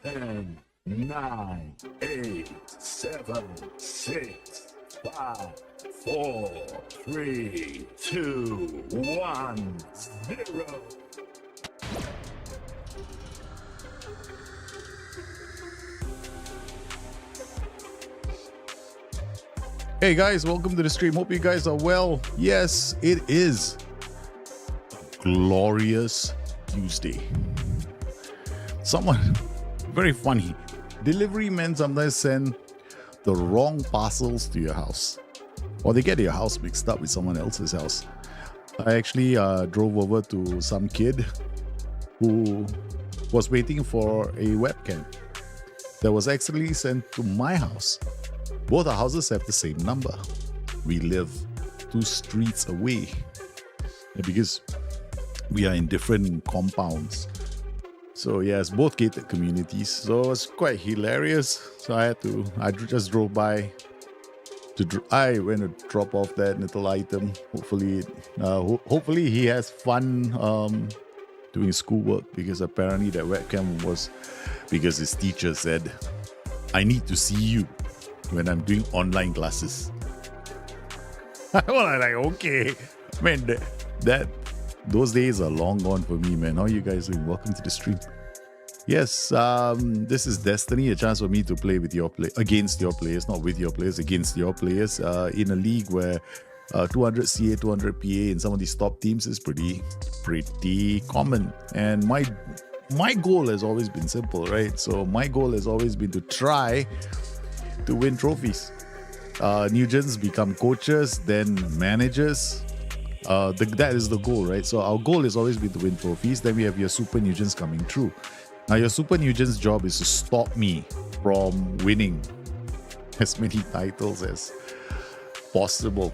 10, 9, 8, 7, 6, 5, 4, 3, 2, 1, 0. Hey guys, welcome to the stream. Hope you guys are well. Yes, it is a glorious Tuesday. Someone very funny. Delivery men sometimes send the wrong parcels to your house, or they get your house mixed up with someone else's house. I actually drove over to some kid who was waiting for a webcam that was actually sent to my house. Both our houses have the same number. We live 2 streets away because we are in different compounds. So yes, both gated communities. So it was quite hilarious. So I just drove by. I went to drop off that little item. Hopefully he has fun doing schoolwork, because apparently that webcam was because his teacher said, "I need to see you when I'm doing online classes." Well, I'm like, okay, man, those days are long gone for me, man. How are you guys doing? Welcome to the stream. Yes, this is Destiny, a chance for me to play with against your players, not with your players, against your players, in a league where 200 CA, 200 PA in some of these top teams is pretty common. And my goal has always been simple, right? So my goal has always been to try to win trophies. Nugents become coaches, then managers. That is the goal, right? So our goal has always been to win trophies. Then we have your Super Nugents coming through. Now your Super Nugents job is to stop me from winning as many titles as possible.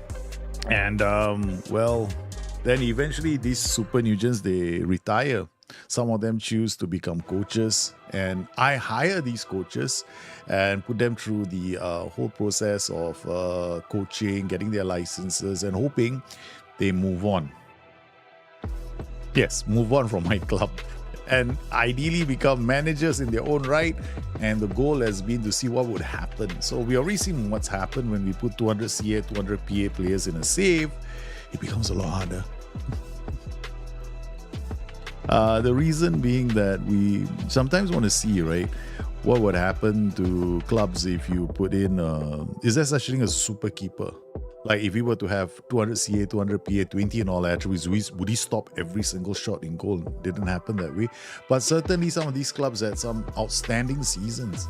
And then eventually these Super Nugents, they retire. Some of them choose to become coaches, and I hire these coaches and put them through the whole process of coaching, getting their licenses, and hoping they move on. Yes, move on from my club and ideally become managers in their own right. And the goal has been to see what would happen. So we already seen what's happened when we put 200 CA, 200 PA players in a save. It becomes a lot harder. The reason being that we sometimes want to see, right, what would happen to clubs if you put in, is there such thing as a super keeper? Like if we were to have 200 CA, 200 PA, 20 and all attributes, would he stop every single shot in goal? Didn't happen that way. But certainly some of these clubs had some outstanding seasons.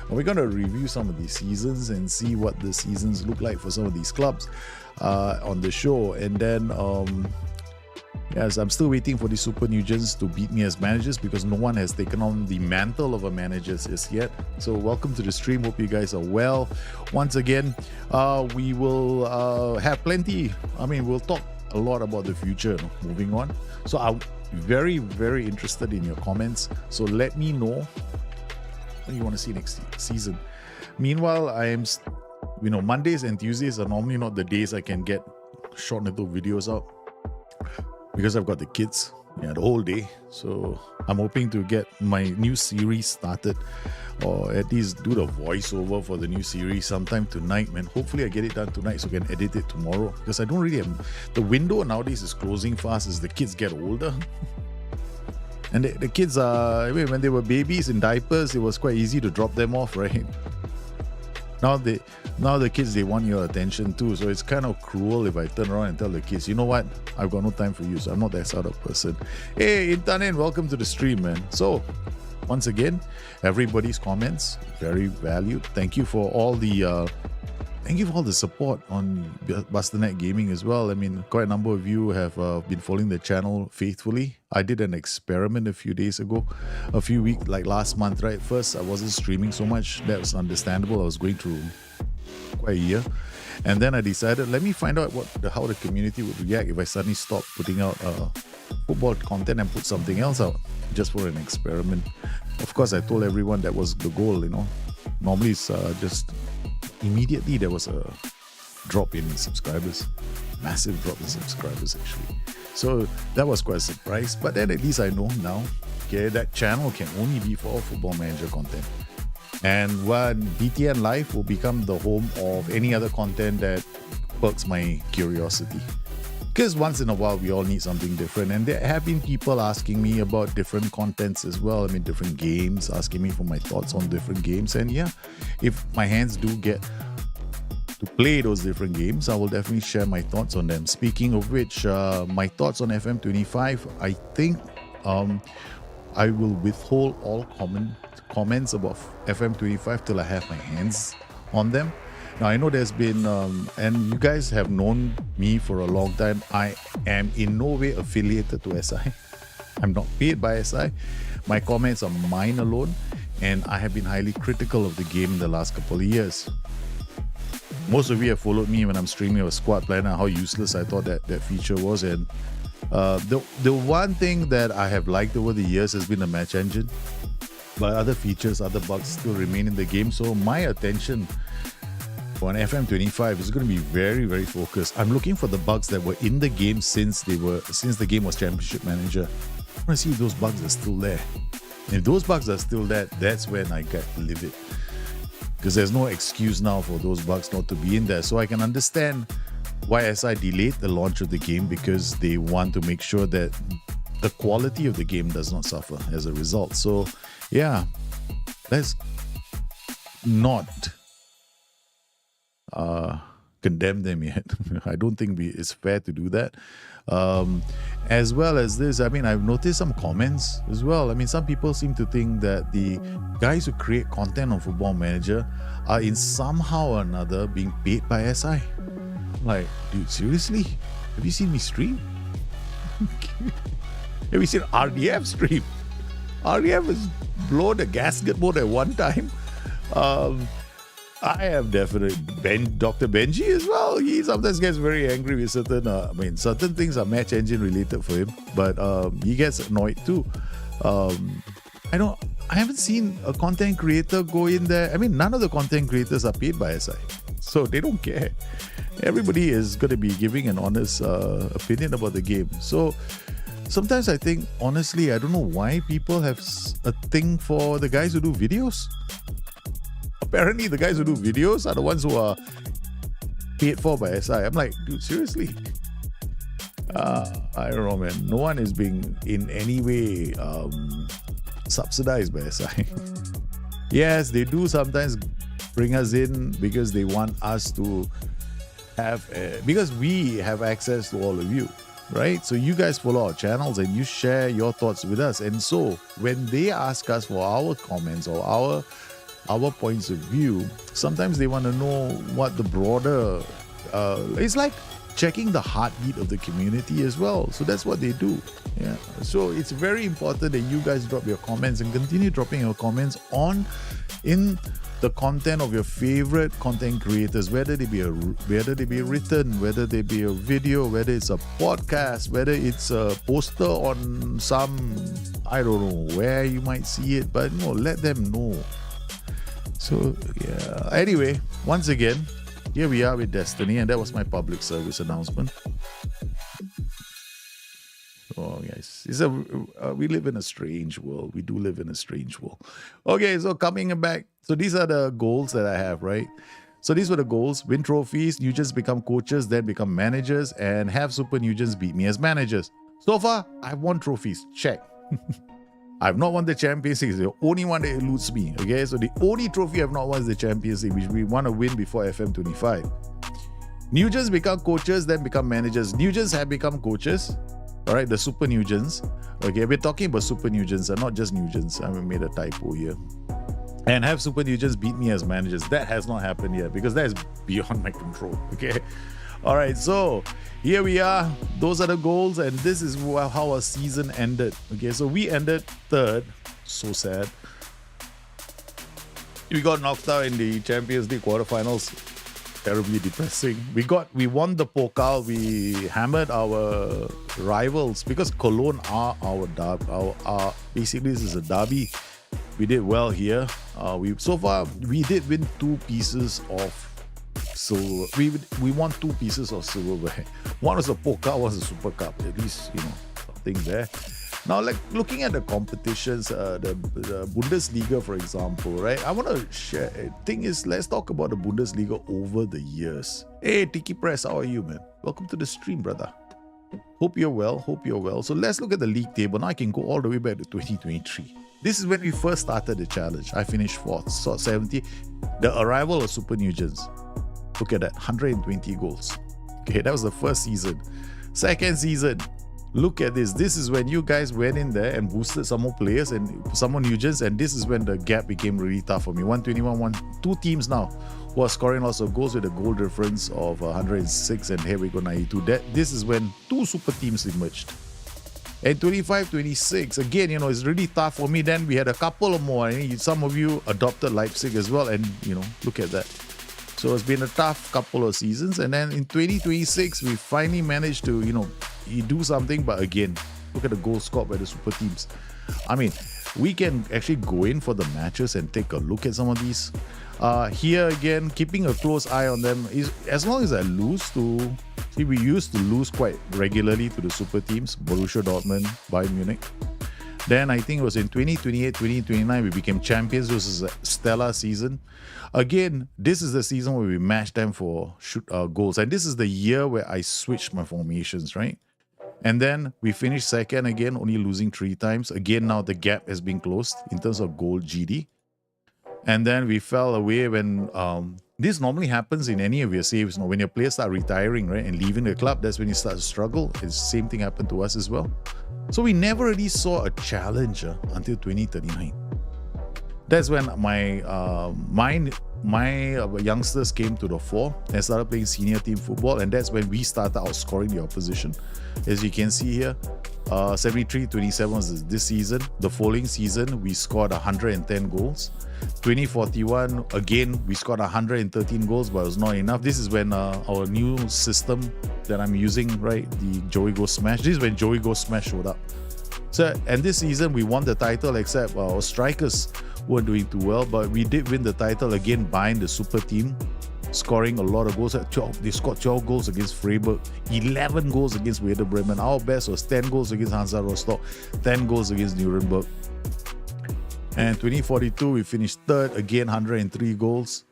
And we're going to review some of these seasons and see what the seasons look like for some of these clubs on the show. And then yes, I'm still waiting for the Super Nugents to beat me as managers, because no one has taken on the mantle of a manager as yet. So welcome to the stream. Hope you guys are well. Once again, we will have plenty. We'll talk a lot about the future moving on. So I'm very, very interested in your comments. So let me know what you want to see next season. Meanwhile, I am, Mondays and Tuesdays are normally not the days I can get short little videos out, because I've got the kids the whole day. So I'm hoping to get my new series started, or at least do the voiceover for the new series sometime tonight, man. Hopefully I get it done tonight so I can edit it tomorrow, because I don't really have, the window nowadays is closing fast as the kids get older. And the kids are, when they were babies in diapers, it was quite easy to drop them off, right? Now the kids, they want your attention too. So it's kind of cruel if I turn around and tell the kids, you know what, I've got no time for you, so I'm not that sort of person. Hey, Intanen, welcome to the stream, man. So once again, everybody's comments, very valued. Thank you for all the support on Bustthenet Gaming as well. Quite a number of you have been following the channel faithfully. I did an experiment a few weeks, like last month, right? First, I wasn't streaming so much. That was understandable. I was going through quite a year. And then I decided, let me find out how the community would react if I suddenly stopped putting out football content and put something else out, just for an experiment. Of course, I told everyone that was the goal, Normally it's just immediately there was a drop in subscribers, massive drop in subscribers actually. So that was quite a surprise. But then at least I know now, okay, that channel can only be for Football Manager content. And one BTN Live will become the home of any other content that perks my curiosity. Because once in a while, we all need something different. And there have been people asking me about different contents as well. I mean, different games, asking me for my thoughts on different games. And yeah, if my hands do get to play those different games, I will definitely share my thoughts on them. Speaking of which, my thoughts on FM25, I think I will withhold all comments about FM25 till I have my hands on them. Now, I know there's been, and you guys have known me for a long time, I am in no way affiliated to SI. I'm not paid by SI. My comments are mine alone, and I have been highly critical of the game in the last couple of years. Most of you have followed me when I'm streaming a squad planner, how useless I thought that feature was. And the one thing that I have liked over the years has been the match engine. But other features, other bugs still remain in the game. So my attention for an FM25 is going to be very, very focused. I'm looking for the bugs that were in the game since the game was Championship Manager. I want to see if those bugs are still there. And if those bugs are still there, that's when I get livid. Because there's no excuse now for those bugs not to be in there. So I can understand why SI delayed the launch of the game, because they want to make sure that the quality of the game does not suffer as a result. So yeah, let's not condemn them yet. I don't think it's fair to do that. As well as this, I mean, I've noticed some comments as well. I mean, some people seem to think that the guys who create content on Football Manager are in somehow or another being paid by SI. Like, dude, seriously? Have you seen me stream? Have you seen RDF stream? RDF has blown a gasket more than one time. I have definitely Dr. Benji as well. He sometimes gets very angry with certain things are match engine related for him, but he gets annoyed too. I haven't seen a content creator go in there. I mean, none of the content creators are paid by SI, so they don't care. Everybody is going to be giving an honest opinion about the game. So sometimes I think, honestly, I don't know why people have a thing for the guys who do videos. Apparently, the guys who do videos are the ones who are paid for by SI. I'm like, dude, seriously? I don't know, man. No one is being in any way subsidized by SI. Yes, they do sometimes bring us in because they want us to because we have access to all of you, right? So you guys follow our channels and you share your thoughts with us. And so when they ask us for our comments or our points of view, sometimes they want to know what the broader it's like checking the heartbeat of the community as well. So that's what they do. Yeah. So it's very important that you guys drop your comments and continue dropping your comments in the content of your favorite content creators, whether they be written, whether they be a video, whether it's a podcast, whether it's a poster on some, I don't know where you might see it, but no, let them know. So yeah, anyway, once again, here we are with Destiny, and that was my public service announcement. Oh guys, we live in a strange world. We do live in a strange world. Okay, so coming back, so these are the goals that I have, right? So these were the goals: win trophies, Nugents become coaches, then become managers, and have Super Nugents beat me as managers. So far, I've won trophies. Check. I've not won the Champions League. It's the only one that eludes me. Okay, so the only trophy I've not won is the Champions League, which we want to win before FM25. Nugents become coaches, then become managers. Nugents have become coaches. All right, the Super Nugents. Okay, we're talking about Super Nugents and not just Nugents. I made a typo here. And have Super Nugents beat me as managers. That has not happened yet because that is beyond my control. Okay. All right, so here we are. Those are the goals, and this is how our season ended. Okay, so we ended third. So sad. We got knocked out in the Champions League quarterfinals. Terribly depressing. We won the Pokal. We hammered our rivals because Cologne are our derby. Basically, this is a derby. We did well here. So far, we did win 2 pieces of silver. We won 2 pieces of silverware. One was a Poker, one was a Super Cup. At least, something there. Now, like looking at the competitions, the Bundesliga, for example, right? I want to share. Thing is, let's talk about the Bundesliga over the years. Hey, Tiki Press, how are you, man? Welcome to the stream, brother. Hope you're well. So let's look at the league table. Now I can go all the way back to 2023. This is when we first started the challenge. I finished 4th, so 70. The arrival of Super Nugents. Look at that, 120 goals. Okay, that was the first season. Second season. Look at this. This is when you guys went in there and boosted some more players and some more Nugents, and this is when the gap became really tough for me. 121, 2 teams now who are scoring lots of goals with a goal difference of 106, and here we go 92. This is when 2 super teams emerged. And 25, 26, again, it's really tough for me. Then we had a couple of more. Some of you adopted Leipzig as well, and look at that. So it's been a tough couple of seasons, and then in 2026 we finally managed to do something. But again, look at the goals scored by the super teams. I mean, we can actually go in for the matches and take a look at some of these. Here again, keeping a close eye on them is as long as I lose to. See, we used to lose quite regularly to the super teams, Borussia Dortmund, Bayern Munich. Then I think it was in 2028, 2029, we became champions. This is a stellar season. Again, this is the season where we matched them for goals. And this is the year where I switched my formations, right? And then we finished second again, only losing 3 times. Again, now the gap has been closed in terms of goal GD. And then we fell away when this normally happens in any of your saves. When your players start retiring, right, and leaving the club, that's when you start to struggle. It's the same thing happened to us as well. So we never really saw a challenger until 2039. That's when my youngsters came to the fore and started playing senior team football, and that's when we started outscoring the opposition. As you can see here, 73-27 was this season. The following season, we scored 110 goals. 2041, again, we scored 113 goals, but it was not enough. This is when our new system that I'm using, right, the Joey Go Smash. This is when Joey Go Smash showed up. So, and this season, we won the title, except our strikers weren't doing too well, but we did win the title again behind the super team, scoring a lot of goals. They scored 12 goals against Freiburg, 11 goals against Werder Bremen. Our best was 10 goals against Hansa Rostock, 10 goals against Nuremberg. And 2042, we finished 3rd, again 103 goals.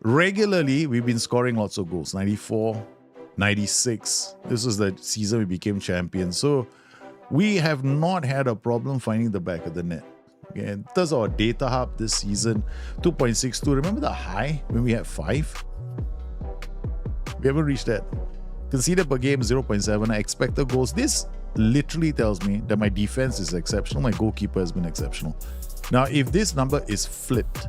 Regularly, we've been scoring lots of goals, 94, 96. This was the season we became champions. So we have not had a problem finding the back of the net. Okay, in terms of our data hub this season, 2.62. Remember the high when we had 5? We haven't reached that. Conceded per game, 0.7. Expected goals. This literally tells me that my defense is exceptional. My goalkeeper has been exceptional. Now, if this number is flipped,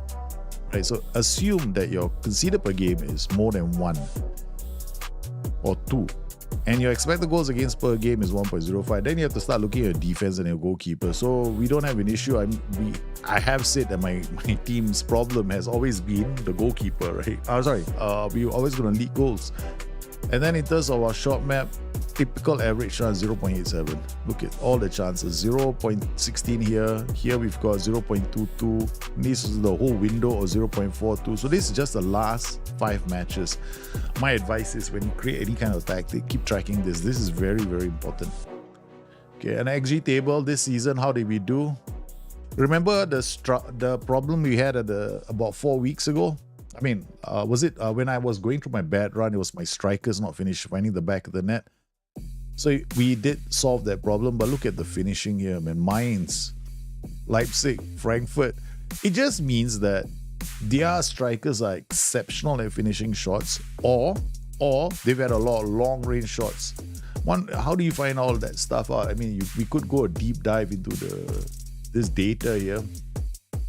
right, so assume that your conceded per game is more than 1 or 2, and your expected goals against per game is 1.05, then you have to start looking at your defense and your goalkeeper. So we don't have an issue. I have said that my team's problem has always been the goalkeeper, right? We're always going to leak goals. And then in terms of our shot map, typical average chance 0.87. Look at all the chances. 0.16 here. Here we've got 0.22. This is the whole window of 0.42. So this is just the last 5 matches. My advice is when you create any kind of tactic, keep tracking this. This is very, very important. Okay, an XG table this season, how did we do? Remember the problem we had about 4 weeks ago? I mean, was it when I was going through my bad run, it was my strikers not finished finding the back of the net. So we did solve that problem, but look at the finishing here, man. Mainz, Leipzig, Frankfurt. It just means that their strikers are exceptional at finishing shots, or they've had a lot of long-range shots. How do you find all that stuff out? I mean, we could go a deep dive into this data here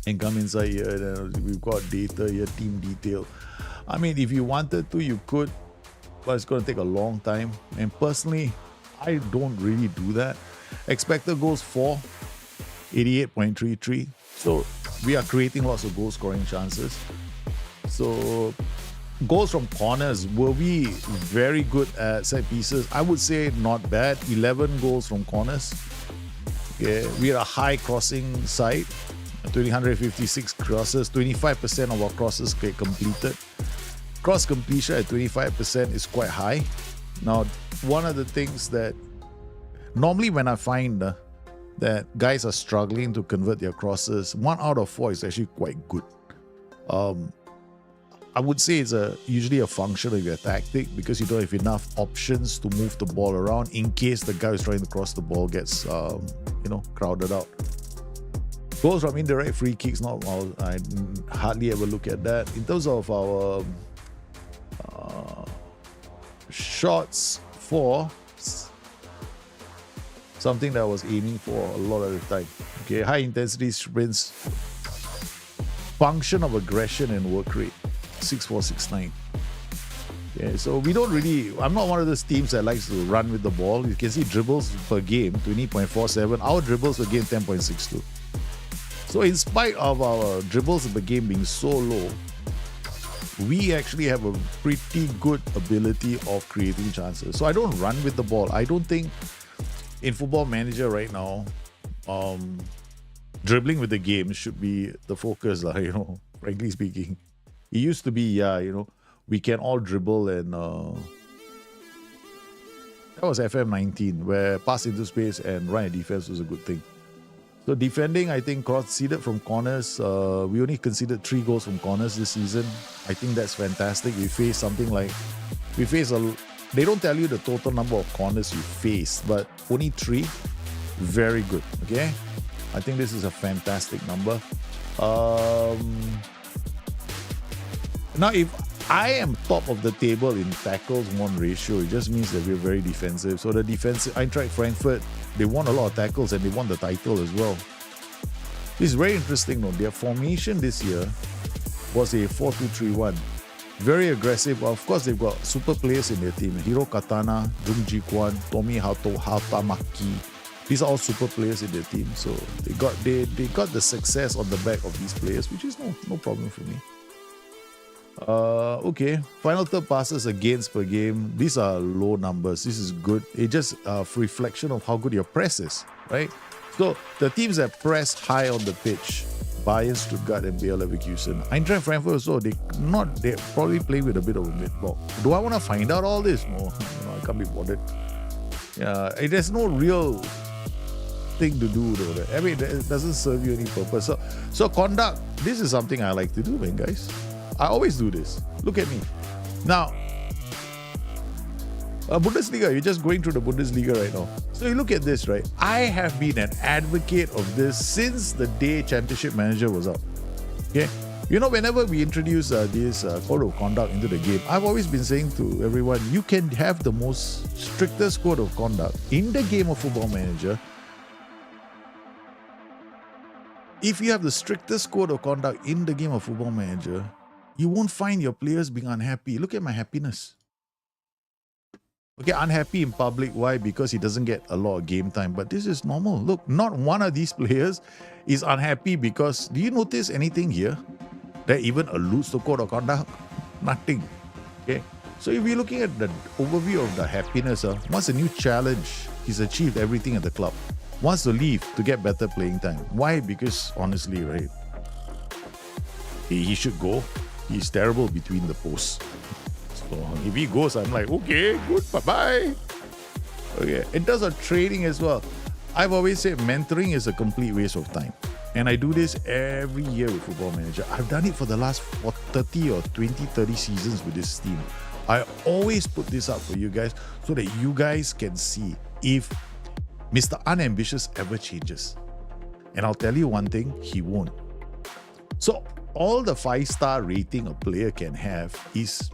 and come inside here. And we've got data here, team detail. I mean, if you wanted to, you could, but it's going to take a long time. And personally, I don't really do that. Expected goals for 88.33. So we are creating lots of goal scoring chances. So goals from corners, were we very good at set pieces? I would say not bad. 11 goals from corners. Okay, we are a high crossing side. 256 crosses, 25% of our crosses get completed. Cross completion at 25% is quite high. Now, one of the things that normally when I find that guys are struggling to convert their crosses, 1 out of 4 is actually quite good. I would say it's usually a function of your tactic because you don't have enough options to move the ball around in case the guy who's trying to cross the ball gets crowded out. Goals from indirect free kicks, I hardly ever look at that. In terms of our shots for something that I was aiming for a lot of the time. Okay, high intensity sprints, function of aggression and work rate, 6.469. Okay, so we don't really, I'm not one of those teams that likes to run with the ball. You can see dribbles per game, 20.47. Our dribbles per game, 10.62. So in spite of our dribbles per game being so low, we actually have a pretty good ability of creating chances. So I don't run with the ball. I don't think in Football Manager right now, dribbling with the game should be the focus, frankly speaking. It used to be, we can all dribble and that was FM19 where pass into space and run a defense was a good thing. So defending, I think conceded from corners. We only conceded 3 goals from corners this season. I think that's fantastic. We face something like, they don't tell you the total number of corners you face, but only 3. Very good, okay? I think this is a fantastic number. Now, if I am top of the table in tackles won ratio, it just means that we're very defensive. So the defensive, Eintracht Frankfurt, they won a lot of tackles and they won the title as well. This is very interesting though. Their formation this year was a 4-2-3-1. Very aggressive. Well, of course, they've got super players in their team. Hiro Katana, Jung Ji Kwan, Tomi Hatamaki. These are all super players in their team. So they got the success on the back of these players, which is no problem for me. Okay, final third passes against per game. These are low numbers. This is good. It's just a reflection of how good your press is, right? So the teams that press high on the pitch, Bayern, Stuttgart, and Bayer Leverkusen. Eintracht Frankfurt also, they probably play with a bit of a mid block. Do I want to find out all this? No, I can't be bothered. Yeah, there's no real thing to do though. I mean, it doesn't serve you any purpose. So conduct, this is something I like to do, man, guys. I always do this. Look at me. Now, Bundesliga, you're just going through the Bundesliga right now. So you look at this, right? I have been an advocate of this since the day Championship Manager was out. Okay? Whenever we introduce this code of conduct into the game, I've always been saying to everyone, you can have the most strictest code of conduct in the game of Football Manager. If you have the strictest code of conduct in the game of Football Manager, you won't find your players being unhappy. Look at my happiness. Okay, unhappy in public. Why? Because he doesn't get a lot of game time. But this is normal. Look, not one of these players is unhappy because, do you notice anything here that even alludes to code of conduct? Nothing. Okay. So if you're looking at the overview of the happiness, wants a new challenge. He's achieved everything at the club. Wants to leave to get better playing time. Why? Because honestly, right, he should go. He's terrible between the posts. So if he goes, I'm like, okay, good, bye-bye. Okay, in terms of training as well, I've always said mentoring is a complete waste of time. And I do this every year with Football Manager. I've done it for the last 30 or 30 seasons with this team. I always put this up for you guys so that you guys can see if Mr. Unambitious ever changes. And I'll tell you one thing, he won't. So all the 5-star rating a player can have is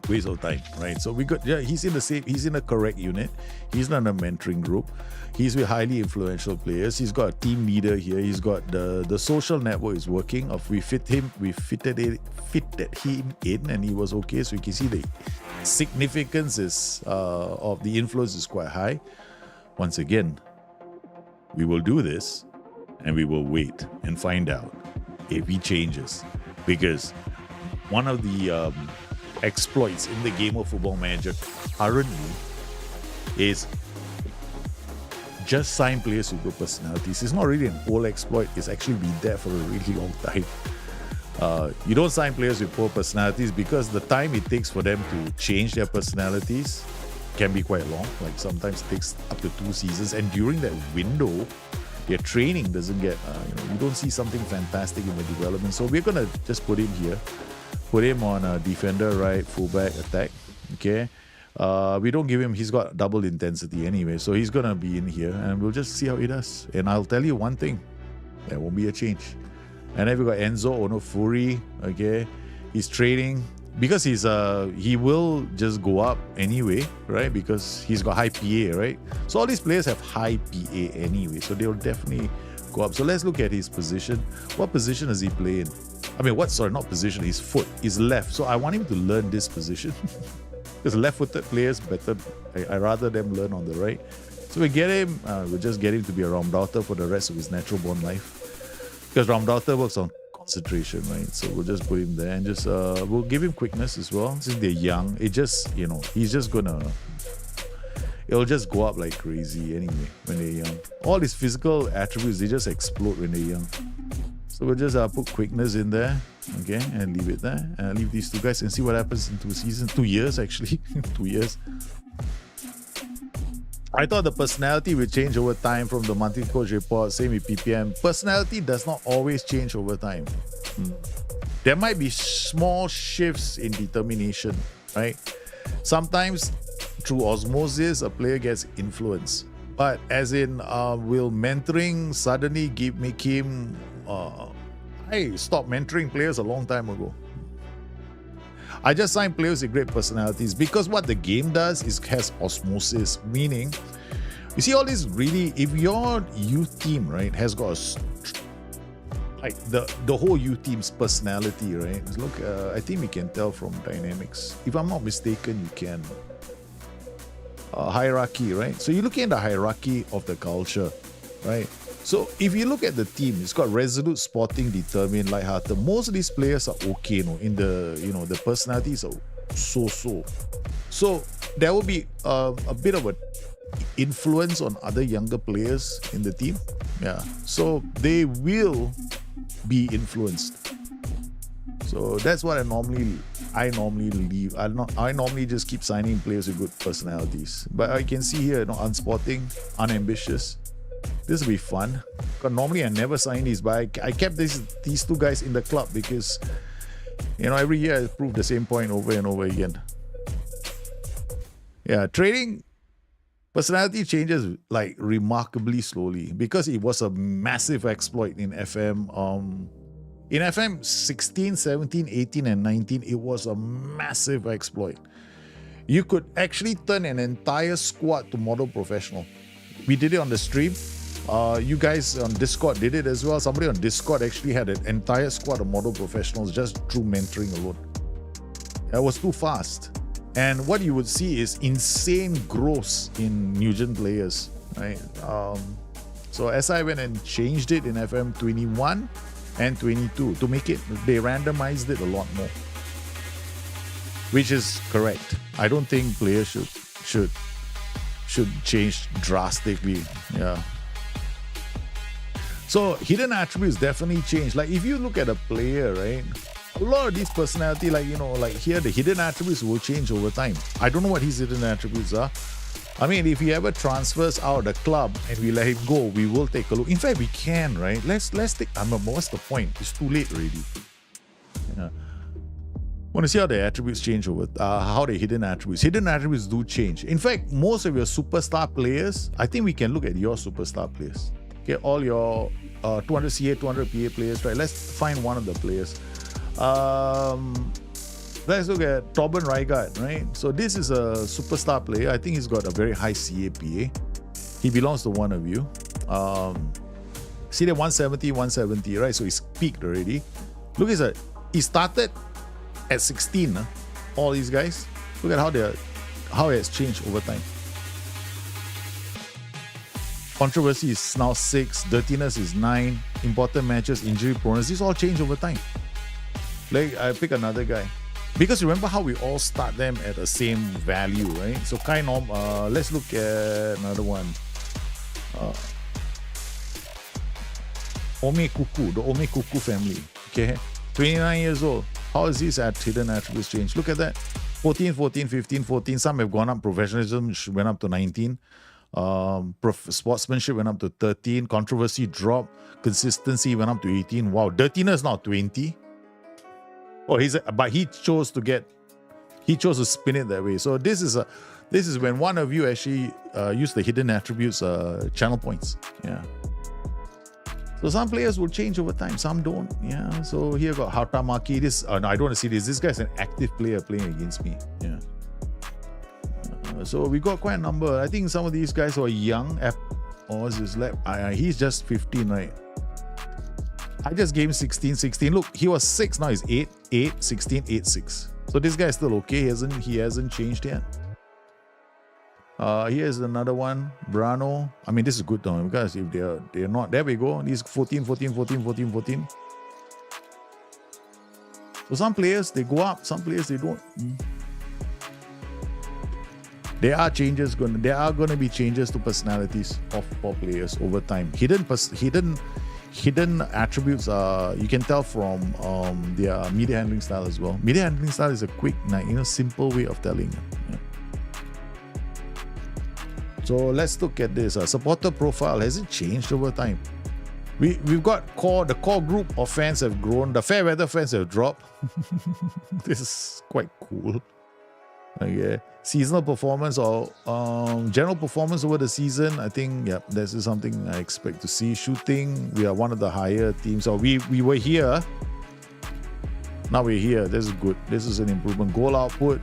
waste of time, right? So he's in a correct unit. He's not in a mentoring group. He's with highly influential players. He's got a team leader here. He's got the social network is working. We fitted him in, and he was okay. So you can see the significance of the influence is quite high. Once again, we will do this, and we will wait and find out if he changes, because one of the exploits in the game of Football Manager currently is just sign players with good personalities. It's not really an old exploit. It's actually been there for a really long time. You don't sign players with poor personalities because the time it takes for them to change their personalities can be quite long. Like sometimes it takes up to 2 seasons, and during that window, their training doesn't get, you don't see something fantastic in the development. So we're gonna just put him here, put him on a defender, right, fullback, attack. Okay, we don't give him. He's got double intensity anyway, so he's gonna be in here, and we'll just see how he does. And I'll tell you one thing, there won't be a change. And then we got Enzo Onofuri. Okay, he's training. Because he will just go up anyway, right? Because he's got high PA, right? So all these players have high PA anyway, so they'll definitely go up. So let's look at his position. What position does he play in? I mean, not position, his foot, his left. So I want him to learn this position. Because left-footed players better, I rather them learn on the right. So we get him, we'll just get him to be a Raumdauter for the rest of his natural born life. Because Raumdauter works on concentration, right? So we'll just put him there and just we'll give him quickness as well. Since they're young, it just, he's just gonna, it'll just go up like crazy anyway when they're young. All these physical attributes, they just explode when they're young. So we'll just put quickness in there, okay, and leave it there, and leave these two guys and see what happens in 2 seasons, 2 years actually. 2 years. I thought the personality will change over time from the monthly coach report, same with PPM. Personality does not always change over time. There might be small shifts in determination, right? Sometimes through osmosis, a player gets influence. But as in, will mentoring suddenly make him... I stopped mentoring players a long time ago. I just sign players with great personalities because what the game does is has osmosis, meaning you see all this really, if your youth team, right, has got like the whole youth team's personality, right? Look, I think we can tell from dynamics. If I'm not mistaken, you can. Hierarchy, right? So you're looking at the hierarchy of the culture, right? So if you look at the team, it's got resolute, sporting, determined, lighthearted. Most of these players are okay, in the the personalities are so. So there will be a bit of a influence on other younger players in the team. Yeah. So they will be influenced. So that's what I normally leave. I normally just keep signing players with good personalities. But I can see here, unsporting, unambitious. This will be fun. Because normally I never sign these, but I kept these two guys in the club because, every year I prove the same point over and over again. Yeah, trading personality changes like remarkably slowly because it was a massive exploit in FM. In FM 16, 17, 18, and 19, it was a massive exploit. You could actually turn an entire squad to model professional. We did it on the stream. You guys on Discord did it as well. Somebody on Discord actually had an entire squad of model professionals just through mentoring alone. It was too fast. And what you would see is insane growth in Nugent players, right? So SI went and changed it in FM 21 and 22 to make it, they randomized it a lot more. Which is correct. I don't think players should change drastically. Yeah. So hidden attributes definitely change. Like if you look at a player, right? A lot of these personality, like here, the hidden attributes will change over time. I don't know what his hidden attributes are. I mean, if he ever transfers out of the club and we let him go, we will take a look. In fact, we can, right? Let's take. What's the point? It's too late already. Yeah. Want to see how the attributes change over, how the hidden attributes. Hidden attributes do change. In fact, most of your superstar players, I think we can look at your superstar players. Okay, all your 200 CA, 200 PA players, right? Let's find one of the players. Let's look at Torben Reigard, right? So this is a superstar player. I think he's got a very high CAPA. He belongs to one of you. See the 170, right? So he's peaked already. Look at that. He started at 16. All these guys. Look at how it has changed over time. Controversy is now 6. Dirtiness is 9. Important matches, injury proneness. These all change over time. Like I pick another guy. Because remember how we all start them at the same value, right? So kind of, let's look at another one. Ome Kuku, the Ome Kuku family. Okay. 29 years old. How has his hidden attributes changed? Look at that. 14, 14, 15, 14. Some have gone up. Professionalism went up to 19. Sportsmanship went up to 13. Controversy dropped. Consistency went up to 18. Wow, dirtiness now 20. Oh, but he chose to spin it that way. So this is when one of you actually use the hidden attributes channel points. Yeah. So some players will change over time, some don't. Yeah. So here got Hautamaki. No, I don't want to see this. This guy's an active player playing against me. Yeah. So we got quite a number. I think some of these guys who are young. Or is his lap? He's just 15, right? I just gave him 16, 16. Look, he was 6, now he's 8, 8, 16, 8, 6. So this guy's still okay. He hasn't changed yet. Here's another one, Brano. I mean, this is good though, because if they're not, there we go. These 14, 14, 14, 14, 14. So some players they go up, some players they don't. There are going to be changes to personalities of players over time. Hidden attributes you can tell from their media handling style as well. Media handling style is a quick, simple way of telling. Yeah. So let's look at this. Supporter profile, has it changed over time? We've got the core group of fans have grown. The fair weather fans have dropped. This is quite cool. Okay. Seasonal performance or general performance over the season, I think, yeah, this is something I expect to see. Shooting, we are one of the higher teams. So we were here. Now we're here. This is good. This is an improvement. Goal output,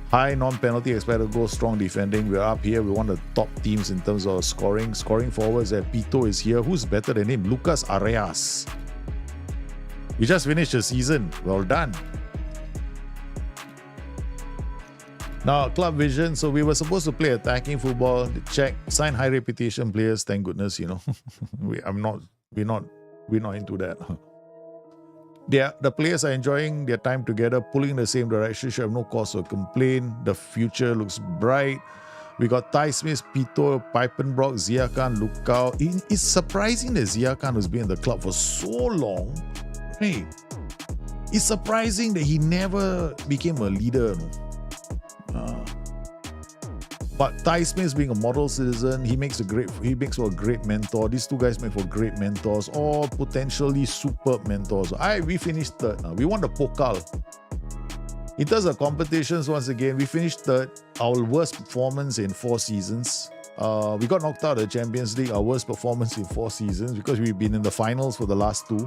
high non-penalty expected goals, strong defending. We're up here. We're one of the top teams in terms of scoring. Scoring forwards, Pito is here. Who's better than him? Lucas Arias. We just finished the season. Well done. Now, club vision. So we were supposed to play attacking football. Check. Sign high reputation players. Thank goodness, we're not into that. The players are enjoying their time together, pulling in the same direction. Should have no cause to complain. The future looks bright. We got Ty Smith, Pito, Pipenbrock, Zia Khan, Lukau. It's surprising that Zia Khan has been in the club for so long. Hey, it's surprising that he never became a leader. But Ty Smith being a model citizen, he makes for a great mentor. These two guys make for great mentors, or potentially superb mentors. We finished third. We won the Pokal. In terms of competitions, once again, we finished third. Our worst performance in 4 seasons. We got knocked out of the Champions League. Our worst performance in 4 seasons because we've been in the finals for the last 2.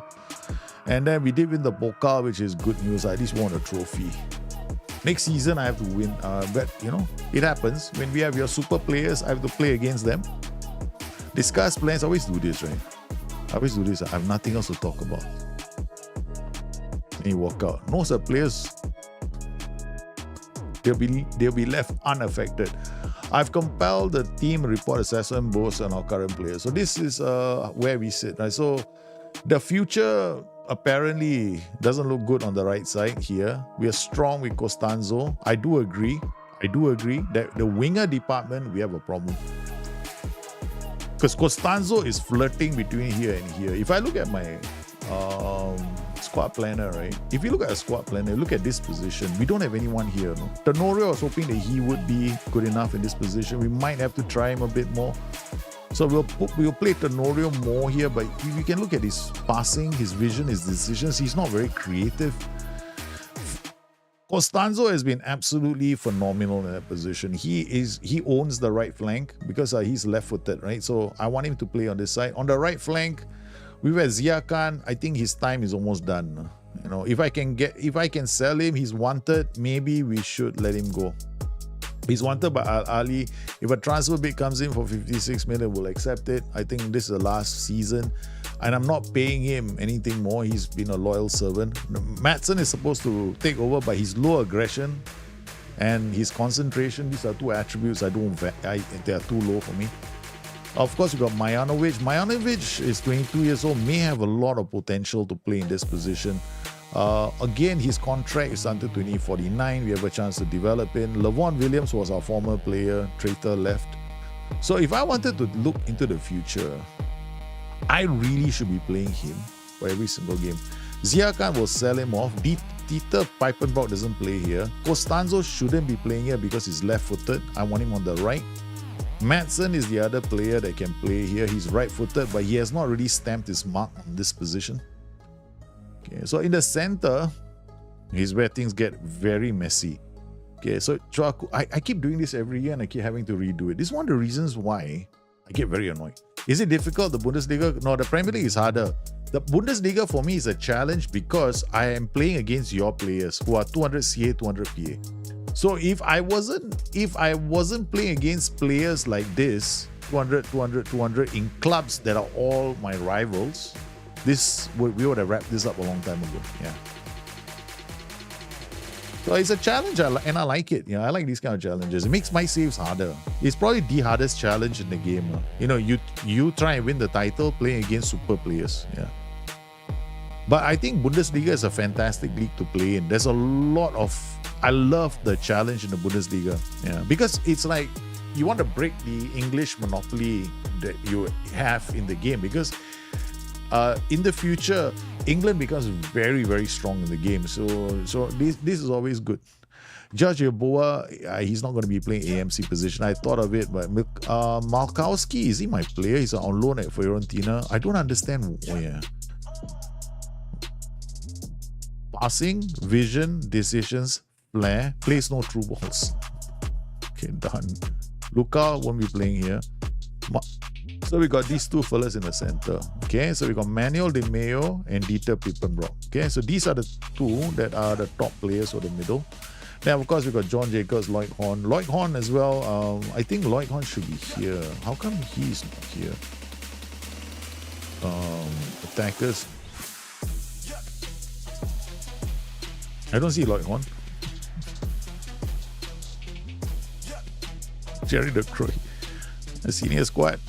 And then we did win the Pokal, which is good news. I at least won a trophy. Next season, I have to win. But, it happens. When we have your super players, I have to play against them. Discuss plans. I always do this, right? I have nothing else to talk about. And you walk out. Most of the players, they'll be left unaffected. I've compiled the team report assessment both on our current players. So this is where we sit, right? So the future apparently doesn't look good on the right side here. We are strong with Costanzo. I do agree that the winger department, we have a problem. Because Costanzo is flirting between here and here. If I look at my squad planner, right? If you look at a squad planner, look at this position. We don't have anyone here. No? Tenorio, I was hoping that he would be good enough in this position. We might have to try him a bit more. So we'll play Tenorio more here, but if you can look at his passing, his vision, his decisions, he's not very creative. Costanzo has been absolutely phenomenal in that position. He owns the right flank because he's left-footed, right? So I want him to play on this side. On the right flank, we've had Zia Khan. I think his time is almost done. If I can sell him, he's wanted. Maybe we should let him go. He's wanted by Al Ali. If a transfer bid comes in for 56 million, we'll accept it. I think this is the last season. And I'm not paying him anything more. He's been a loyal servant. Maatsen is supposed to take over, but his low aggression and his concentration, these are 2 attributes they are too low for me. Of course, we've got Majanovic. Majanovic is 22 years old, may have a lot of potential to play in this position. Again, his contract is until 2049. We have a chance to develop him. Levon Williams was our former player. Traitor left. So if I wanted to look into the future, I really should be playing him for every single game. Ziakan will sell him off. Dieter Piepenbrock doesn't play here. Costanzo shouldn't be playing here because he's left-footed. I want him on the right. Madsen is the other player that can play here. He's right-footed, but he has not really stamped his mark on this position. Okay, so in the center, is where things get very messy. Okay, so Chouaku, I keep doing this every year and I keep having to redo it. This is one of the reasons why I get very annoyed. Is it difficult, the Bundesliga? No, the Premier League is harder. The Bundesliga for me is a challenge because I am playing against your players who are 200 CA, 200 PA. So if I wasn't playing against players like this, 200, 200, 200 in clubs that are all my rivals, we would have wrapped this up a long time ago. Yeah. So it's a challenge and I like it. I like these kind of challenges. It makes my saves harder. It's probably the hardest challenge in the game. You try and win the title playing against super players. Yeah. But I think Bundesliga is a fantastic league to play in. There's a lot of... I love the challenge in the Bundesliga. Yeah. Because it's like you want to break the English monopoly that you have in the game. Because in the future, England becomes very, very strong in the game. So this is always good. Judge Yeboah, he's not going to be playing AMC position. I thought of it, but Malkowski, is he my player? He's on loan at Fiorentina. I don't understand. Yeah. Passing, vision, decisions, flair, plays no true balls. Okay, done. Luka won't be playing here. So we got these two fellas in the center. Okay, so we got Manuel De Meo and Dieter Piepenbrock. Okay, so these are the two that are the top players for the middle. Then of course we got John Jacobs, Lloyd Horn. Lloyd Horn as well. I think Lloyd Horn should be here. How come he's not here? Attackers. I don't see Lloyd Horn. Jerry De Croy, the senior squad.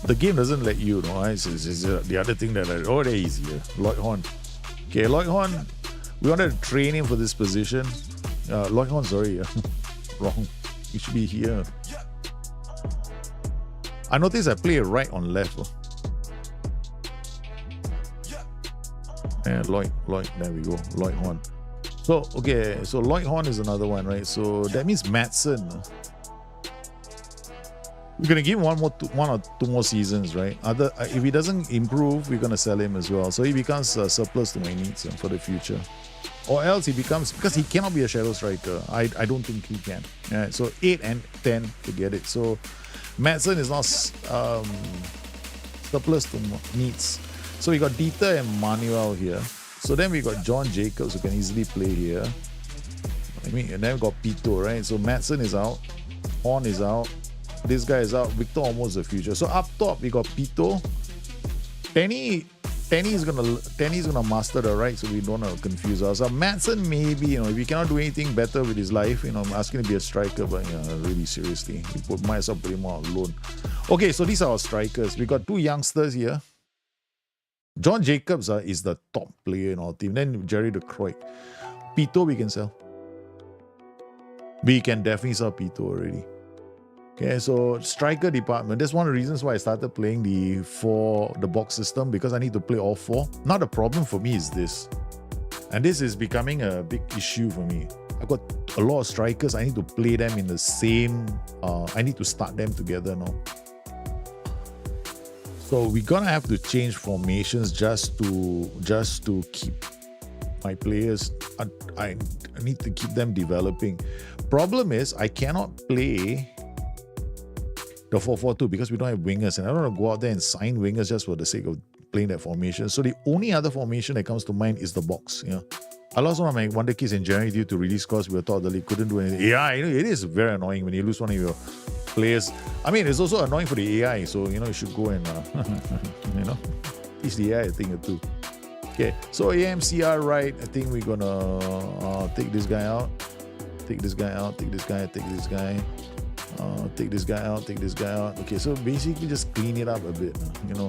The game doesn't let you know. It's the other thing that they're easier. Lloyd Horn. Okay, Lloyd Horn. We wanted to train him for this position. Lloyd Horn, sorry. Wrong. He should be here. I noticed I play right on left. Yeah, Lloyd, there we go. Lloyd Horn. So, okay, so Lloyd Horn is another one, right? So that means Madsen. We're going to give him one or two more seasons, right? If he doesn't improve, we're going to sell him as well. So he becomes a surplus to my needs for the future. Or else he becomes, because he cannot be a shadow striker. I don't think he can. Yeah, so 8 and 10 to get it. So Madsen is not surplus to needs. So we got Dieter and Manuel here. So then we got John Jacobs who can easily play here. And then we got Pito, right? So Madsen is out. Horn is out. This guy is out. Victor almost the future. So up top we got Pito. Tenny is gonna master the right, so we don't confuse ourselves. Madsen maybe, if he cannot do anything better with his life, I'm asking to be a striker, but really seriously, might as well put him out alone. Okay, so these are our strikers. We got two youngsters here. John Jacobs is the top player in our team. Then Jerry De Croy. Pito we can sell. We can definitely sell Pito already. Okay, so striker department. That's one of the reasons why I started playing the box system, because I need to play all four. Now the problem for me is this. And this is becoming a big issue for me. I've got a lot of strikers. I need to play them in the same... I need to start them together now. So we're gonna have to change formations just to keep my players. I need to keep them developing. Problem is I cannot play the 4-4-2 because we don't have wingers, and I don't want to go out there and sign wingers just for the sake of playing that formation. So the only other formation that comes to mind is the box. I lost one of my wonder kids in January due to release costs. We were taught the league couldn't do anything. Yeah, it is very annoying when you lose one of your players. I mean, it's also annoying for the AI, so you should go and teach the AI a thing or two. Okay, so AMCR right. I think we're gonna take this guy out, take this guy out, take this guy, take this guy, take this guy out, take this guy out. Okay, so basically just clean it up a bit,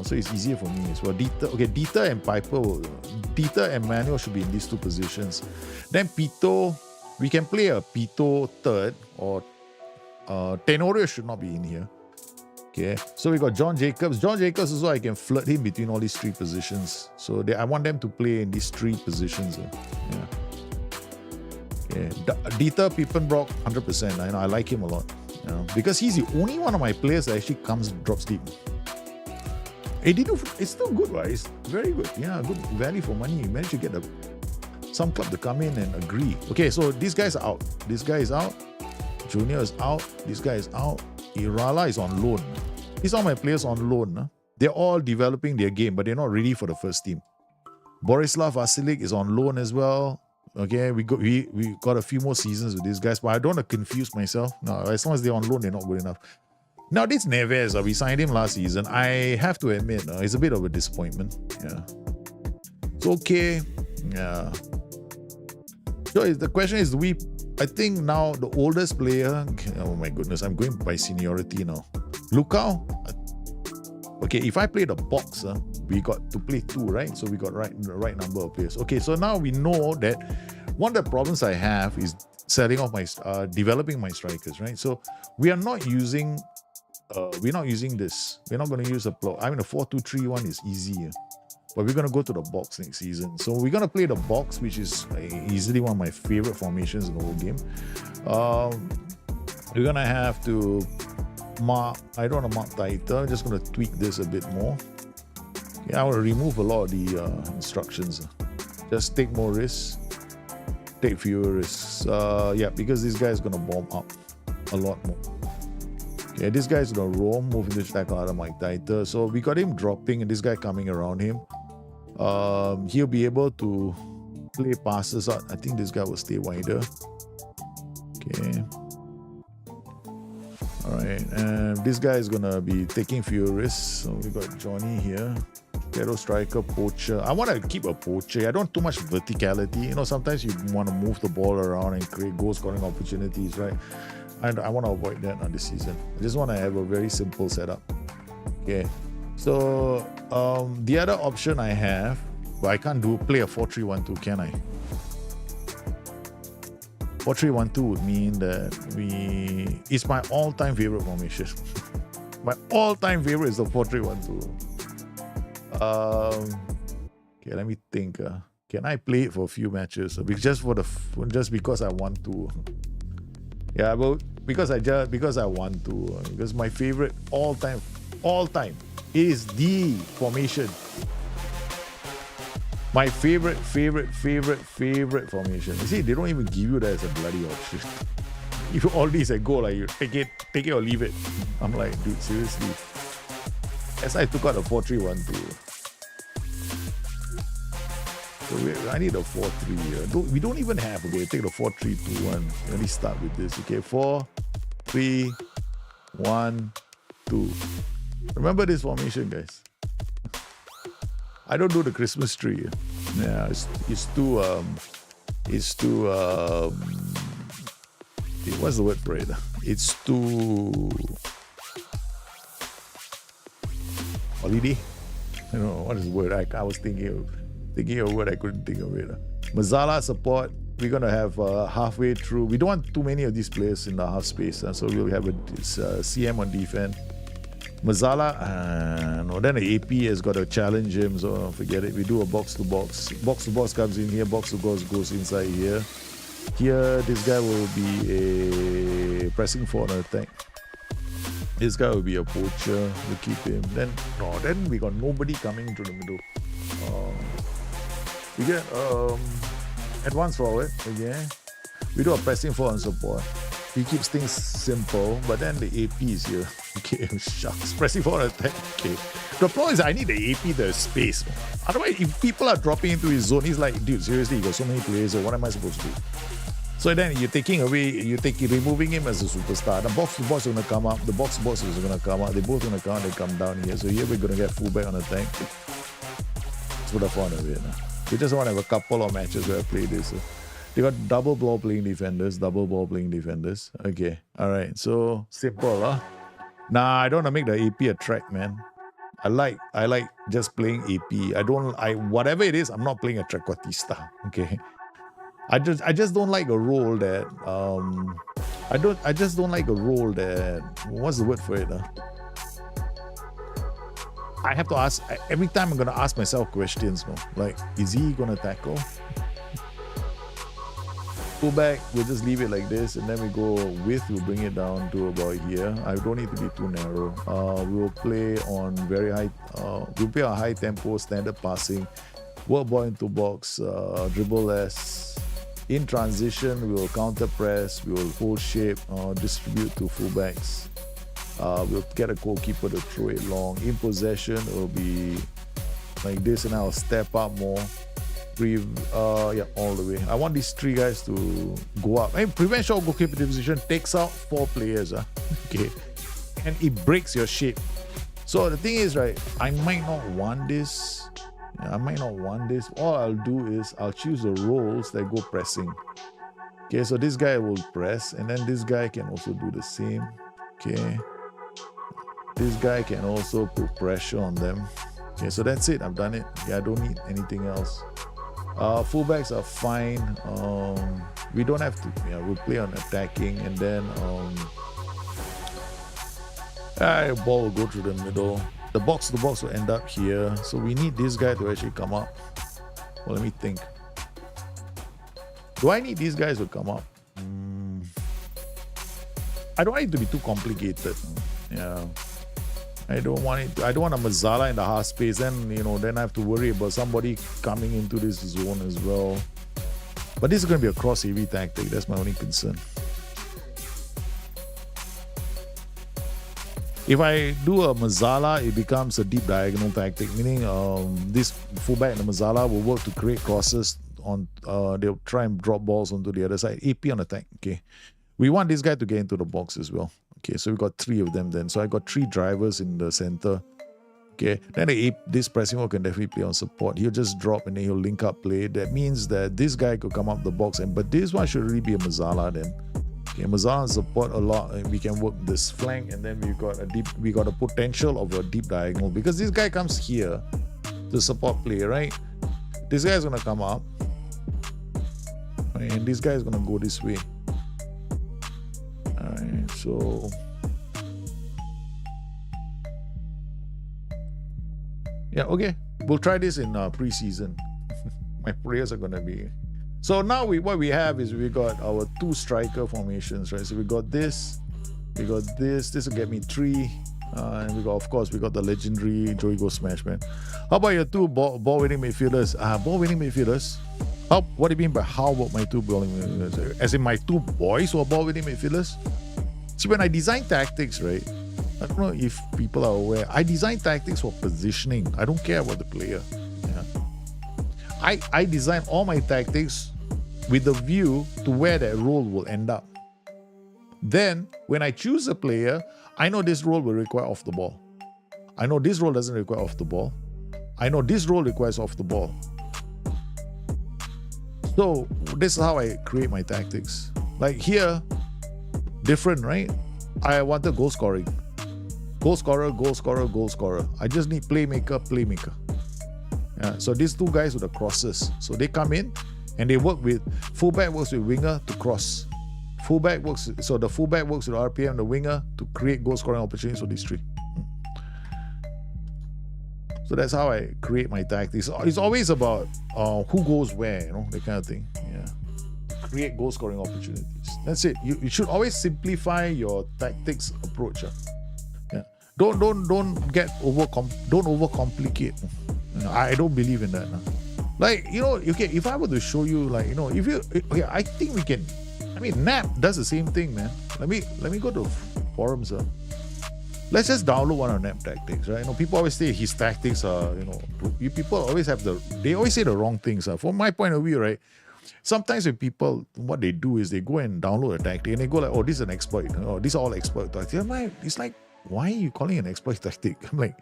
so it's easier for me as well. Dieter and Dieter and Manuel should be in these two positions. Then Pito, we can play a Pito third, or Tenorio should not be in here. Okay, so we got John Jacobs. John Jacobs is also I can flirt him between all these 3 positions. So I want them to play in these 3 positions. Yeah. Okay, Dieter Piepenbrock, 100%. I like him a lot. Because he's the only one of my players that actually drops deep. It's still good, right? It's very good. Yeah, good value for money. You managed to get some club to come in and agree. Okay, so these guys are out. This guy is out. Junior is out. This guy is out. Irala is on loan. These are my players on loan. Huh? They're all developing their game, but they're not ready for the first team. Borislav Vasilik is on loan as well. Okay, we got a few more seasons with these guys, but I don't want to confuse myself. No, as long as they're on loan, they're not good enough. Now, this Neves, we signed him last season. I have to admit, it's a bit of a disappointment. Yeah. It's okay. Yeah. So the question is, I think now the oldest player, oh my goodness, I'm going by seniority now. Lukau, okay, if I play the box, we got to play 2, right? So we got the right number of players. Okay, so now we know that one of the problems I have is developing my strikers, right? So we are not using, this. We're not going to use a plot. I mean, the 4-2-3-1 is easier. But we're going to go to the box next season. So we're going to play the box, which is easily one of my favorite formations in the whole game. We're going to have to mark, I don't want to mark tighter. I'm just going to tweak this a bit more. Yeah, I want to remove a lot of the instructions. Just take more risks. Take fewer risks. Yeah, because this guy is going to bomb up a lot more. Okay, this guy is going to roam, move into tackle out of Mike tighter. So we got him dropping and this guy coming around him. He'll be able to play passes out. I think this guy will stay wider. Okay. Alright, and this guy is going to be taking fewer risks. So we got Johnny here. Shadow striker, poacher. I want to keep a poacher. I don't want too much verticality. Sometimes you want to move the ball around and create goal scoring opportunities, right? And I want to avoid that on this season. I just want to have a very simple setup. Okay. So the other option I have, but I can't play a 4-3-1-2, can I? 4-3-1-2 would mean that it's my all-time favorite formation. My all-time favorite is the 4-3-1-2. Okay, let me think. Can I play it for a few matches? Just because I want to. Yeah, but because I want to. Because my favorite all time is the formation. My favorite formation. You see, they don't even give you that as a bloody option. If all these I go like you take it or leave it. I'm like, dude, seriously. As I took out a 4-3-1-2. So I need a 4-3. We don't even have. Okay, take the 4-3-2-1. Let me start with this. Okay, 4-3-1-2. Remember this formation, guys. I don't do the Christmas tree. Yeah, it's too what's the word for it? It's too holiday. I don't know what is the word. I was thinking of a word I couldn't think of it. Mazzala support. We're gonna have halfway through. We don't want too many of these players in the half space, so we'll have a CM on defense. Mazzala, no, then the AP has got to challenge him, so forget it. We do a box to box. Box to box comes in here, box to box goes inside here. Here, this guy will be a pressing forward attack. This guy will be a poacher. We keep him. Then we got nobody coming into the middle. We get advance forward again. We do a pressing forward and support. He keeps things simple, but then the AP is here. Okay, shucks. Pressing forward attack. Okay. The problem is I need the AP the space. Otherwise, if people are dropping into his zone, he's like, dude, seriously, you got so many players, what am I supposed to do? So then removing him as a superstar. The box to box is going to come up. The box to box is going to come up. They both going to come. They come down here. So here we're going to get fullback on attack. That's for the fun of it. We just want to have a couple of matches where I play this. They got double ball playing defenders. Okay, all right. So simple, huh? Nah, I don't want to make the AP a track, man. I like just playing AP. Whatever it is, I'm not playing a trequartista. Okay. I just don't like a role that I just don't like a role that, what's the word for it? I have to ask, every time I'm going to ask myself questions, no? Like, is he going to tackle? Fullback, we'll just leave it like this, and then we go width, we'll bring it down to about here. I don't need to be too narrow. We'll play on very high, we'll play on high tempo, standard passing, work ball into box, dribble less. In transition, we'll counter press, we'll hold shape, distribute to fullbacks. We'll get a goalkeeper to throw it long. In possession, it'll be like this, and I'll step up more. Yeah, all the way. I want these three guys to go up. And prevent shot goalkeeper position takes out 4 players. Okay. And it breaks your shape. So the thing is, right, I might not want this. I might not want this. All I'll do is I'll choose the roles that go pressing. Okay, so this guy will press, and then this guy can also do the same. Okay. This guy can also put pressure on them. Okay, so that's it. I've done it. Yeah, I don't need anything else. Fullbacks are fine. We don't have to. Yeah, we'll play on attacking, and then the ball will go through the middle. The box to box will end up here. So we need this guy to actually come up. Well, let me think. Do I need these guys to come up? I don't want it to be too complicated. Yeah. I don't want it. I don't want a Mazzala in the half space. Then then I have to worry about somebody coming into this zone as well. But this is going to be a cross-heavy tactic. That's my only concern. If I do a Mazzala, it becomes a deep diagonal tactic. Meaning, this fullback and the Mazzala will work to create crosses on. They'll try and drop balls onto the other side. AP on attack. Okay, we want this guy to get into the box as well. Okay, so we got 3 of them then. So I got 3 drivers in the center. Okay, then this pressing work can definitely play on support. He'll just drop and then he'll link up play. That means that this guy could come up the box, but this one should really be a Mazzala then. Okay, Mazzala support a lot, and we can work this flank, and then we got a potential of a deep diagonal because this guy comes here to support play, right? This guy is gonna come up, and this guy is gonna go this way. Alright, so yeah, okay. We'll try this in pre-season. My prayers are gonna be. So now what we have is we got our 2 striker formations, right? So we got this, This will get me 3, and we got the legendary Joey Go Smash, man. How about your 2 ball-winning midfielders? Ball-winning midfielders. What do you mean by how about my 2 bowling midfielders? As in my 2 boys who are ball-winning midfielders? See, when I design tactics, right? I don't know if people are aware. I design tactics for positioning. I don't care about the player. Yeah. I design all my tactics with a view to where that role will end up. Then, when I choose a player, I know this role will require off the ball. I know this role doesn't require off the ball. I know this role requires off the ball. So this is how I create my tactics. Like here, different, right? I wanted goal scoring. Goal scorer, goal scorer, goal scorer. I just need playmaker. Yeah, so these 2 guys with the crosses. So they come in and they work with, fullback works with winger to cross. The fullback works with RPM, the winger, to create goal scoring opportunities for these 3. So that's how I create my tactics. It's always about who goes where, that kind of thing. Yeah, create goal scoring opportunities. That's it. You should always simplify your tactics approach. Yeah, don't overcomplicate. I don't believe in that. Like okay, if I were to show you, I think we can. I mean, NAP does the same thing, man. Let me go to forums. Let's just download one of NAP tactics, right? People always say his tactics are, people always they always say the wrong things. From my point of view, right? Sometimes when people, what they do is they go and download a tactic and they go like, oh, this is an exploit. Oh, these are all exploit tactics. It's like, why are you calling it an exploit tactic? I'm like,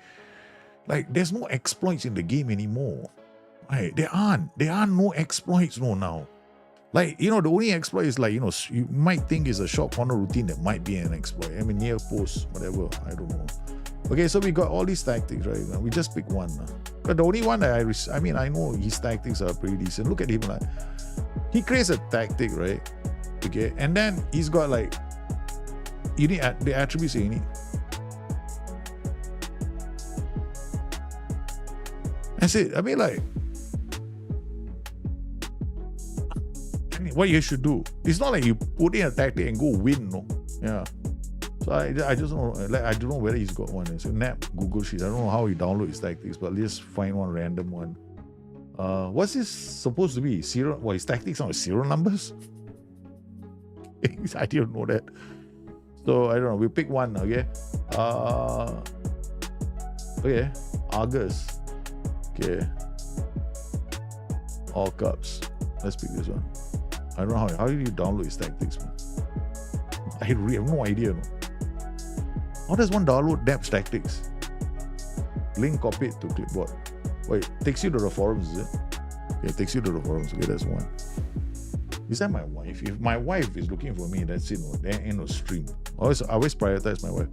there's no exploits in the game anymore. Right? There aren't no exploits now. Like, the only exploit is like, you might think it's a short corner routine that might be an exploit. I mean, near post, whatever, I don't know. Okay, so we got all these tactics, right? We just pick one. But the only one that I know his tactics are pretty decent. Look at him, like, he creates a tactic, right? Okay, and then he's got like, you need the attributes you need. I said, I mean, like, what you should do. It's not like you put in a tactic and go win, no. Yeah. So I just don't know, like, I don't know whether he's got one. So Nap Google Sheets. I don't know how he download his tactics, but let's find one random one. What's this supposed to be? Serial? What, his tactics are serial numbers? I didn't know that. So I don't know. We'll pick one. Okay. Okay. Argus. Okay. All cups. Let's pick this one. I don't know how do you download his tactics, man? I really have no idea. No. How does one download Nap's tactics? Link copy it to clipboard. Wait, takes you to the forums, is it? Okay, it takes you to the forums. Okay, that's one. Is that my wife? If my wife is looking for me, that's it. No, there ain't no stream. I always prioritize my wife.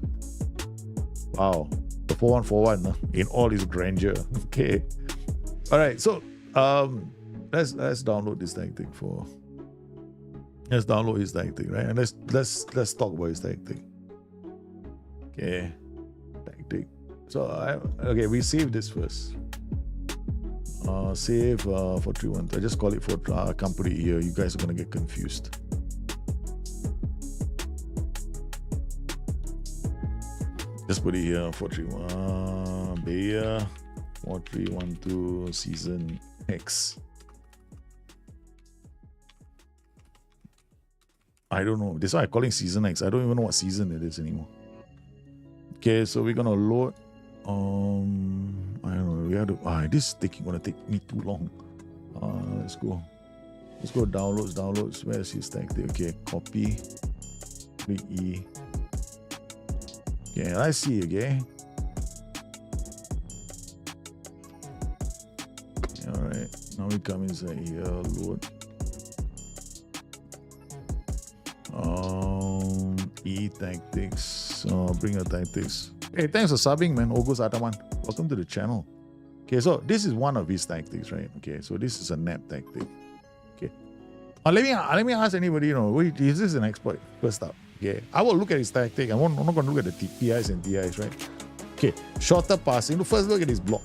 Wow. The 4141 in all its grandeur. Okay. All right. So let's download this tactic for. Let's download his tactic, right? And let's talk about his tactic. Okay, tactic. So okay, we save this first. Save for 3-1. I just call it for company here. You guys are gonna get confused. Just put it here. 431 Bayer 4312 season X. I don't know. That's why I'm calling season X. I don't even know what season it is anymore. Okay, so we're gonna load. I don't know. We have to. This is gonna take me too long. Let's go. Let's go downloads. Where's his tactic? Okay, copy. Click E. Okay, let's see. Okay. All right. Now we come inside here. Load. E tactics. Bring your tactics. Hey, thanks for subbing, man. Ogos Ataman. Welcome to the channel. Okay, so this is one of his tactics, right? Okay, so this is a nap tactic. Okay. Let me ask anybody, is this an exploit? First up. Okay. I will look at his tactic. I'm not going to look at the PIs and TIs, right? Okay. Shorter passing. First look at his block.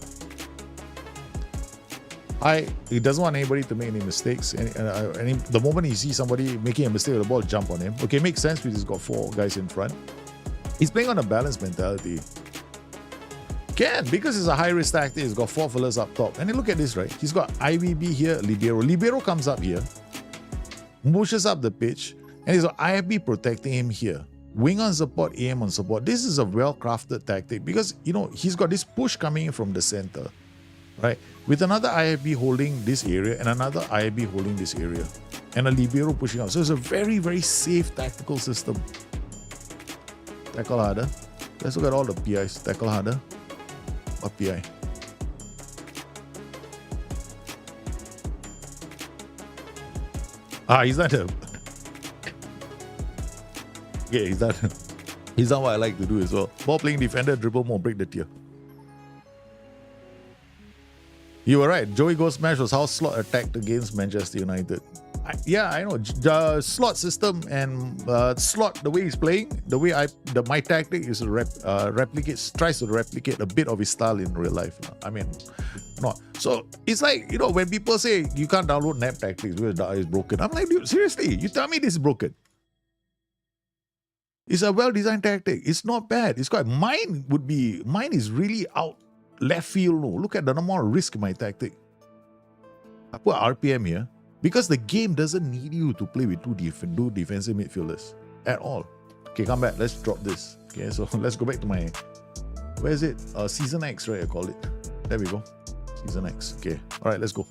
He doesn't want anybody to make any mistakes. And the moment he sees somebody making a mistake with the ball, jump on him. Okay, makes sense because he's got 4 guys in front. He's playing on a balanced mentality. Because it's a high-risk tactic, he's got 4 fillers up top. And then look at this, right? He's got IVB here, Libero. Libero comes up here, pushes up the pitch, and he's got IFB protecting him here. Wing on support, AM on support. This is a well-crafted tactic because, he's got this push coming in from the center. Right, with another IFB holding this area and another IFB holding this area, and a Libero pushing out. So it's a very, very safe tactical system. Tackle harder. Let's look at all the PIs. Tackle harder. What PI? He's not a. Okay, he's not. He's not what I like to do as well. Ball playing defender, dribble more, break the tier. You were right. Joey Go Smash was how Slot attacked against Manchester United. I know. The Slot system and Slot, the way he's playing, the way my tactic is tries to replicate a bit of his style in real life. I mean, not. So it's like, when people say you can't download Nap tactics because it's broken. I'm like, dude, seriously, you tell me this is broken. It's a well-designed tactic. It's not bad. It's quite. Mine is really out left field. No, look at the amount of risk in my tactic. I put RPM here because the game doesn't need you to play with two defensive midfielders at all. Okay, come back. Let's drop this. Okay, so let's go back to my. Where is it? Season X, right? I call it. There we go. Season X. Okay. All right, let's go.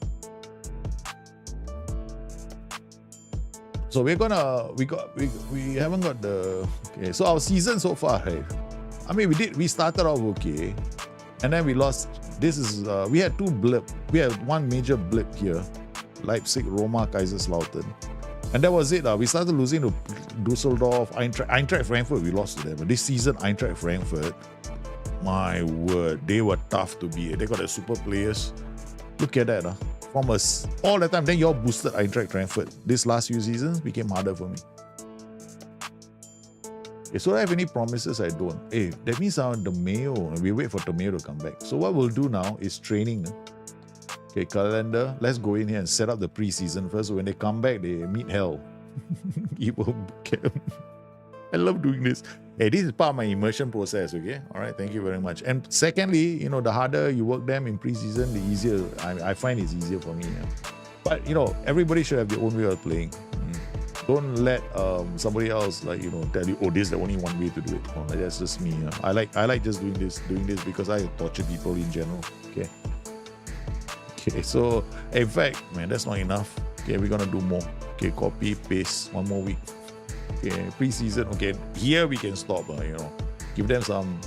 So we haven't got the. Okay, so our season so far, right? I mean, we started off okay. And then we lost. This is we had two blip. We had one major blip here, Leipzig, Roma, Kaiserslautern, and that was it. We started losing to Dusseldorf, Eintracht Frankfurt. We lost to them. But this season, Eintracht Frankfurt, my word, they were tough to beat. They got the super players. Look at that. From us all the time. Then you all boosted Eintracht Frankfurt. This last few seasons became harder for me. Okay, so do I have any promises? I don't. Hey, that means the Mayo, we wait for Tomato to come back. So what we'll do now is training. Okay, calendar. Let's go in here and set up the preseason first. So when they come back, they meet hell. Evil camp. I love doing this. Hey, this is part of my immersion process, okay? All right, thank you very much. And secondly, the harder you work them in preseason, the easier. I find it's easier for me. Yeah. But, everybody should have their own way of playing. Don't let somebody else, tell you, oh, this is the only one way to do it. Oh, that's just me. I like just doing this because I torture people in general, okay? Okay, so in fact, man, that's not enough. Okay, we're gonna do more. Okay, copy, paste, one more week. Okay, preseason. Okay, here we can stop. Give them some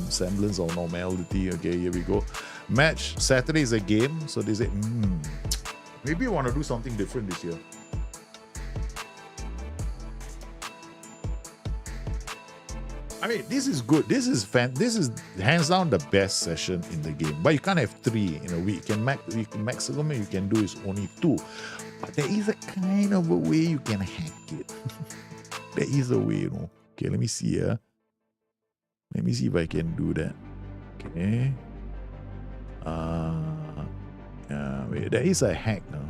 semblance of normality. Okay, here we go. Match Saturday is a game, so they say, maybe we want to do something different this year. I mean, this is good. This is hands down the best session in the game. But you can't have 3 in a week. Maximum you can do is only 2. But there is a kind of a way you can hack it. There is a way, Okay, let me see here. Let me see if I can do that. Okay. Wait, there is a hack now.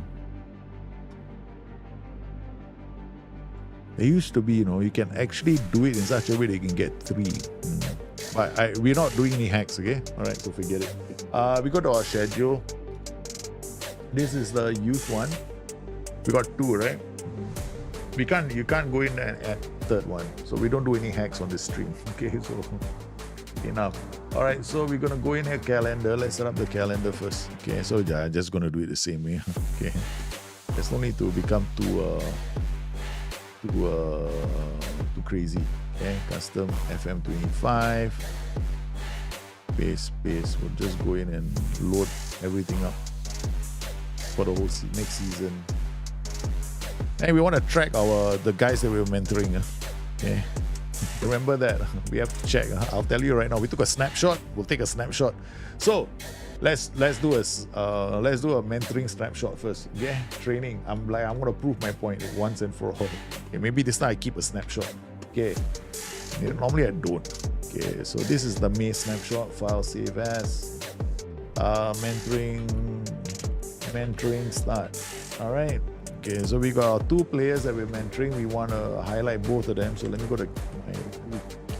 There used to be, you can actually do it in such a way that you can get 3. But we're not doing any hacks, okay? All right, so forget it. We go to our schedule. This is the youth one. We got 2, right? You can't go in at third one. So we don't do any hacks on this stream. Okay, so enough. All right, so we're gonna go in here calendar. Let's set up the calendar first. Okay, so I'm just gonna do it the same way. Okay, there's no need to become too crazy. Okay, custom FM25. Paste. We'll just go in and load everything up for the whole next season. And we want to track the guys that we're mentoring. Okay, remember that we have to check. I'll tell you right now. We took a snapshot. We'll take a snapshot. So let's do a mentoring snapshot first. Okay, training. I'm gonna prove my point once and for all. Okay, maybe this time I keep a snapshot. Okay, normally I don't. Okay, so this is the May snapshot. File save as. Mentoring start. All right. Okay, so we got our 2 players that we're mentoring. We want to highlight both of them. So let me go to my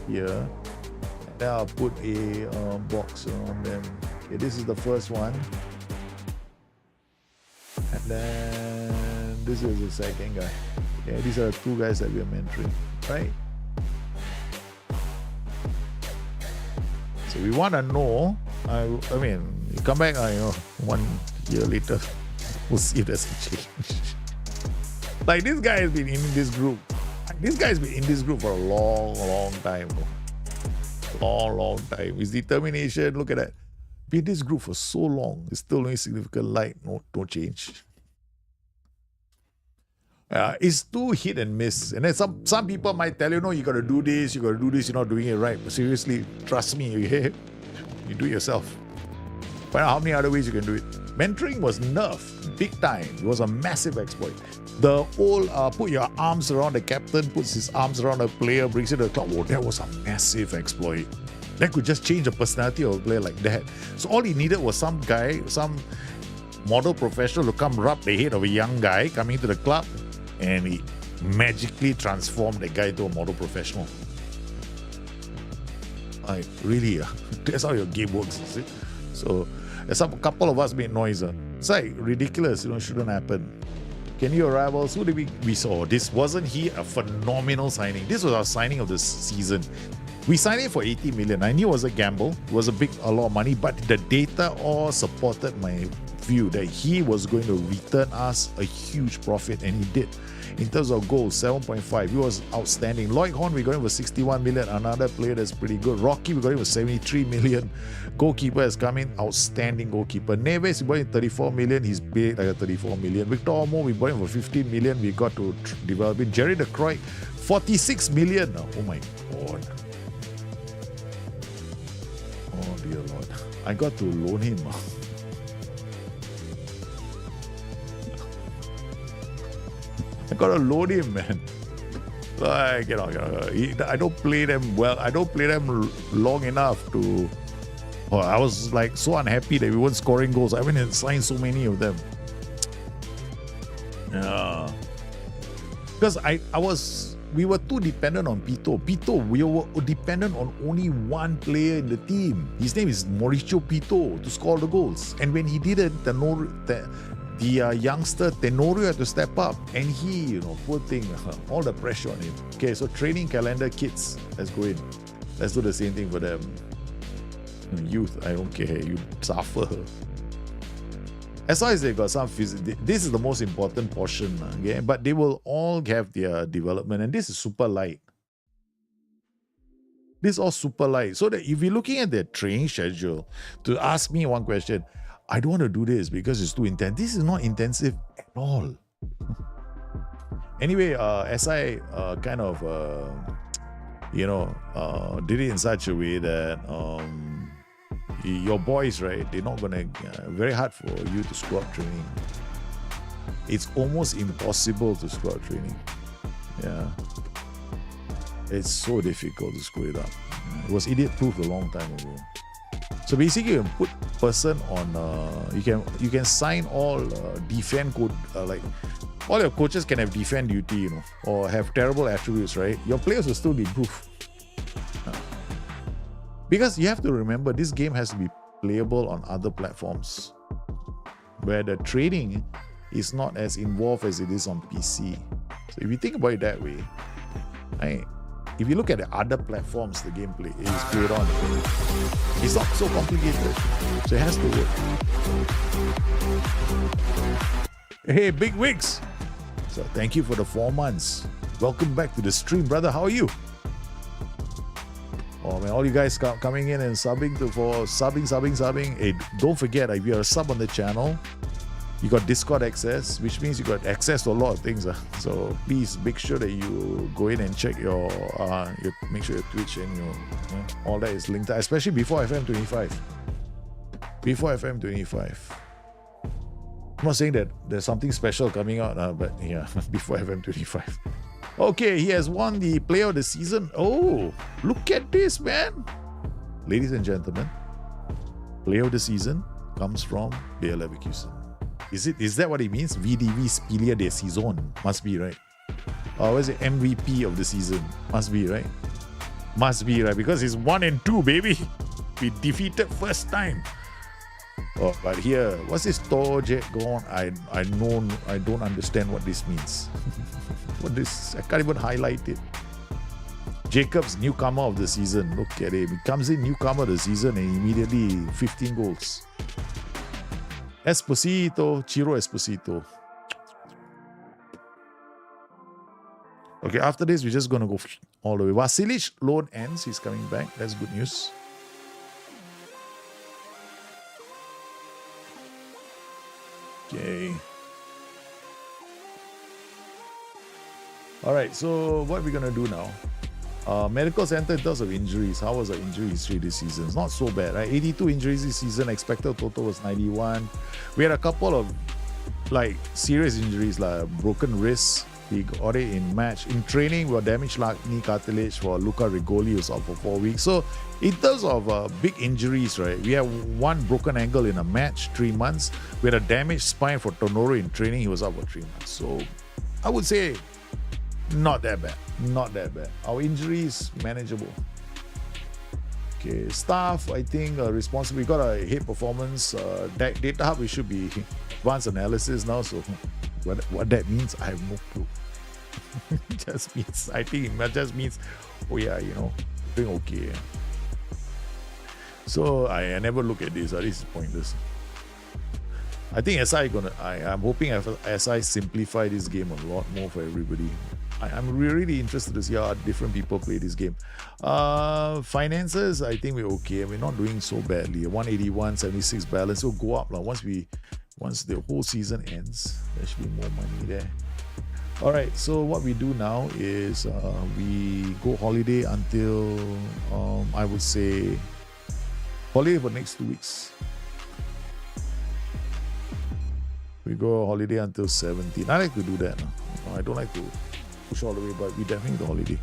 here. And then I'll put a box around them. Okay, this is the first one. And then this is the second guy. Okay, these are the 2 guys that we're mentoring, right? So we want to know. I mean, you come back, 1 year later, we'll see if there's a change. Like, this guy has been in this group. This guy's been in this group for a long time. Long time. His determination, look at that. Been in this group for so long. It's still no significant light, no change. It's too hit and miss. And then some people might tell you, no, you got to do this, you're not doing it right. But seriously, trust me, you do it yourself. Find out how many other ways you can do it. Mentoring was nerfed big time. It was a massive exploit. The whole put your arms around the captain, puts his arms around a player, brings it to the club. Oh, that was a massive exploit. That could just change the personality of a player like that. So all he needed was some guy, some model professional to come rub the head of a young guy coming to the club, and he magically transformed the guy to a model professional. Like, really? That's how your game works, is it? So a couple of us made noise. It's like ridiculous, shouldn't happen. Kenny arrivals, who did we saw? This wasn't he a phenomenal signing? This was our signing of the season. We signed it for 80 million. I knew it was a gamble. It was a lot of money, but the data all supported my view that he was going to return us a huge profit, and he did. In terms of goals, 7.5. He was outstanding. Lloyd Horn, we got him for 61 million. Another player that's pretty good. Rocky, we got him for 73 million. Goalkeeper has come in. Outstanding goalkeeper. Neves, we bought him 34 million. He's paid like a 34 million. Victor Ormo, we bought him for 15 million. We got to develop it. Jerry De Croix, 46 million. Oh my God. Oh dear Lord. I got to loan him. I gotta load him, man. Like, I don't play them well. I don't play them long enough to Oh, I was like so unhappy that we weren't scoring goals. I went and signed so many of them. Yeah. Because we were too dependent on Pito. We were dependent on only one player in the team. His name is Mauricio Pito to score the goals. And when he didn't, the youngster Tenorio had to step up. And he, poor thing, all the pressure on him. Okay, so training calendar kids, let's go in. Let's do the same thing for them. Youth, I don't care. You suffer. As long as they've got some physical, this is the most important portion, okay? But they will all have their development, and this is super light. This is all super light. So that if you're looking at their training schedule, to ask me one question, I don't want to do this because it's too intense. This is not intensive at all. Anyway, SI kind of, did it in such a way that your boys, right, they're not gonna, very hard for you to screw up training. It's almost impossible to screw up training. Yeah. It's so difficult to screw it up. It was idiot-proof a long time ago. So basically, you can put person on, you can sign all defend code, like all your coaches can have defend duty, or have terrible attributes, right? Your players will still be improved. Because you have to remember, this game has to be playable on other platforms where the training is not as involved as it is on PC. So if you think about it that way, right, if you look at the other platforms the gameplay is played on, it's not so complicated. So it has to work. Hey, Big Wigs! So thank you for the 4 months. Welcome back to the stream, brother. How are you? Oh man, all you guys coming in and subbing. Hey, don't forget, if you're a sub on the channel, you got Discord access, which means you got access to a lot of things. So please make sure that you go in and check your make sure your Twitch and all that is linked, especially before FM25. Before FM25. I'm not saying that there's something special coming out, but yeah, before FM25. Okay, he has won the Player of the Season. Oh, look at this, man. Ladies and gentlemen, Player of the Season comes from Bayer Leverkusen. Is that what it means? VDV Spieler der Saison. Must be, right? Or was it MVP of the season? Must be, right? Must be, right? Because it's 1 and 2, baby. We defeated first time. Oh, but here, what's this Torjet gone? I don't understand what this means. What this? I can't even highlight it. Jacobs, newcomer of the season. Look at him. He comes in newcomer of the season and immediately 15 goals. Ciro Esposito. Okay, after this, we're just going to go all the way. Vasilic loan ends. He's coming back. That's good news. Okay. All right, so what are we going to do now? Medical center in terms of injuries. How was our injury history this season? It's not so bad, right? 82 injuries this season. Expected total was 91. We had a couple of serious injuries, like broken wrists. He got it in match. In training, we were damaged knee cartilage for Luca Rigoli, who's out for 4 weeks. So in terms of big injuries, right, we have one broken ankle in a match, 3 months. We had a damaged spine for Tonoro in training. He was out for 3 months. So I would say not that bad. Not that bad. Our injuries, manageable. Okay, staff, I think responsible. We got a head performance. Data hub, we should be advanced analysis now. So what that means, I have no clue. It just means, I think it just means, oh yeah, doing okay. So I never look at this. This is pointless. I think I'm hoping SI simplify this game a lot more for everybody. I'm really interested to see how different people play this game. Finances, I think we're okay. We're not doing so badly. 181, 76 balance. Will go up once the whole season ends. There should be more money there. All right, so what we do now is we go holiday until I would say holiday for next 2 weeks. We go holiday until 17. I like to do that. I don't like to push all the way, but we definitely do holiday.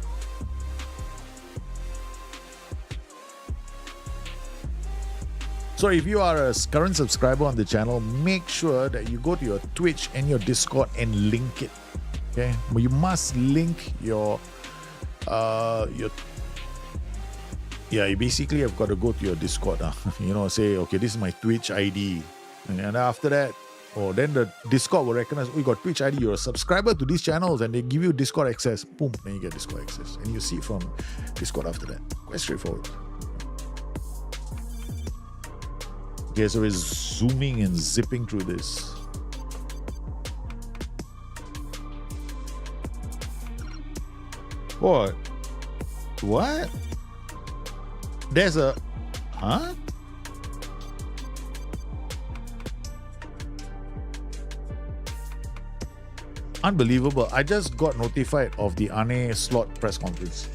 So if you are a current subscriber on the channel, make sure that you go to your Twitch and your Discord and link it. Okay, you must link your yeah, you basically have got to go to your Discord. You know, say, okay, this is my Twitch ID. And after that, then the Discord will recognize, oh, you got Twitch ID, you're a subscriber to these channels, and they give you Discord access. Boom, then you get Discord access. And you see it from Discord after that. Quite straightforward. Okay, so we're zooming and zipping through this. What? What? There's a... Huh? Unbelievable. I just got notified of the Ane slot press conference.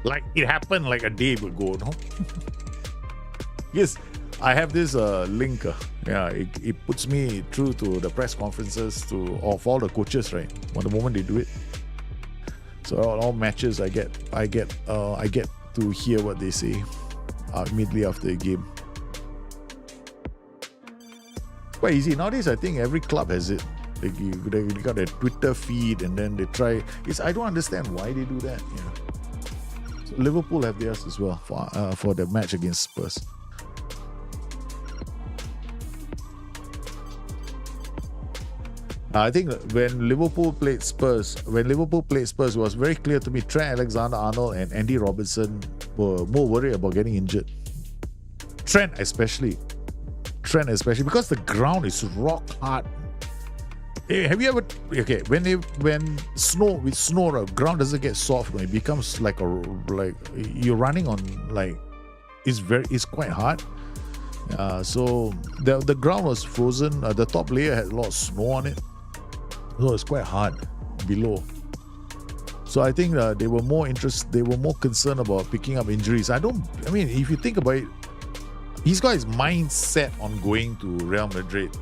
Like, it happened like a day ago, no? Yes, I have this link. Yeah, it puts me through to the press conferences of all the coaches, right? When the moment they do it. So all matches I get to hear what they say immediately after a game. Quite easy. Nowadays, I think every club has it. Like they got a Twitter feed, and then they try. I don't understand why they do that. Yeah. So Liverpool have theirs as well for the match against Spurs. I think when Liverpool played Spurs, it was very clear to me Trent Alexander-Arnold and Andy Robertson were more worried about getting injured. Trent especially, because the ground is rock hard. Hey, have you ever when snow, the ground doesn't get soft, it becomes like you're running on it's quite hard. So the ground was frozen. The top layer had a lot of snow on it. So it's quite hard below. So I think they were more concerned about picking up injuries. If you think about it, he's got his mind set on going to Real Madrid,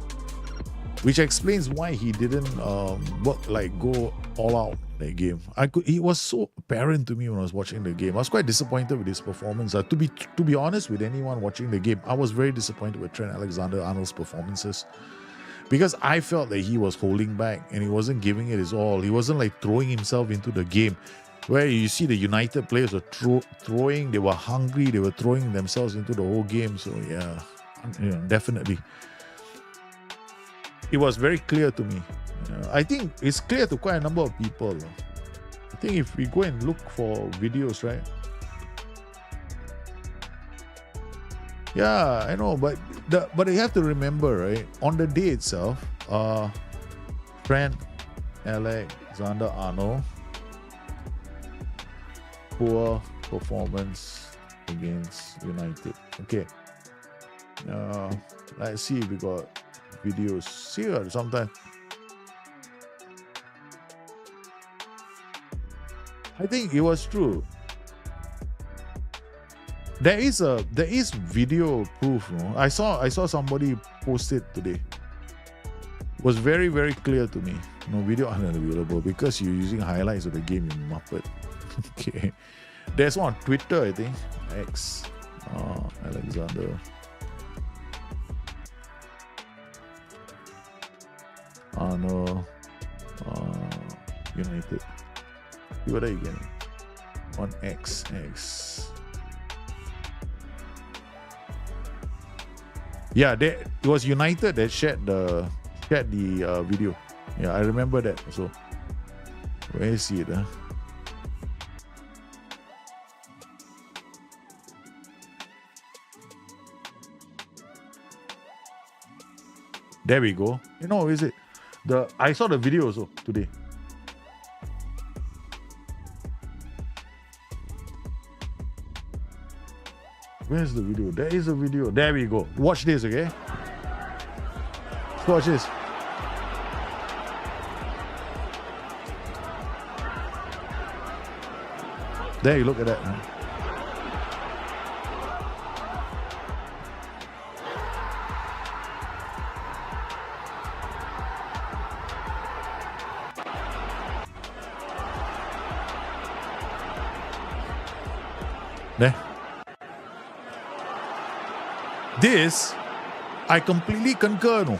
which explains why he didn't go all out that game. It was so apparent to me when I was watching the game. I was quite disappointed with his performance. To be honest with anyone watching the game, I was very disappointed with Trent Alexander-Arnold's performances. Because I felt that he was holding back and he wasn't giving it his all. He wasn't throwing himself into the game. Where you see the United players were throwing, they were hungry, they were throwing themselves into the whole game. So yeah, definitely. It was very clear to me. I think it's clear to quite a number of people. I think if we go and look for videos, right? Yeah, I know, but you have to remember, right? On the day itself, Trent Alexander-Arnold, poor performance against United. Okay. Let's see if we got videos. See sometimes. I think it was true. There is video proof. No? I saw somebody post it today. It was very, very clear to me. No video unavailable because you're using highlights of the game, you muppet. Okay. There's one on Twitter, I think. X. Alexander. Arnold. United. See what are you getting? On X. Yeah, it was United that shared the video. Yeah, I remember that. So, where is it? There we go. Is it? I saw the video also today. Where's the video? There is a video. There we go. Watch this, okay? Watch this. There, you look at that. Man. There. This I completely concur, no.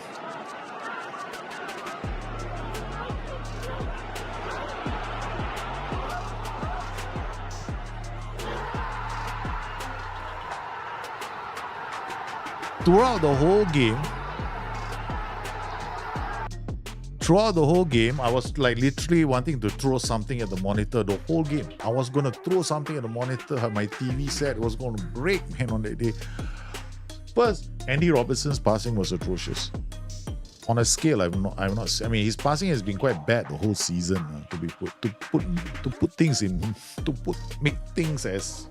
Throughout the whole game, I was like literally wanting to throw something at the monitor the whole game. I was going to throw something at the monitor. My TV set was going to break, man, on that day. First, Andy Robertson's passing was atrocious. On a scale, I mean, his passing has been quite bad the whole season. Make things as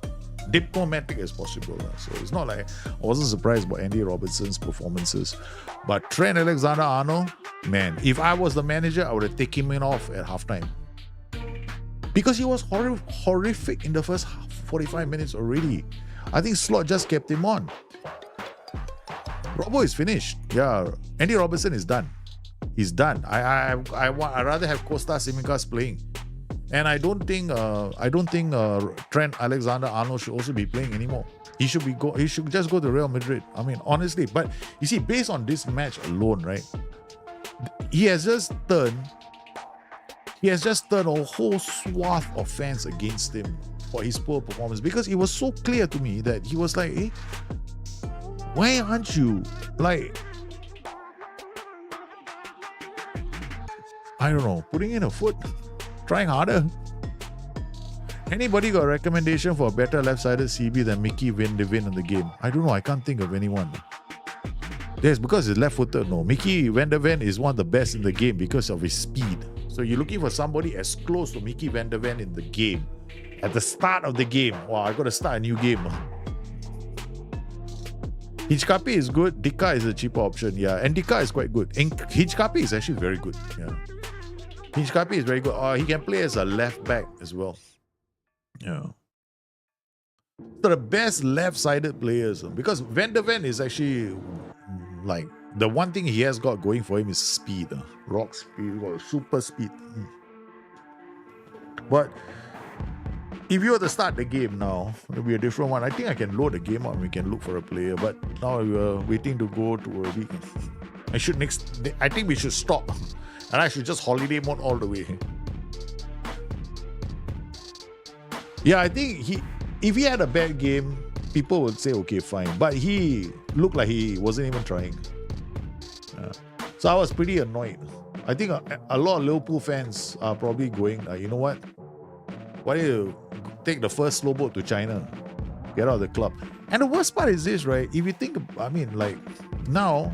diplomatic as possible. So it's not like I wasn't surprised about Andy Robertson's performances. But Trent Alexander-Arnold, man, if I was the manager, I would have taken him off at halftime. Because he was horrific in the first 45 minutes already. I think Slot just kept him on. Robbo is finished. Yeah, Andy Robertson is done. He's done. I'd rather have Kostas Tsimikas playing. And I don't think Trent Alexander-Arnold should also be playing anymore. He should just go to Real Madrid. I mean, honestly, but you see, based on this match alone, right? He has just turned a whole swath of fans against him for his poor performance, because it was so clear to me that he was like, hey, why aren't you like, I don't know, putting in a foot, trying harder? Anybody got a recommendation for a better left-sided CB than Mickey Van de Ven in the game? I don't know, I can't think of anyone. Yes, because he's left-footed. No, Mickey Van de Ven is one of the best in the game because of his speed. So you're looking for somebody as close to Mickey Van de Ven in the game. At the start of the game. Wow, I got to start a new game. Hitchkapi is good. Dika is a cheaper option. Yeah, and Dika is quite good. And Hitchkapi is actually very good. Yeah, Hitchkapi is very good. He can play as a left back as well. Yeah. So the best left-sided players, because Van de Ven is actually like the one thing he has got going for him is speed. Rock speed, super speed. But if you were to start the game now, it'll be a different one. I think I can load the game up and we can look for a player. But now we're waiting to go to a week. I think we should stop. And I should just holiday mode all the way. Yeah, I think if he had a bad game, people would say, okay, fine. But he looked like he wasn't even trying. Yeah. So I was pretty annoyed. I think a lot of Liverpool fans are probably going, you know what? Why don't you take the first slow boat to China? Get out of the club. And the worst part is this, right? If you think, I mean, like, now,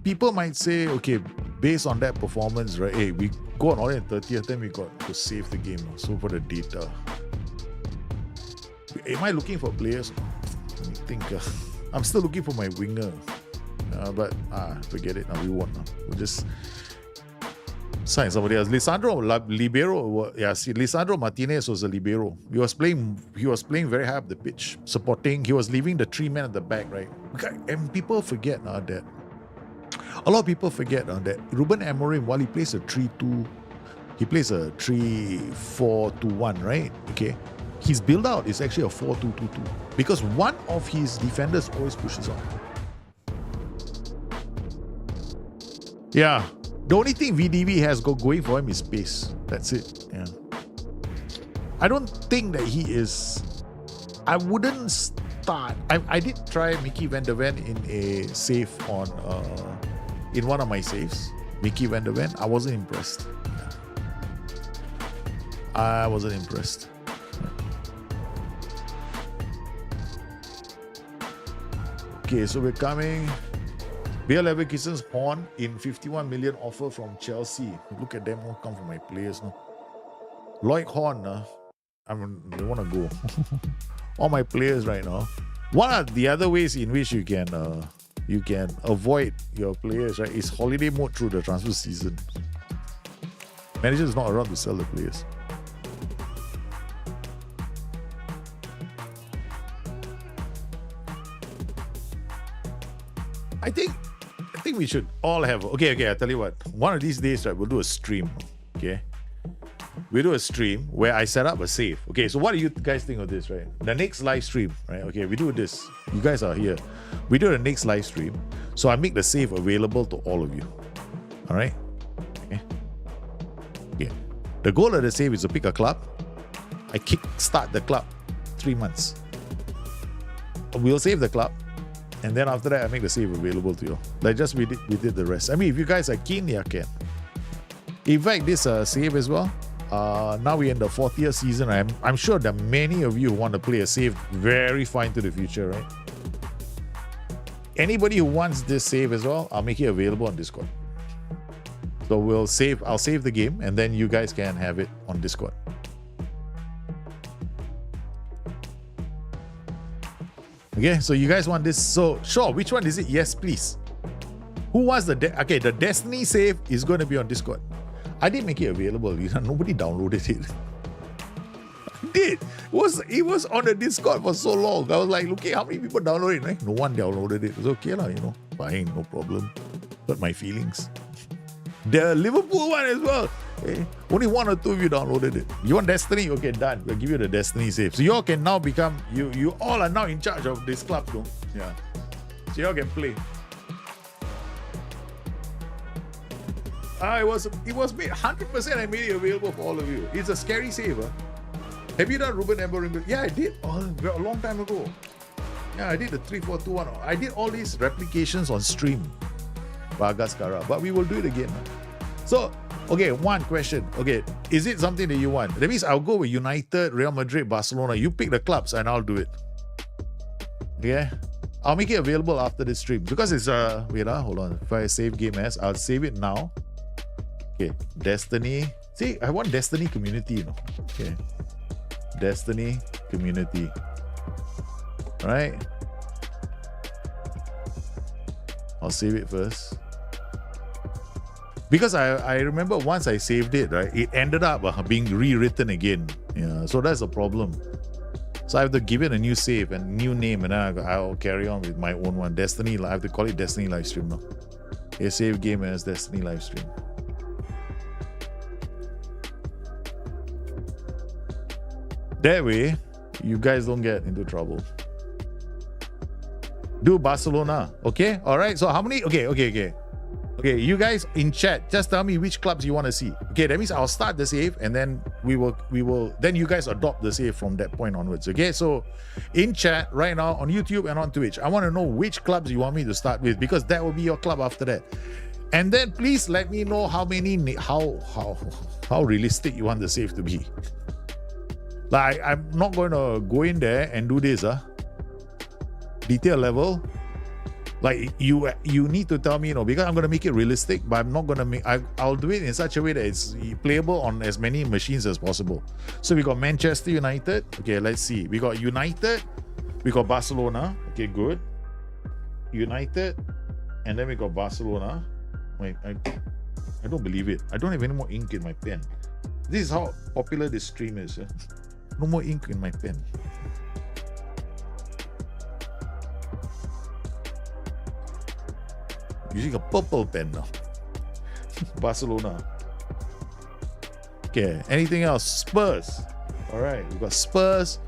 people might say, okay, based on that performance, right? Hey, we go on all in 30th, then we got to save the game. So for the data. Am I looking for players? Let me think. I'm still looking for my winger. But forget it. Now we won. We'll just sign somebody else. Libero. Yeah, see, Lisandro Martinez was a libero. He was playing very high up the pitch, supporting. He was leaving the three men at the back, right? And people forget that. A lot of people forget that Ruben Amorim, while he plays a 3-2, he plays a 3-4-2-1, right? Okay. His build out is actually a 4-2-2-2 because one of his defenders always pushes on. Yeah. The only thing VDV has got going for him is pace. That's it. Yeah. I don't think that he is. I wouldn't start. I did try Mickey Van de Ven in a save on in one of my saves. Mickey Van de Ven. I wasn't impressed. Yeah. I wasn't impressed. Okay, so we're coming. Bayer Leverkusen's Horn in 51 million offer from Chelsea. Look at them, all come from my players now. Lloyd Horn, I want to go. All my players right now. One of the other ways in which you can avoid your players, right, is holiday mode through the transfer season. Manager is not around to sell the players. I think we should all have. Okay. I tell you what. One of these days, right, we'll do a stream. Okay, we do a stream where I set up a save. Okay, so what do you guys think of this, right? The next live stream, right? Okay, we do this. You guys are here. We do the next live stream. So I make the save available to all of you. All right? Okay. Okay. The goal of the save is to pick a club. I kickstart the club 3 months. We'll save the club. And then after that, I make the save available to you. Like just we did the rest. I mean, if you guys are keen, yeah, can. In fact, this save as well. Now we're in the 4th year season. I'm sure that many of you want to play a save very far into the future, right? Anybody who wants this save as well, I'll make it available on Discord. So I'll save the game and then you guys can have it on Discord. Okay, so you guys want this? So sure, which one is it? Yes, please. Who wants the the Destiny save is going to be on Discord. I did make it available. Nobody downloaded it. I did. It was on the Discord for so long. I was like, okay, how many people downloaded it? Right? No one downloaded it. It's okay, fine, no problem. Hurt my feelings. The Liverpool one as well. Okay. Only 1 or 2 of you downloaded it. You want Destiny? Okay, done. We'll give you the Destiny save. So you all can now become, you all are now in charge of this club, though. Yeah. So you all can play. It was made 100%. I made it available for all of you. It's a scary save. Huh? Have you done Ruben Eber? Yeah, I did. A long time ago. Yeah, I did the 3-4-2-1. I did all these replications on stream. Bagaskara. But we will do it again. Huh? So, okay, one question. Okay, is it something that you want? That means I'll go with United, Real Madrid, Barcelona. You pick the clubs and I'll do it. Okay? I'll make it available after this stream. Because it's, wait, hold on. If I save game as, I'll save it now. Okay, Destiny. See, I want Destiny community, Okay. Destiny community. Right? I'll save it first. Because I remember once I saved it, right? It ended up being rewritten again. Yeah, so that's a problem. So I have to give it a new save and new name, and then I'll carry on with my own one. Destiny, I have to call it Destiny Livestream now. Okay, save game as Destiny Livestream. That way, you guys don't get into trouble. Do Barcelona, okay? All right. So how many? Okay, you guys in chat, just tell me which clubs you want to see. Okay, that means I'll start the save and then we will then you guys adopt the save from that point onwards. Okay, so in chat right now on YouTube and on Twitch, I want to know which clubs you want me to start with because that will be your club after that. And then please let me know how realistic you want the save to be. Like I'm not going to go in there and do this, detail level. Like you need to tell me, because I'm going to make it realistic, but I'm not going to make, I'll do it in such a way that it's playable on as many machines as possible. So we got Manchester United. Okay, let's see. We got United. We got Barcelona. Okay, good. United. And then we got Barcelona. Wait, I don't believe it. I don't have any more ink in my pen. This is how popular this stream is. No more ink in my pen. Using a purple pen now. Barcelona. Okay, anything else? Spurs. All right, we got Spurs.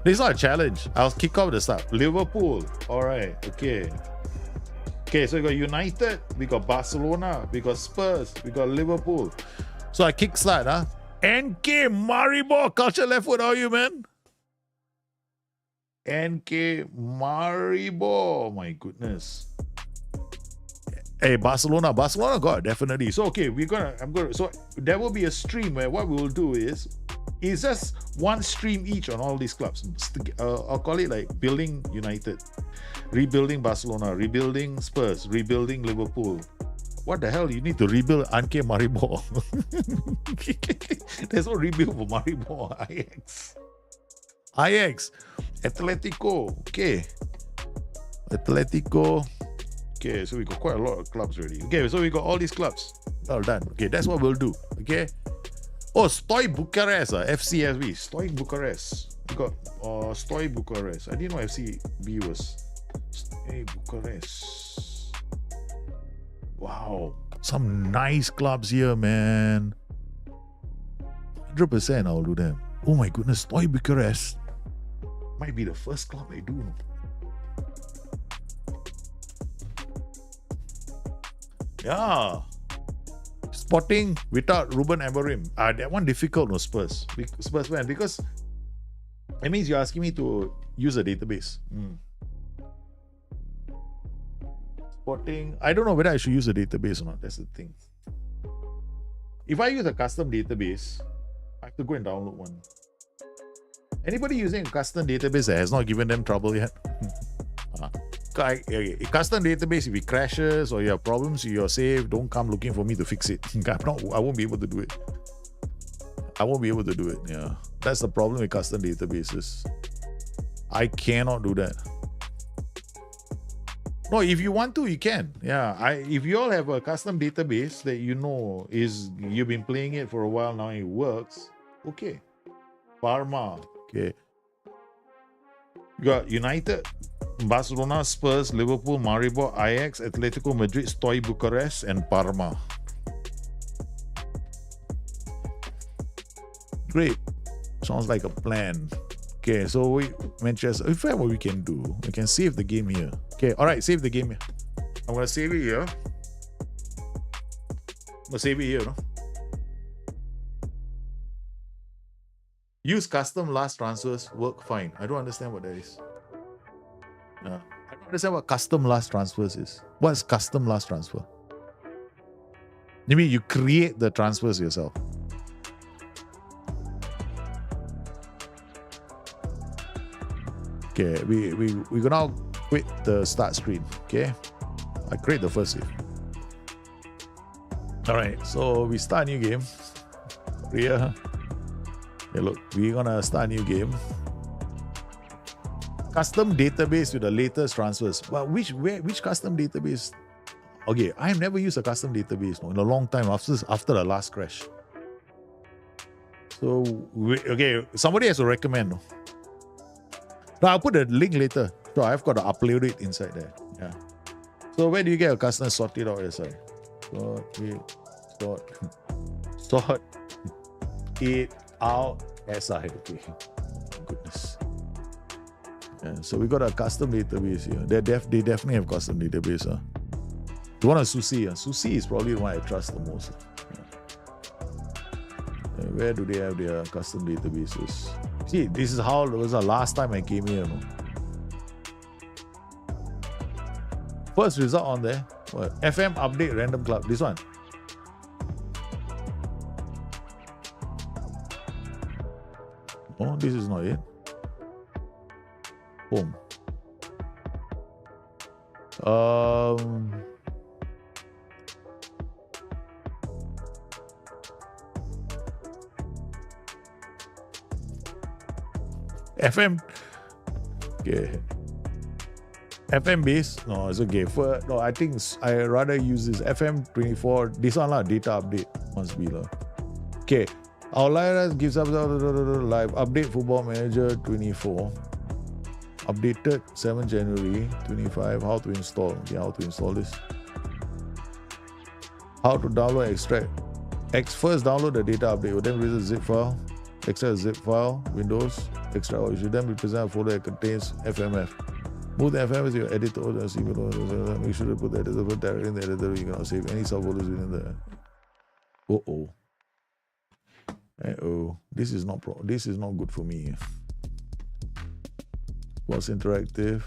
This is not a challenge. I'll kick off the start. Liverpool. All right, okay. Okay, so we got United, we got Barcelona, we got Spurs, we got Liverpool. So I kickstart, NK Maribor, Culture Left Foot, how are you, man? NK Maribor, my goodness. Hey, Barcelona, God, definitely. So okay, so there will be a stream where what we will do is just one stream each on all these clubs. I'll call it like Building United, Rebuilding Barcelona, Rebuilding Spurs, Rebuilding Liverpool. What the hell? You need to rebuild Anke Maribor. There's no rebuild for Maribor. Ajax, Atletico. Okay, Atletico. Okay, so we got quite a lot of clubs already. Okay, so we got all these clubs. Well done. Okay, that's what we'll do. Okay. Oh, Stoy Bucharest, FCSB. Stoy Bucharest. We got Stoy Bucharest. I didn't know FCB was Stoy Bucharest. Wow, some nice clubs here, man. 100% I'll do that. Oh my goodness, Toy Bucharest might be the first club I do. Yeah. Spotting without Ruben Amorim. That one difficult, no, Spurs. Spurs win because it means you're asking me to use a database. Spotting. I don't know whether I should use a database or not. That's the thing. If I use a custom database, I have to go and download one. Anybody using a custom database that has not given them trouble yet? A custom database, if it crashes or you have problems with your save, don't come looking for me to fix it. I won't be able to do it. Yeah. That's the problem with custom databases. I cannot do that. No, if you want to, you can. Yeah. If you all have a custom database that you know you've been playing it for a while now and it works, okay. Parma, okay. You got United, Barcelona, Spurs, Liverpool, Maribor, Ajax, Atletico Madrid, Stoy Bucharest, and Parma. Great. Sounds like a plan. Okay, so Manchester. In fact, what we can do, we can save the game here. Okay, all right, save the game here. I'm gonna save it here. No? Use custom last transfers, work fine. I don't understand what that is. I don't understand what custom last transfers is. What's custom last transfer? You mean you create the transfers yourself? Okay, we gonna now quit the start screen. Okay, I create the first save. All right, so we start a new game. Here. Okay, look, we're gonna start a new game. Custom database with the latest transfers. But which custom database? Okay, I've never used a custom database in a long time after the last crash. So somebody has to recommend. No, I'll put the link later. So I've got to upload it inside there. Yeah. So where do you get a custom sorted out SI? Sort it out SI. Okay. Goodness. Yeah, so we got a custom database here. They definitely have custom database. The one on Susi. Susi is probably the one I trust the most. Yeah. Where do they have their custom databases? See, this is how it was the last time I came here. No? First result on there. What? FM update random club. This one. Oh, this is not it. Home. FM. Okay. FM base. No, it's okay. No, I think I rather use this FM 24. This one lah, data update must be lah. Okay. Outliers gives up live update Football Manager 24. Updated 7 January 25. How to install? Okay, how to install this? How to download extract? First download the data update. Then release a zip file. Extract a zip file. Windows. Extract. You should then represent a folder that contains FMF. Move the FMF as your editor. Make sure to put the editor directly in the editor. You cannot save any subfolders within the. This is not good for me. Was interactive,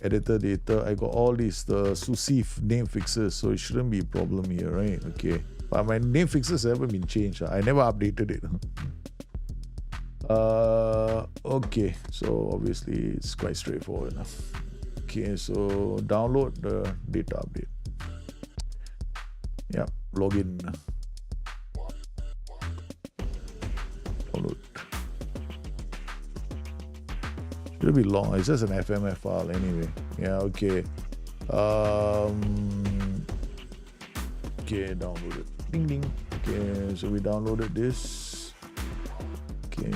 editor data. I got all these Susi name fixes, so it shouldn't be a problem here, right? Okay, but my name fixes haven't been changed. I never updated it. Okay, so obviously it's quite straightforward enough. Okay, so download the data update. Yep, login. Download. It'll be long. It's just an FMF file anyway. Yeah, okay. Okay, download it. Ding ding. Okay, so we downloaded this. Okay,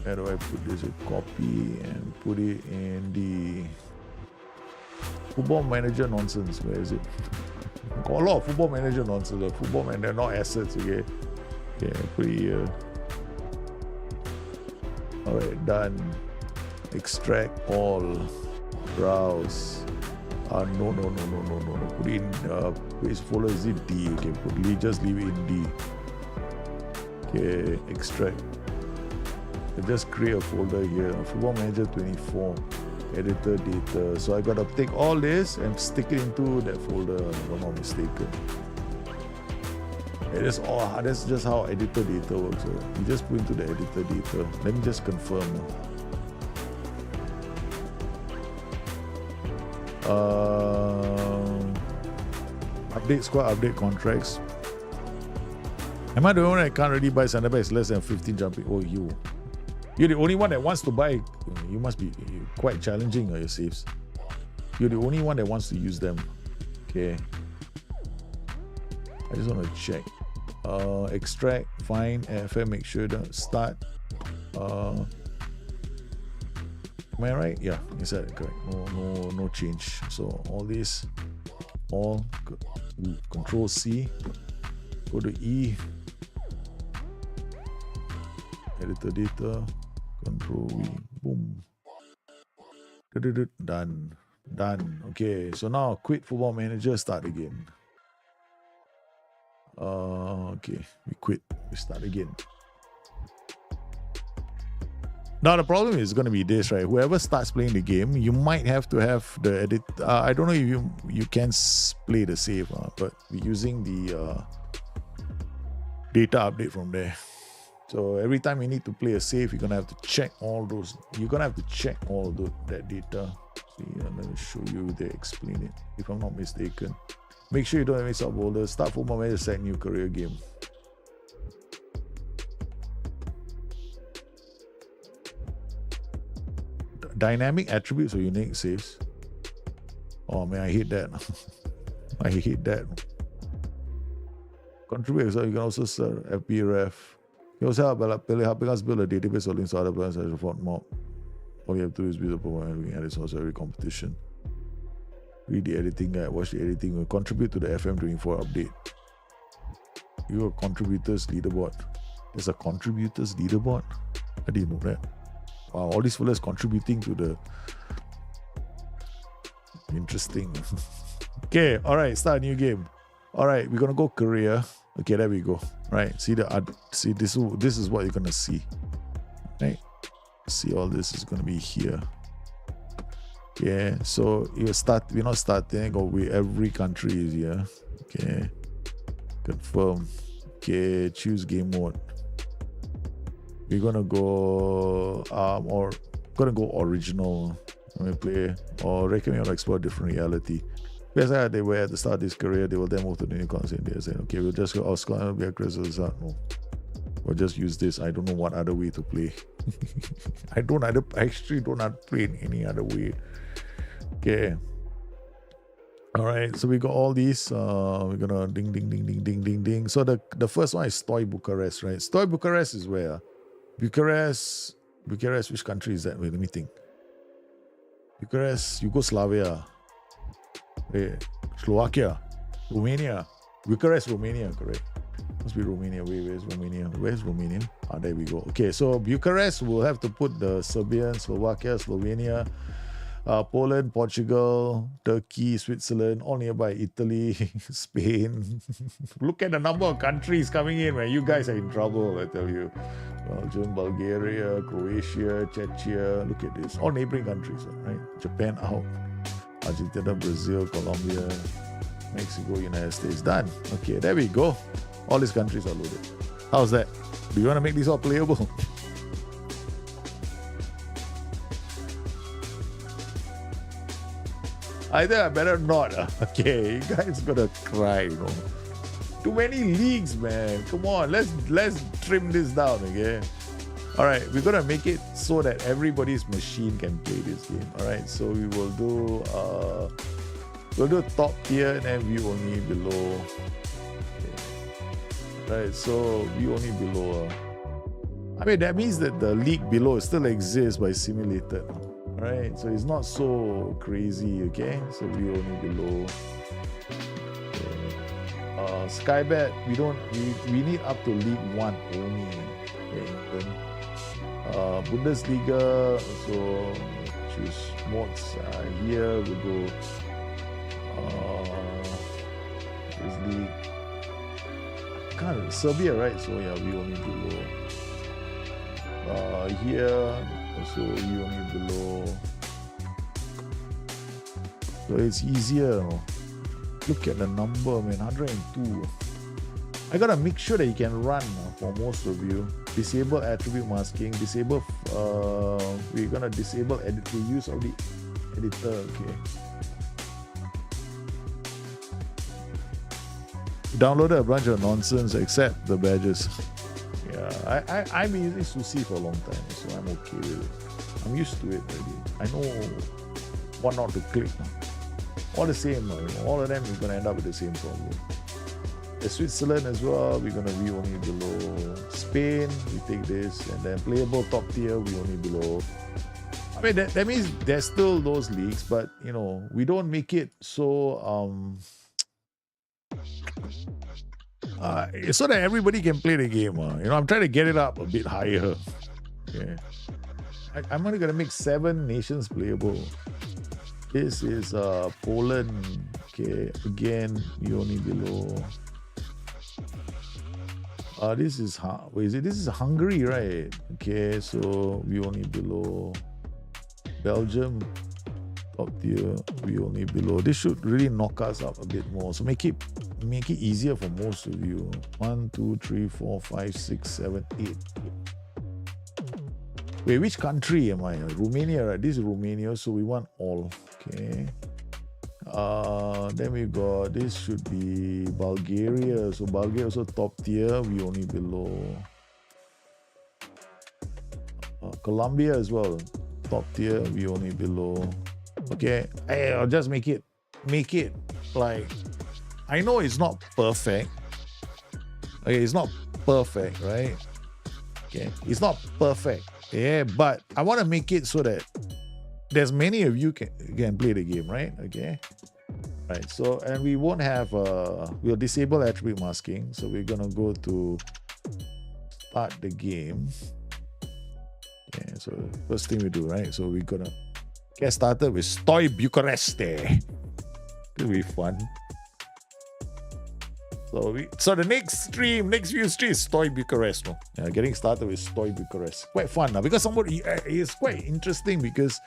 where do I put this? Copy and put it in the Football Manager nonsense. Where is it? Got a lot of Football Manager nonsense. Football Manager, not assets. Okay, put it here. Alright, done. Extract all. Browse. No. Put it in which folder is it? D. Okay, just leave it in D. Okay, extract. Just create a folder here. Football Manager 24. Editor data. So I gotta take all this and stick it into that folder, if I'm not mistaken. That's just how editor data works. So you just put into the editor data. Let me just confirm. Update squad, update contracts. Am I the only one that can't really buy center backs less than 15 jumping? Oh, you're the only one that wants to buy. You must be quite challenging your saves. You're the only one that wants to use them. Okay. I just want to check. Extract, find, FM, make sure to start. Am I right? Yeah, is that correct? No change. So all this, Control C, go to E, editor data, Control V, boom. Done. Okay, so now quit Football Manager, start again. Okay, we quit. We start again. Now the problem is going to be this, right? Whoever starts playing the game, you might have to have the edit. I don't know if you can play the save, but we're using the data update from there. So every time you need to play a save, you're gonna have to check all those. You're gonna have to check all that data. See, let me show you. They explain it. If I'm not mistaken, make sure you don't have any subfolders. Start Football Manager, set new career game. Dynamic attributes or unique saves. Oh man, I hate that. I hate that. Contribute, so you can also serve FBREF. You also helping us build a database of links to other players as a fort mob. All you have to do is build a program and edit also every competition. Read the editing guide, watch the editing, will contribute to the FM24 update. You are contributors leaderboard. There's a contributors leaderboard? I didn't know that. Wow, all these fellas contributing to the interesting. Okay, alright, start a new game. Alright, we're gonna go career. Okay, there we go. Right, see this is what you're gonna see. Right, see all this is gonna be here. Yeah, so we're not starting, go with every country is here. Okay, confirm. Okay, choose game mode. We're gonna go original when we play, or recommend or explore different reality. Because they were at the start of this career, they will then move to the new console. They're saying, okay, we'll just go Oscar, be a crystals. No, we'll just use this. I don't know what other way to play. I actually don't play in any other way. Okay. All right, so we got all these. We're gonna ding. So the first one is Stoy Bucharest, right? Stoy Bucharest is where? Bucharest, which country is that? Wait, let me think. Bucharest, Yugoslavia. Wait, Slovakia, Romania. Bucharest, Romania, correct? Must be Romania. Where's Romania? Where's Romania? There we go. Okay, so Bucharest will have to put the Serbian, Slovakia, Slovenia, Poland, Portugal, Turkey, Switzerland, all nearby, Italy, Spain. Look at the number of countries coming in, man. You guys are in trouble, I tell you. Belgium, Bulgaria, Croatia, Czechia. Look at this. All neighboring countries, right? Japan out. Argentina, Brazil, Colombia, Mexico, United States. Done. Okay, there we go. All these countries are loaded. How's that? Do you want to make these all playable? Either I better not. Okay, you guys gonna cry, you know. Too many leagues, man. Come on, let's trim this down, okay? All right, we're gonna make it so that everybody's machine can play this game. All right, so we will do top tier and then view only below. Okay. Right, so view only below. I mean that means that the league below still exists but it's simulated. All right, so it's not so crazy. Okay, so view only below. Okay. Skybet, we need up to League 1 only. Okay, then Bundesliga, so choose modes here. We'll go this league. Serbia, right? So yeah, we only below. Here, also we only below. So it's easier. Look at the number, man, 102. I gotta make sure that you can run for most of you. Disable attribute masking, disable, we're gonna disable the use of the editor, okay. Downloaded a bunch of nonsense except the badges. Yeah, I've been using Susi for a long time, so I'm okay with it. I'm used to it already. I know what not to click. All the same, all of them is gonna end up with the same problem. Switzerland as well, we're gonna be only below. Spain, we take this, and then playable top tier, we only below. I mean, that means there's still those leagues, but we don't make it so so that everybody can play the game. I'm trying to get it up a bit higher. Okay. I'm only gonna make 7 nations playable. This is Poland. Okay, again, you only below. This is This is Hungary, right? Okay, so we only below. Belgium, top tier, we only below. This should really knock us up a bit more. So make it easier for most of you. 1, 2, 3, 4, 5, 6, 7, 8. Wait, which country am I? Romania, right? This is Romania, so we want all. Okay. Then we got, this should be Bulgaria. So Bulgaria also top tier, we only below. Colombia as well, top tier, we only below. Okay, I'll just make it like, I know it's not perfect. Okay, it's not perfect, right? Okay, it's not perfect. Yeah, but I want to make it so that there's many of you can play the game, right? Okay. Right, so, and we won't have, we'll disable attribute masking. So we're going to go to start the game. Okay, so first thing we do, right? So we're going to get started with Stoy Bucharest. It'll be fun. So the next few streams, Stoy Bucharest. No? Yeah, getting started with Stoy Bucharest. Quite fun now, because it's quite interesting because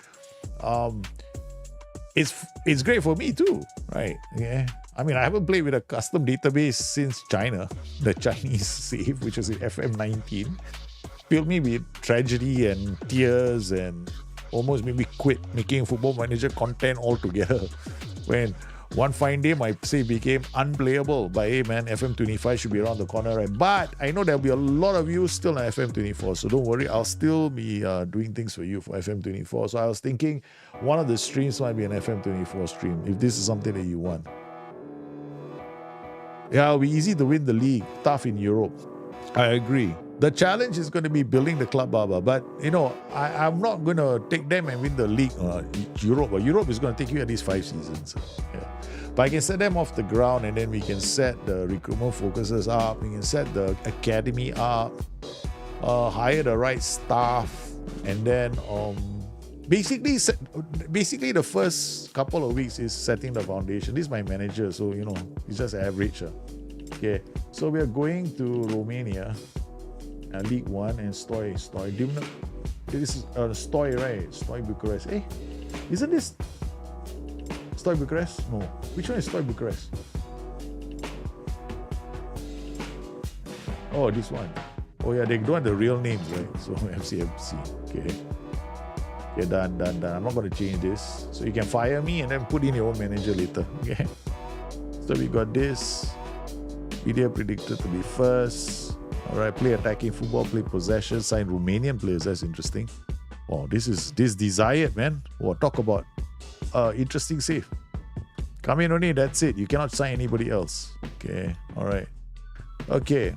it's great for me too, right? Yeah. I mean, I haven't played with a custom database since China, the Chinese save, which was in FM19. Filled me with tragedy and tears and almost made me quit making Football Manager content altogether. When one fine day my save became unplayable. But hey man, FM25 should be around the corner, right? But I know there'll be a lot of you still on FM24, so don't worry, I'll still be doing things for you for FM24. So I was thinking one of the streams might be an FM24 stream, if this is something that you want. Yeah, it'll be easy to win the league, tough in Europe. I agree. The challenge is going to be building the club, Baba. But, I'm not going to take them and win the league, Europe. Europe is going to take you at least 5 seasons. Yeah. But I can set them off the ground, and then we can set the recruitment focuses up. We can set the academy up, hire the right staff, and then basically the first couple of weeks is setting the foundation. This is my manager, so, he's just average. Okay, so we are going to Romania. League 1 and Stoy. This is Stoy, right? Stoy Bucharest. Isn't this Stoy Bucharest? No. Which one is Stoy Bucharest? Oh, this one. Oh yeah, they don't have the real names, right? So FCFC. Okay. Okay, done. I'm not going to change this. So you can fire me and then put in your own manager later. Okay. So we got this. Media predicted to be first. Alright, play attacking football, play possession, sign Romanian players. That's interesting. Wow, this desired, man. Wow, talk about interesting save. Come in only, that's it. You cannot sign anybody else. Okay, alright. Okay.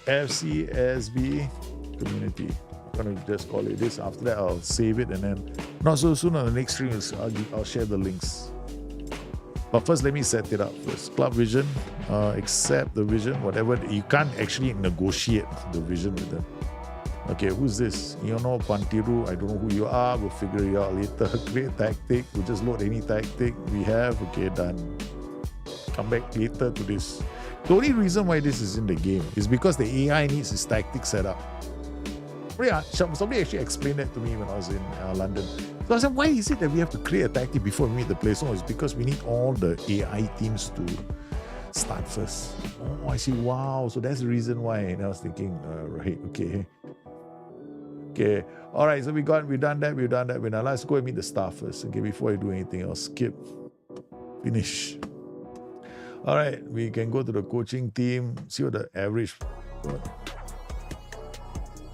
FCSB community. I'm gonna just call it this. After that, I'll save it, and then not so soon on the next stream, I'll share the links. But first, let me set it up first. Club vision, accept the vision, whatever. You can't actually negotiate the vision with them. Okay, who's this? You know, Pantiru, I don't know who you are. We'll figure it out later. Create tactic. We'll just load any tactic we have. Okay, done. Come back later to this. The only reason why this is in the game is because the AI needs its tactic set up. Yeah, somebody actually explained that to me when I was in London. So I said, why is it that we have to create a tactic before we meet the players? No, it's because we need all the AI teams to start first. Oh, I see. Wow. So that's the reason why. And I was thinking, right, okay. Okay. All right. So we've done that. Now let's go and meet the staff first. Okay. Before I do anything else, skip. Finish. All right. We can go to the coaching team. See what the average.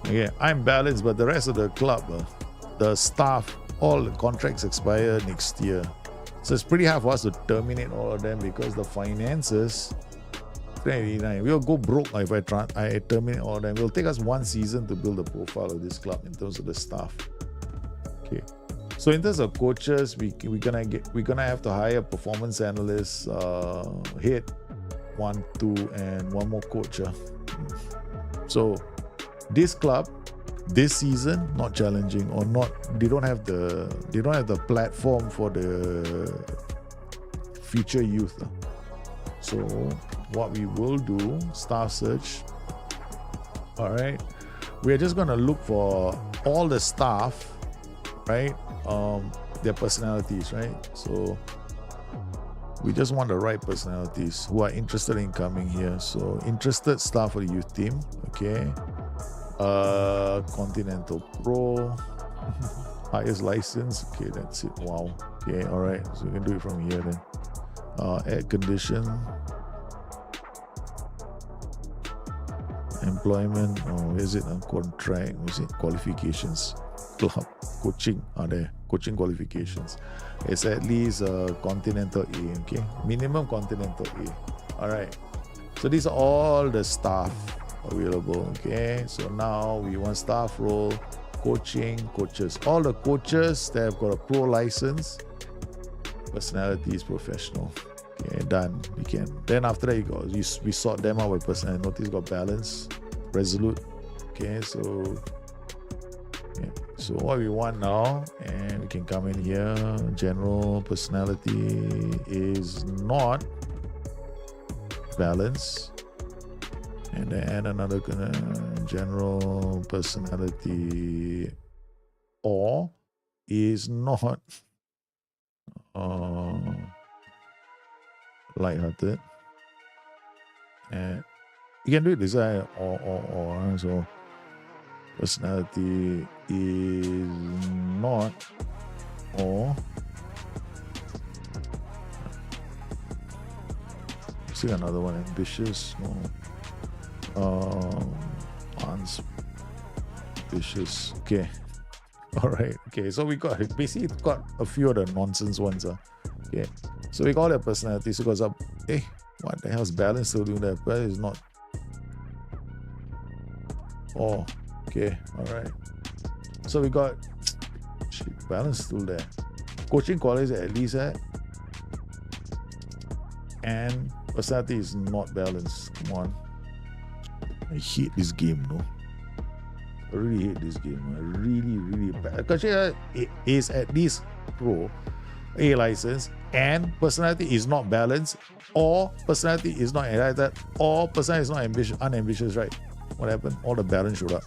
Okay. I'm balanced, but the rest of the club, the staff, all the contracts expire next year. So it's pretty hard for us to terminate all of them because the finances, 389. We'll go broke if I terminate all of them. It'll take us one season to build the profile of this club in terms of the staff. Okay. So in terms of coaches, we're gonna have to hire performance analysts, head 1, 2, and one more coach. So this club, this season, not challenging or not. They don't have the platform for the future youth. So what we will do, staff search. All right, we're just gonna look for all the staff, right? Their personalities, right? So we just want the right personalities who are interested in coming here. So interested staff for the youth team, okay. Continental Pro, highest license. Okay, that's it. Wow. Okay, all right. So we can do it from here then. Add condition, employment. Oh, where is it? Contract. Where is it? Qualifications. Club coaching. Are there coaching qualifications? It's at least Continental A. Okay, minimum Continental A. All right. So these are all the staff available. Okay, so now we want staff role, coaching, coaches. All the coaches that have got a pro license, personality is professional. Okay, done. We can. Then after that, we sort them out by personality. Notice got balance, resolute. Okay, so what we want now, and we can come in here. General personality is not balance. And then another general personality or is not lighthearted. And you can do it design or so personality is not or see another one, ambitious, no. Ambitious. Okay. All right. Okay. So we got a few of the nonsense ones. Okay. So we got their personalities. So goes up. Hey, what the hell's balance still doing that? But it's not. Oh. Okay. All right. So we got balance still there. Coaching qualities at least and personality is not balanced. Come on. I hate this game, no. I really hate this game. I really bad. Because it is at least pro, A license, and personality is not balanced, or personality is not enlightened, or personality is not unambitious, right? What happened? All the balance showed up.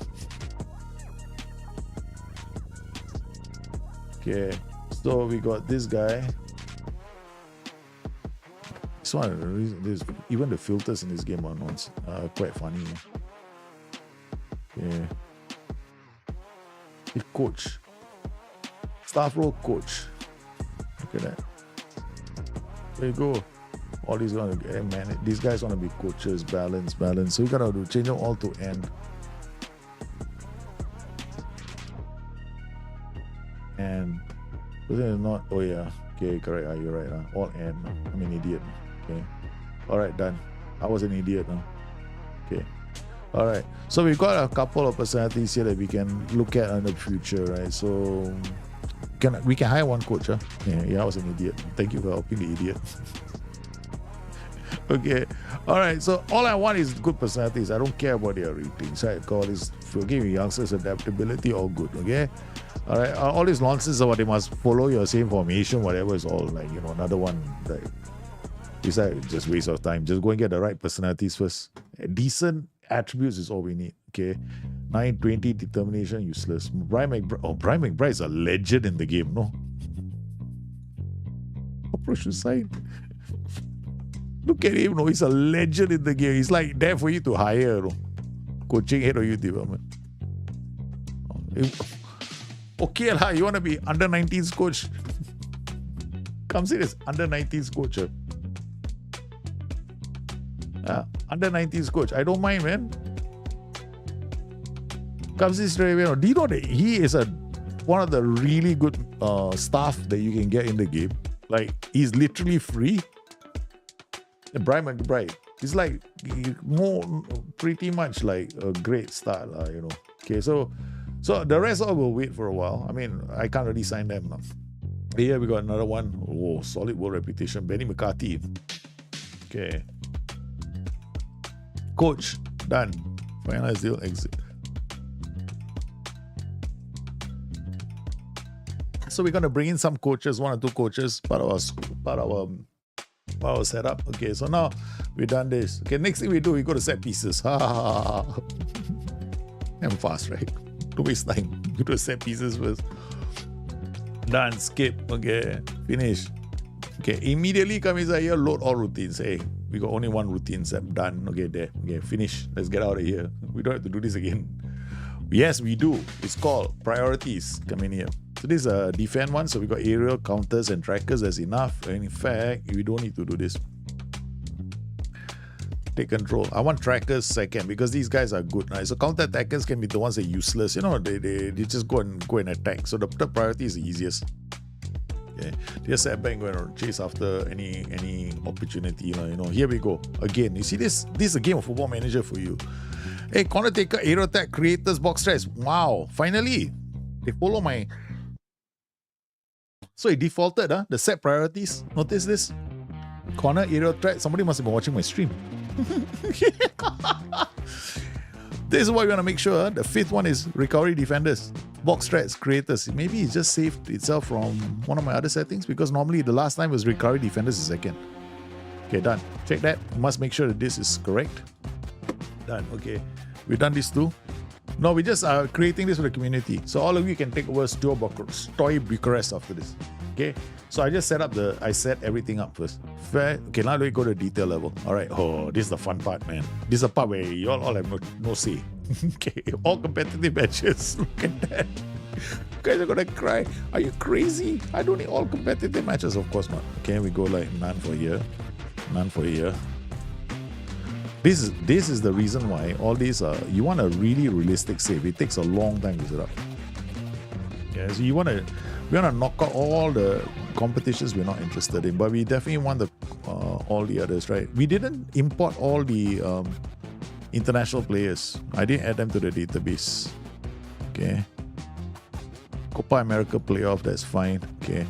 Okay, so we got this guy. It's one of the reasons. Even the filters in this game are quite funny. Yeah. The coach. Staff role coach. Look at that. There you go. All these gonna man. These guys wanna be coaches. Balance. So we gotta change them all to end. And not. Oh yeah. Okay, correct. You're right. All end. I'm an idiot. Okay. All right, done. I was an idiot now. Okay. All right. So we've got a couple of personalities here that we can look at in the future, right? So we can hire one coach, huh? Yeah, I was an idiot. Thank you for helping the idiot. Okay. All right. So all I want is good personalities. I don't care about their ratings. I call this forgiving youngsters adaptability, all good. Okay. All right. All this nonsense about they must follow your same formation, whatever is all like, another one. Like, it's like just waste of time. Just go and get the right personalities first. Decent attributes is all we need. Okay. 920 determination, useless. Brian McBride is a legend in the game, no? Approach to side. Look at him, no, he's a legend in the game. He's like there for you to hire, no? Coaching head of youth development. Okay, lah, you want to be under 19s coach? Comes in as under 19s coach. Under 19s coach. I don't mind, man. Comes in straight away. Do you know that he is one of the really good staff that you can get in the game? Like, he's literally free. Brian McBride. He's like pretty much like a great start, Okay, so the rest all will wait for a while. I mean, I can't really sign them now. Here we got another one. Oh, solid world reputation. Benny McCarthy. Okay. Coach, done. Finalize deal, exit. So we're gonna bring in some coaches, 1 or 2 coaches, part of our setup. Okay, so now we've done this. Okay, next thing we do, we go to set pieces. I'm fast, right? Don't waste time. Go to set pieces first. Done, skip. Okay, finish. Okay, immediately come inside here, load all routines. Hey, we got only 1 routine set. Done. Okay, there. Okay, finish. Let's get out of here. We don't have to do this again. Yes, we do. It's called priorities. Come in here. So this is a defend one. So we got aerial, counters, and trackers. That's enough. And in fact, we don't need to do this. Take control. I want trackers second because these guys are good. Right? So counter attackers can be the ones that are useless. They just go and attack. So the priority is the easiest. Okay. Just set back and go and chase after any opportunity. Here we go. Again, you see this? This is a game of Football Manager for you. Hey, corner taker, aerial attack, creators, box stress. Wow, finally. They follow my... So it defaulted, the set priorities. Notice this? Corner, aerial threat. Somebody must have been watching my stream. This is what we want to make sure. The 5th one is recovery defenders. Box threats, creators. Maybe it just saved itself from one of my other settings because normally the last time was recovery defenders is second. Okay, done. Check that. You must make sure that this is correct. Done. Okay. We've done this too. No, we just are creating this for the community. So all of you can take over Stoy Bucharest after this. Okay. So I just I set everything up first. Fair. Okay, now we go to detail level. All right. Oh, this is the fun part, man. This is the part where you all have no say. Okay. All competitive matches. Look at that. You guys are gonna cry. Are you crazy? I don't need all competitive matches. Of course not. Okay, we go like none for here. None for here. This is the reason why all these are, you want a really realistic save. It takes a long time to set up. Yeah, so we want to knock out all the competitions we're not interested in, but we definitely want all the others, right? We didn't import all the international players. I didn't add them to the database. Okay. Copa America playoff, that's fine. Okay.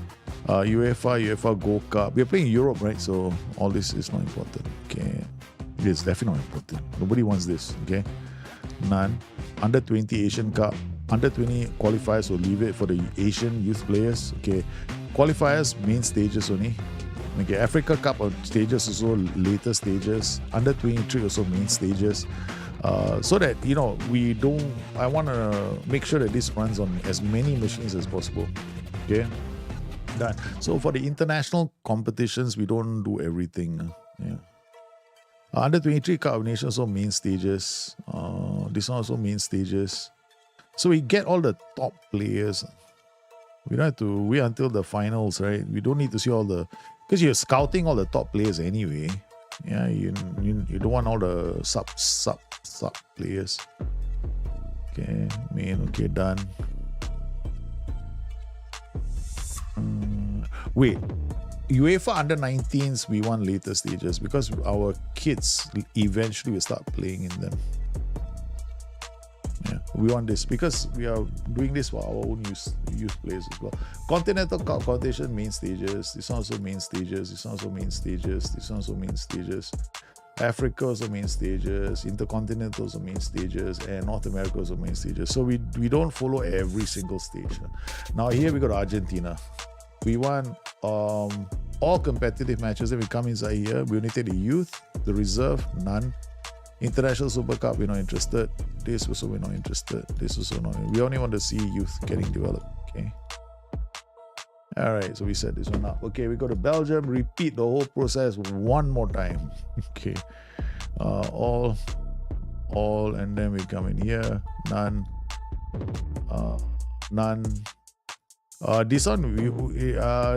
UEFA Gold Cup. We're playing Europe, right? So all this is not important. Okay. It's definitely not important. Nobody wants this. Okay. None. Under 20 Asian Cup. Under 20 qualifiers, will leave it for the Asian youth players. Okay. Qualifiers, main stages only. Okay. Africa Cup stages also later stages. Under 23 also main stages. So that, I want to make sure that this runs on as many machines as possible. Okay. Done. So for the international competitions, we don't do everything. Yeah. Under 23 Cup of Nations also main stages. This one also main stages. So we get all the top players. We don't have to wait until the finals, right? We don't need to see all the... Because you're scouting all the top players anyway. Yeah, you don't want all the sub players. Okay, okay, done. Wait. UEFA under 19s, we want later stages because our kids eventually will start playing in them. Yeah. We want this because we are doing this for our own use players as well. Continental Cup qualification main stages. This one also main stages. This one also main stages. This one also main stages. Africa also main stages. Intercontinental also main stages, and North America also main stages. So we don't follow every single stage. Now here we got Argentina. We want all competitive matches. Then we come inside here. We only take the youth, the reserve, none. International Super Cup, we're not interested. This also we're not interested. This also not. We only want to see youth getting developed. Okay. All right. So we set this one up. Okay. We go to Belgium. Repeat the whole process one more time. Okay. All, and then we come in here. None. None. This one,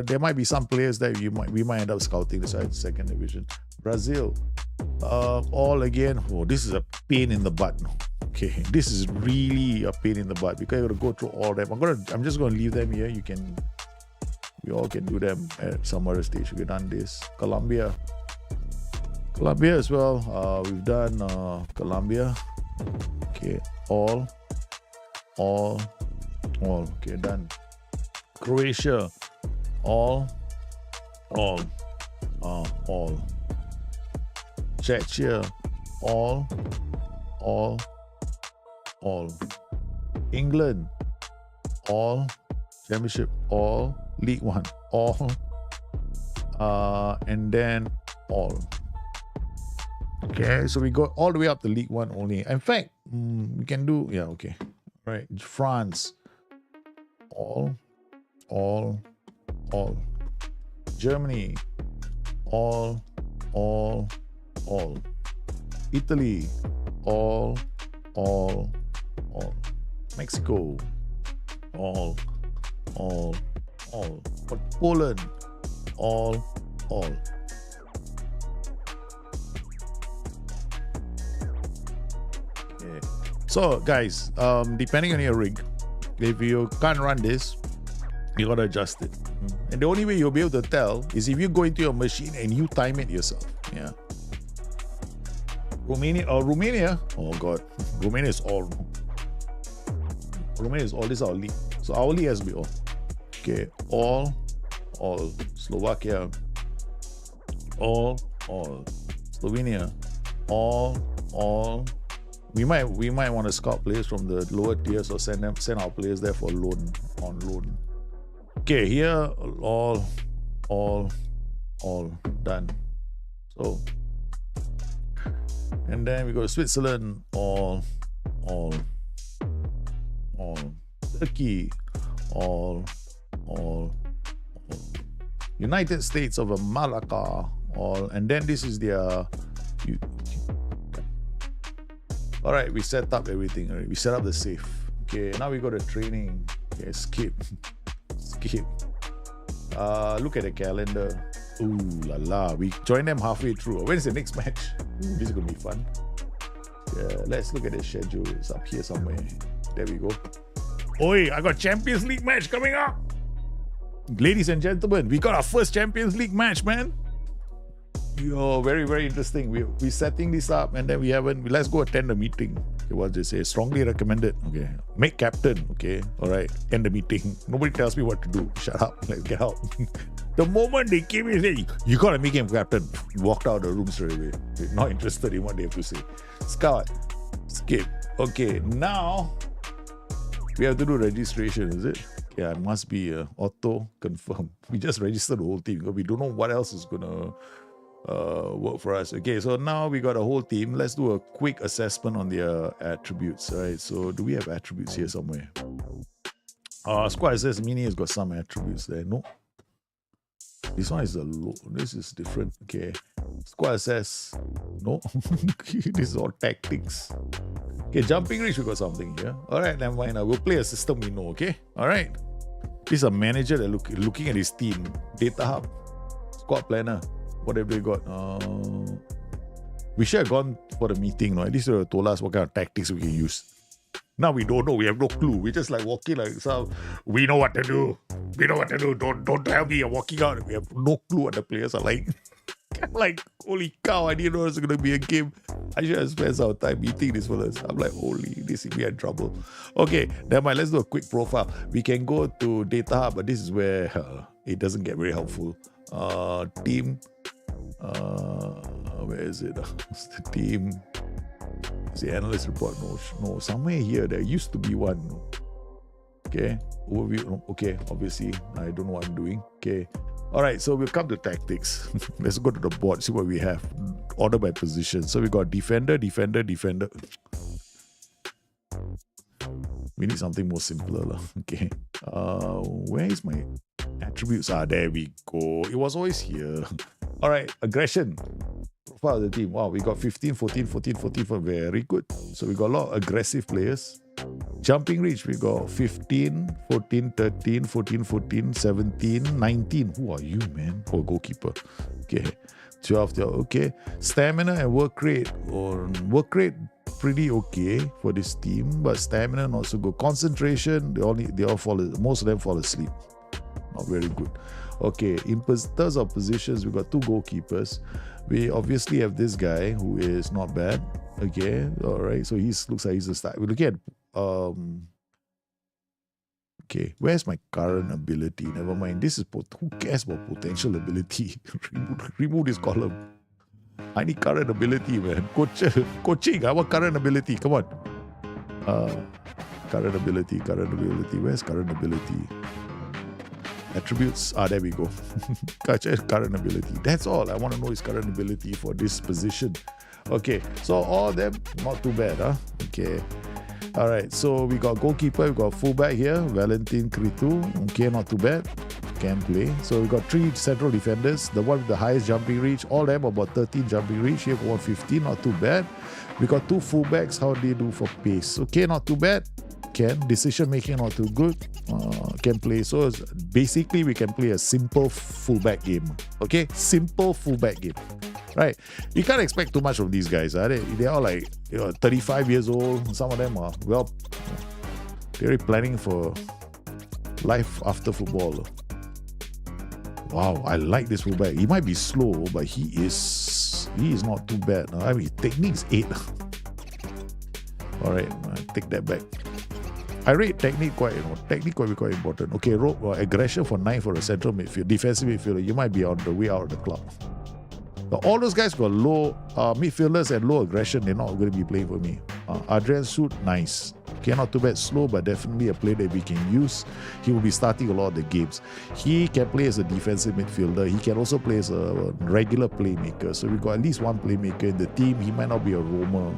there might be some players that we might end up scouting the second division. Brazil. All again. Oh, this is a pain in the butt. Okay, this is really a pain in the butt because you got to go through all them. I'm just going to leave them here. We all can do them at some other stage. We've done this. Colombia as well. We've done Colombia. Okay, all. Okay, done. Croatia, all. Czechia, all. England, all. Championship, all. League One, all. And then all. Okay, so we go all the way up to League One only. In fact, we can do, yeah, okay. Right, France, all. Germany, all. Italy, all. Mexico, all. But Poland, all. Okay. So guys, depending on your rig, if you can't run this, you gotta adjust it. And the only way you'll be able to tell is if you go into your machine and you time it yourself. Yeah. Romania. Oh God. Romania is all. This is our league. So our league has to be all. Okay. All. Slovakia. All. Slovenia. All. We might want to scout players from the lower tiers or send our players there for on loan. Okay, here all done. So, and then we go to Switzerland, all. Turkey, all. United States of Malacca, all. And then this is their. All right, we set up everything. All right, we set up the safe. Okay, now we go to training. Okay, skip. Look at the calendar. Ooh la la. We join them halfway through. When's the next match? This is gonna be fun. Yeah, let's look at the schedule. It's up here somewhere. There we go. Oi, I got Champions League match coming up. Ladies and gentlemen, we got our first Champions League match, man. Yo, very, very interesting. We're setting this up and then let's go attend the meeting. Okay, what they say? Strongly recommended. Okay. Make captain. Okay. All right. End the meeting. Nobody tells me what to do. Shut up. Let's get out. The moment they came in, say, you gotta make him captain. He walked out of the room straight away. Not interested in what they have to say. Scout. Skip. Okay. Now we have to do registration, is it? Yeah, it must be auto confirm. We just registered the whole team because we don't know what else is gonna work for us. Okay, so now we got a whole team. Let's do a quick assessment on their attributes. All right, so do we have attributes here somewhere? Squad assess mini has got some attributes there. No, this one is a low. This is different. Okay, squad assess. No, this is all tactics. Okay, jumping reach, we got something here. All right, never mind. We'll play a system we know. Okay, all right. This is a manager that looking at his team. Data hub, squad planner. Whatever they got. We should have gone for the meeting, no? At least they would have told us what kind of tactics we can use. Now we don't know. We have no clue. We're just like walking like so. We know what to do. Don't tell me you're walking out. We have no clue what the players are like. I'm like, holy cow, I didn't know it was going to be a game. I should have spent some time meeting these fellas. I'm like, holy, this is me in trouble. Okay, never mind. Let's do a quick profile. We can go to Data Hub, but this is where it doesn't get very helpful. Team. Where is it? It's the team. It's the analyst report. No, somewhere here there used to be one. Okay, overview. Okay, obviously I don't know what I'm doing. Okay, all right. So we'll come to tactics. Let's go to the board. See what we have. Order by position. So we got defender, defender, defender. We need something more simpler. Okay. Where is my attributes? There we go. It was always here. All right. Aggression. Profile of the team. Wow, we got 15, 14, 14, 14. Very good. So we got a lot of aggressive players. Jumping reach, we got 15, 14, 13, 14, 14, 17, 19. Who are you, man? Oh, goalkeeper. Okay. 12. Okay. Stamina and work rate. Work rate, pretty okay for this team, but stamina not so good. Concentration, they all fall. Most of them fall asleep. Not very good. Okay. In terms of positions, we got 2 goalkeepers. We obviously have this guy who is not bad. Okay. All right. So he looks like he's a start. We're looking at okay, where's my current ability? Never mind. This is who cares about potential ability? remove this column. I need current ability, man. Coaching. I want current ability. Come on. Current ability. Where's current ability? Attributes. There we go. Current ability. That's all I want to know is current ability for this position. Okay, so all of them not too bad, huh? Okay. All right, so we got goalkeeper, we got fullback here, Valentin Kritu. Okay, not too bad. Can play. So we got 3 central defenders. The one with the highest jumping reach, all them about 13 jumping reach. Here we got 15, not too bad. We got 2 fullbacks. How do they do for pace? Okay, not too bad. Can decision making not too good. Can play. So basically, we can play a simple fullback game. Okay, simple fullback game. Right, you can't expect too much from these guys. They're all like 35 years old. Some of them are, well, they're already planning for life after football. Wow, I like this fullback. He might be slow, but he is not too bad. I mean, technique is 8. All right, I take that back. I rate technique quite important. Okay, aggression for 9 for a central midfield, defensive midfielder. You might be on the way out of the club. But all those guys got low midfielders and low aggression. They're not going to be playing for me. Adrian Soot, nice. Okay, not too bad. Slow, but definitely a player that we can use. He will be starting a lot of the games. He can play as a defensive midfielder. He can also play as a regular playmaker. So we've got at least one playmaker in the team. He might not be a roamer.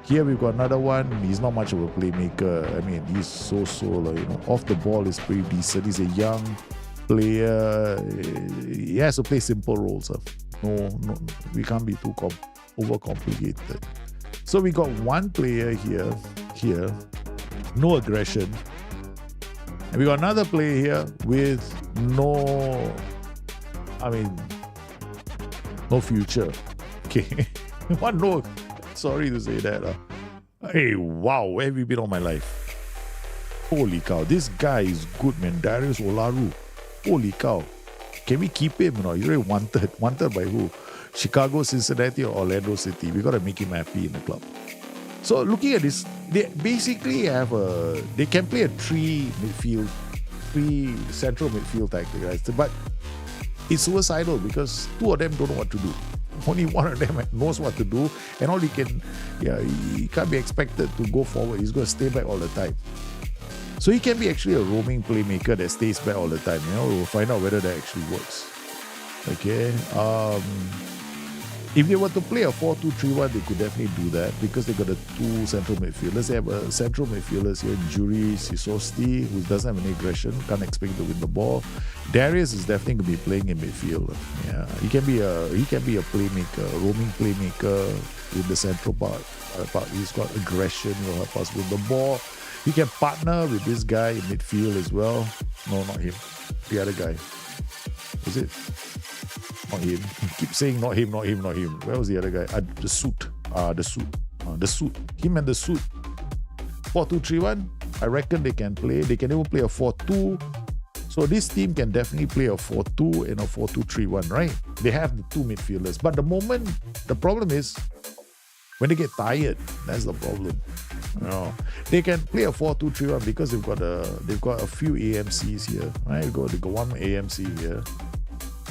Here we've got another one. He's not much of a playmaker. I mean, he's so off the ball is pretty decent. He's a young player. He has to play simple roles. No, we can't be too overcomplicated. So we got one player here, no aggression. And we got another player here with no future. Okay. Sorry to say that. Hey, wow, where have you been all my life? Holy cow, this guy is good, man. Darius Olaru. Holy cow. Can we keep him? He's really wanted. Wanted by who? Chicago, Cincinnati, or Orlando City. We got to make him happy in the club. So looking at this, they basically they can play a 3 central midfield tactic, right? But it's suicidal because 2 of them don't know what to do. Only one of them knows what to do, and he can't be expected to go forward. He's going to stay back all the time. So he can be actually a roaming playmaker that stays back all the time. We'll find out whether that actually works. Okay. If they were to play a 4-2-3-1, they could definitely do that because they got the 2 central midfielders. They have a central midfielders here, Juri Sisosti, who doesn't have any aggression, can't expect to win the ball. Darius is definitely going to be playing in midfield. Yeah, he can be a playmaker, a roaming playmaker in the central part. He's got aggression. He'll help us with the ball. He can partner with this guy in midfield as well. No, not him. The other guy. Is it? Not him. Keep saying not him. Where was the other guy? The suit. The suit. Him and the suit. 4-2-3-1. I reckon they can play. They can even play a 4-2. So this team can definitely play a 4-2 and a 4-2-3-1, right? They have the two midfielders. But the problem is when they get tired, that's the problem. You know, they can play a 4-2-3-1 because they've got a few AMCs here, right? They got one AMC here.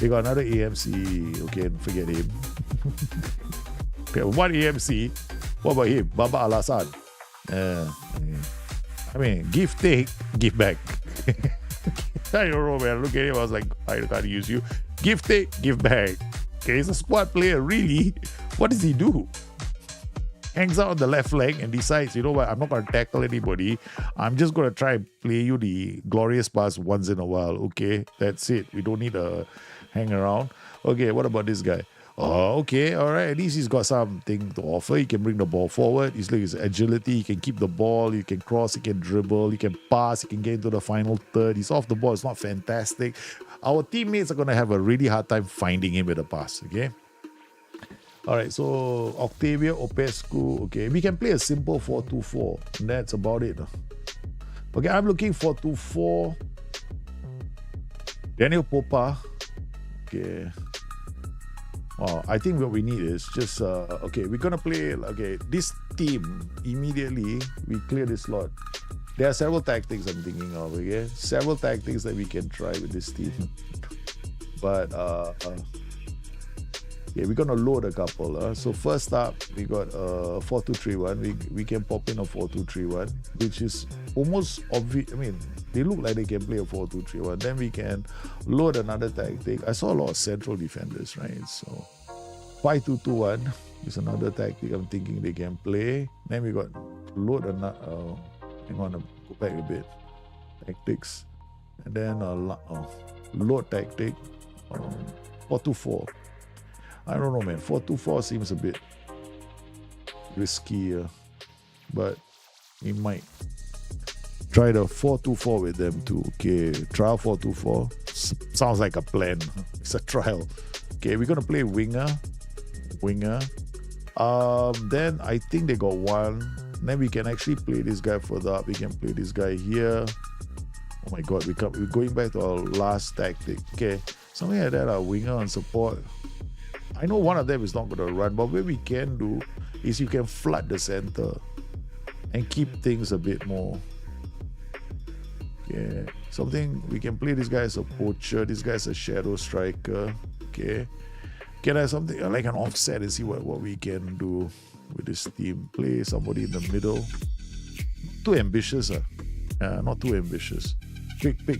They got another AMC. Okay, forget him. Okay, one AMC. What about him? Baba Al-Assad. I mean, give, take, give back. I don't know, man. Look at him. I was like, I can't use you. Give, take, give back. Okay, he's a squad player. Really? What does he do? Hangs out on the left flank and decides, you know what, I'm not going to tackle anybody. I'm just going to try and play you the glorious pass once in a while. Okay, that's it. We don't need to hang around. Okay, what about this guy? Oh, okay, all right. At least he's got something to offer. He can bring the ball forward. He's like his agility. He can keep the ball. He can cross. He can dribble. He can pass. He can get into the final third. He's off the ball. It's not fantastic. Our teammates are going to have a really hard time finding him with a pass, okay? All right, so Octavio Opescu. Okay, we can play a simple 4-2-4. And that's about it. Okay, I'm looking 4-2-4. Daniel Popa. Okay. Wow, I think what we need is just, okay, we're going to play, okay, this team, immediately we clear this slot. There are several tactics I'm thinking of, okay? Several tactics that we can try with this team. But, yeah, we're going to load a couple. So first up, we got 4-2-3-1. We can pop in a 4-2-3-1, which is almost obvious. I mean, they look like they can play a 4-2-3-1. Then we can load another tactic. I saw a lot of central defenders, right? So 5-2-2-1 is another tactic I'm thinking they can play. Then we got load another. Hang on, go back a bit. Tactics. And then load tactic. 4-2-4. I don't know, man. 4-2-4 seems a bit risky, but we might try the 4-2-4 with them too. Okay, trial 4-2-4. Sounds like a plan. It's a trial. Okay, we're gonna play winger. Then I think they got one. Then we can actually play this guy further up. We can play this guy here. Oh my god, we're going back to our last tactic. Okay, something like that. Winger and support. I know one of them is not going to run, but what we can do is you can flood the center and keep things a bit more. Okay, something we can play this guy as a poacher, this guy's a shadow striker. Okay, can I something like an offset and see what we can do with this team? Play somebody in the middle. Too ambitious, not too ambitious. Pick.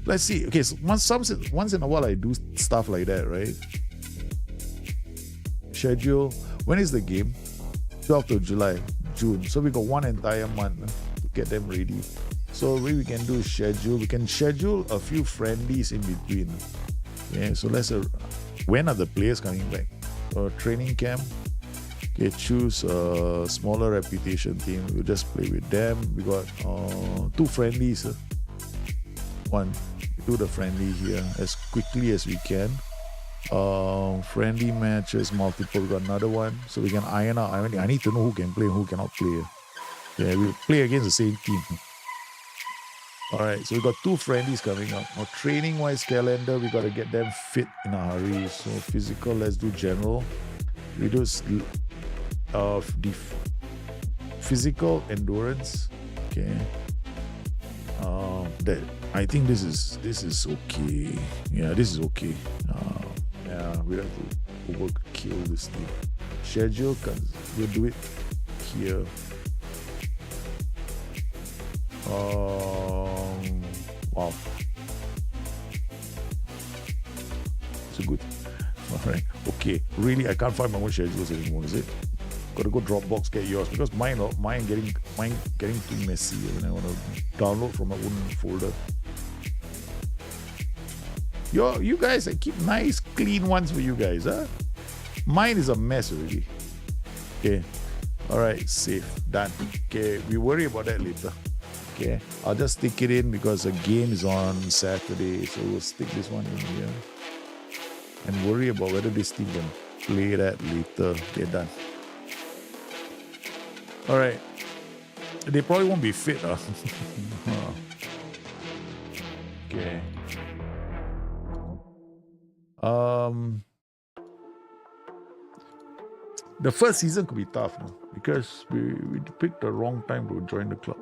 Let's see. Okay, so once in a while I do stuff like that, right? Schedule. When is the game? 12th of July, June. So we got one entire month to get them ready. So what we can do is schedule. We can schedule a few friendlies in between. Okay, so let's when are the players coming back? Training camp. Okay, choose a smaller reputation team. We'll just play with them. We got 2 friendlies. One. Do the friendly here as quickly as we can. Friendly matches, multiple. We got another one, so we can iron out. I need to know who can play and who cannot play. Yeah, we'll play against the same team. All right, so we got 2 friendlies coming up. Now, training-wise calendar, we got to get them fit in a hurry. So physical, let's do general. We do the physical endurance. Okay. That I think this is okay. Yeah, this is okay. Yeah, we have to overkill this thing. Schedule, we'll do it here. Wow. It's a good. All right. Okay. Really, I can't find my own schedules anymore. Is it? Got to go Dropbox, get yours, because mine getting too messy when I want to download from my own folder. You guys, I keep nice clean ones for you guys, huh? Mine is a mess already. Okay. All right, save, done. Okay, we worry about that later. Okay, I'll just stick it in because the game is on Saturday, so we'll stick this one in here and worry about whether this team can play that later. Okay, done. All right, they probably won't be fit, huh? Okay. The first season could be tough, no? Because we picked the wrong time to join the club.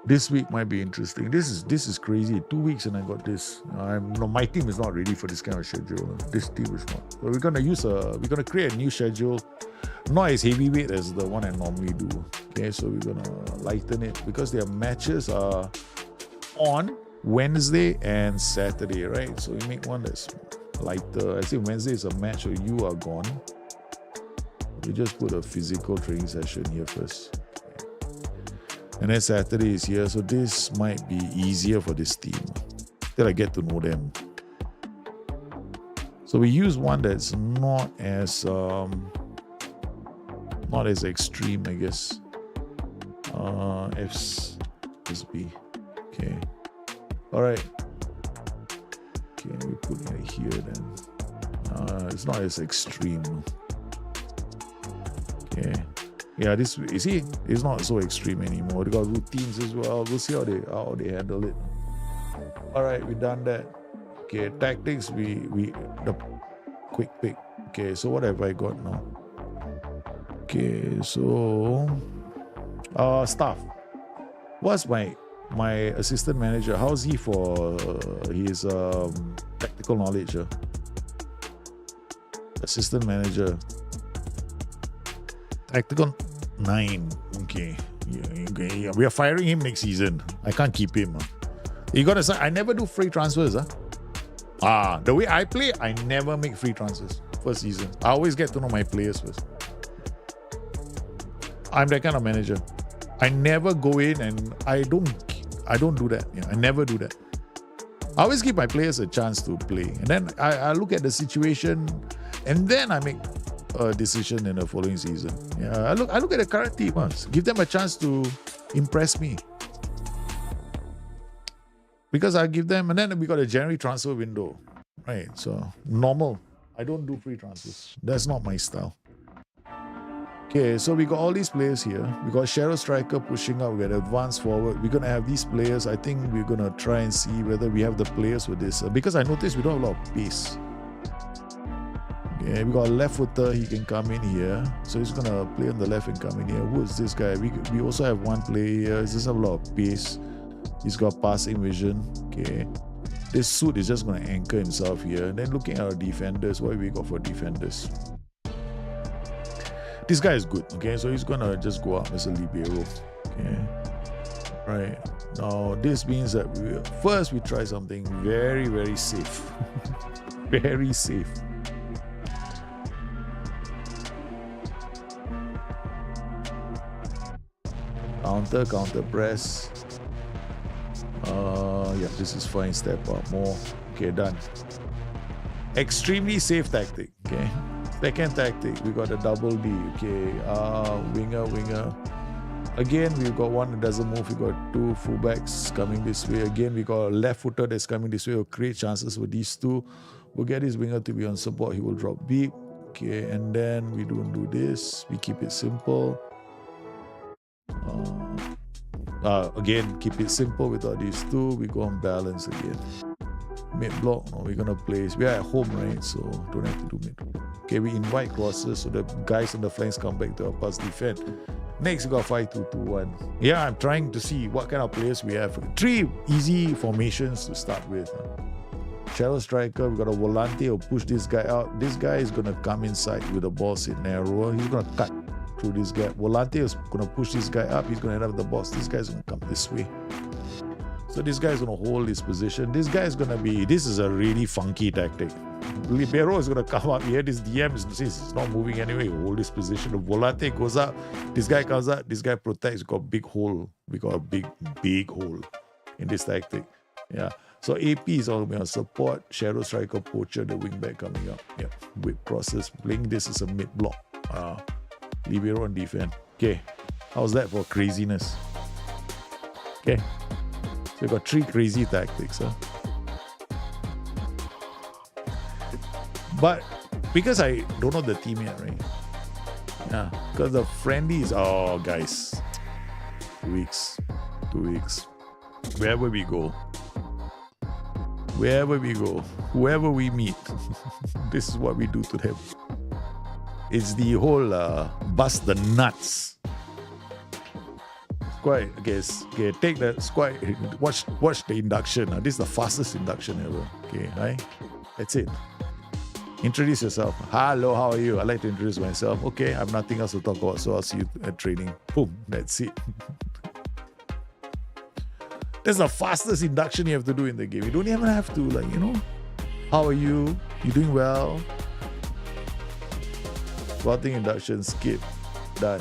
This week might be interesting. This is crazy. 2 weeks and I got this. My team is not ready for this kind of schedule. This team is not. But we're gonna create a new schedule, not as heavyweight as the one I normally do. Okay, so we're gonna lighten it because their matches are on Wednesday and Saturday, right? So we make one that's lighter. I think Wednesday is a match, so you are gone. We just put a physical training session here first. And then Saturday is here, so this might be easier for this team till I get to know them. So we use one that's not as extreme, I guess. FSB. Okay. All right. Okay, we put it here then. It's not as extreme. Okay. Yeah, this, you see, it's not so extreme anymore. They got routines as well. We'll see how they handle it. All right, we done that. Okay, tactics, the quick pick. Okay, so what have I got now? Okay, so staff. What's my assistant manager? How's he for his tactical knowledge? Assistant manager. Tactical 9. Okay. Yeah. We are firing him next season. I can't keep him. You gotta say, I never do free transfers. The way I play, I never make free transfers first season. I always get to know my players first. I'm that kind of manager. I never go in and I don't do that. Yeah, I never do that. I always give my players a chance to play. And then I look at the situation and then I make a decision in the following season. Yeah, I look at the current team. Give them a chance to impress me. Because I give them, and then we got a January transfer window. Right, so normal. I don't do free transfers. That's not my style. Okay, so we got all these players here. We got Shadow Striker pushing up. We got advanced forward. We're going to have these players. I think we're going to try and see whether we have the players for this. Because I noticed we don't have a lot of pace. Okay, we got a left footer. He can come in here. So he's going to play on the left and come in here. Who is this guy? We also have one player here. He doesn't have a lot of pace. He's got passing vision. Okay. This suit is just going to anchor himself here. And then looking at our defenders, what we got for defenders? This guy is good, okay? So he's gonna just go up as a libero, okay? Right. Now, this means that first we try something very, very safe. Very safe. Counter press. Yeah, this is fine. Step up more. Okay, done. Extremely safe tactic, okay? Second tactic, we got a double D, okay, winger. Again, we've got one that doesn't move. We got two fullbacks coming this way. Again, we got a left footer that's coming this way. We'll create chances for these two. We'll get this winger to be on support. He will drop deep. Okay, and then we don't do this. We keep it simple. Again, keep it simple without these two. We go on balance again. Mid block, no, we're gonna place. We are at home, right? So don't have to do mid. Okay, we invite crosses so the guys on the flanks come back to help us defend. Next, we got 5-2-2-1. Yeah, I'm trying to see what kind of players we have. 3 easy formations to start with. Shadow striker, we got a volante who'll push this guy out. This guy is gonna come inside with the ball sit narrower. He's gonna cut through this gap. Volante is gonna push this guy up. He's gonna end up the box. This guy's gonna come this way. So this guy's going to hold his position. This guy is going to be, this is a really funky tactic. Libero is going to come up here. This DM is not moving anyway. Hold his position. The volante goes up. This guy comes up. This guy protects. We got a big hole. We got a big hole in this tactic. Yeah. So AP is all going to support. Shadow striker, poacher, the wing back coming up. Yeah. With process. Playing this is a mid block. Libero and defend. Okay. How's that for craziness? Okay. We got 3 crazy tactics. But because I don't know the team yet, right? Yeah, because the friendly is, oh, guys, 2 weeks. Wherever we go, Wherever we go, whoever we meet, this is what we do to them. It's the whole bust the nuts. Quite okay. Take the squad. Watch the induction. This is the fastest induction ever. Okay, hi. That's it. Introduce yourself. Hello, how are you? I like to introduce myself. Okay, I have nothing else to talk about, so I'll see you at training. Boom, that's it. That's the fastest induction you have to do in the game. You don't even have to, like, you know, how are you? You doing well? Plotting induction, skip, done.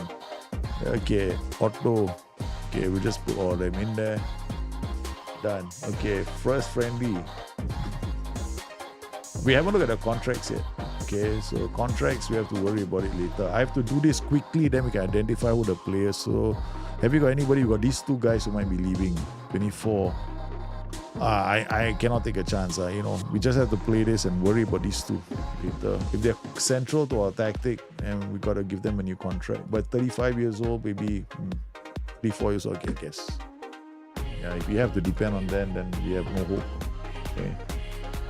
Okay, auto. Okay, we'll just put all them in there. Done. Okay, first friendly. We haven't looked at the contracts yet. Okay, so contracts, we have to worry about it later. I have to do this quickly, then we can identify who the players. So, have you got anybody? You got these two guys who might be leaving. 24. I cannot take a chance. You know, we just have to play this and worry about these two later. If they're central to our tactic, and we got to give them a new contract. But 35 years old, maybe 3-4 years old, I guess. Yeah, if you have to depend on them, then we have no hope. Okay.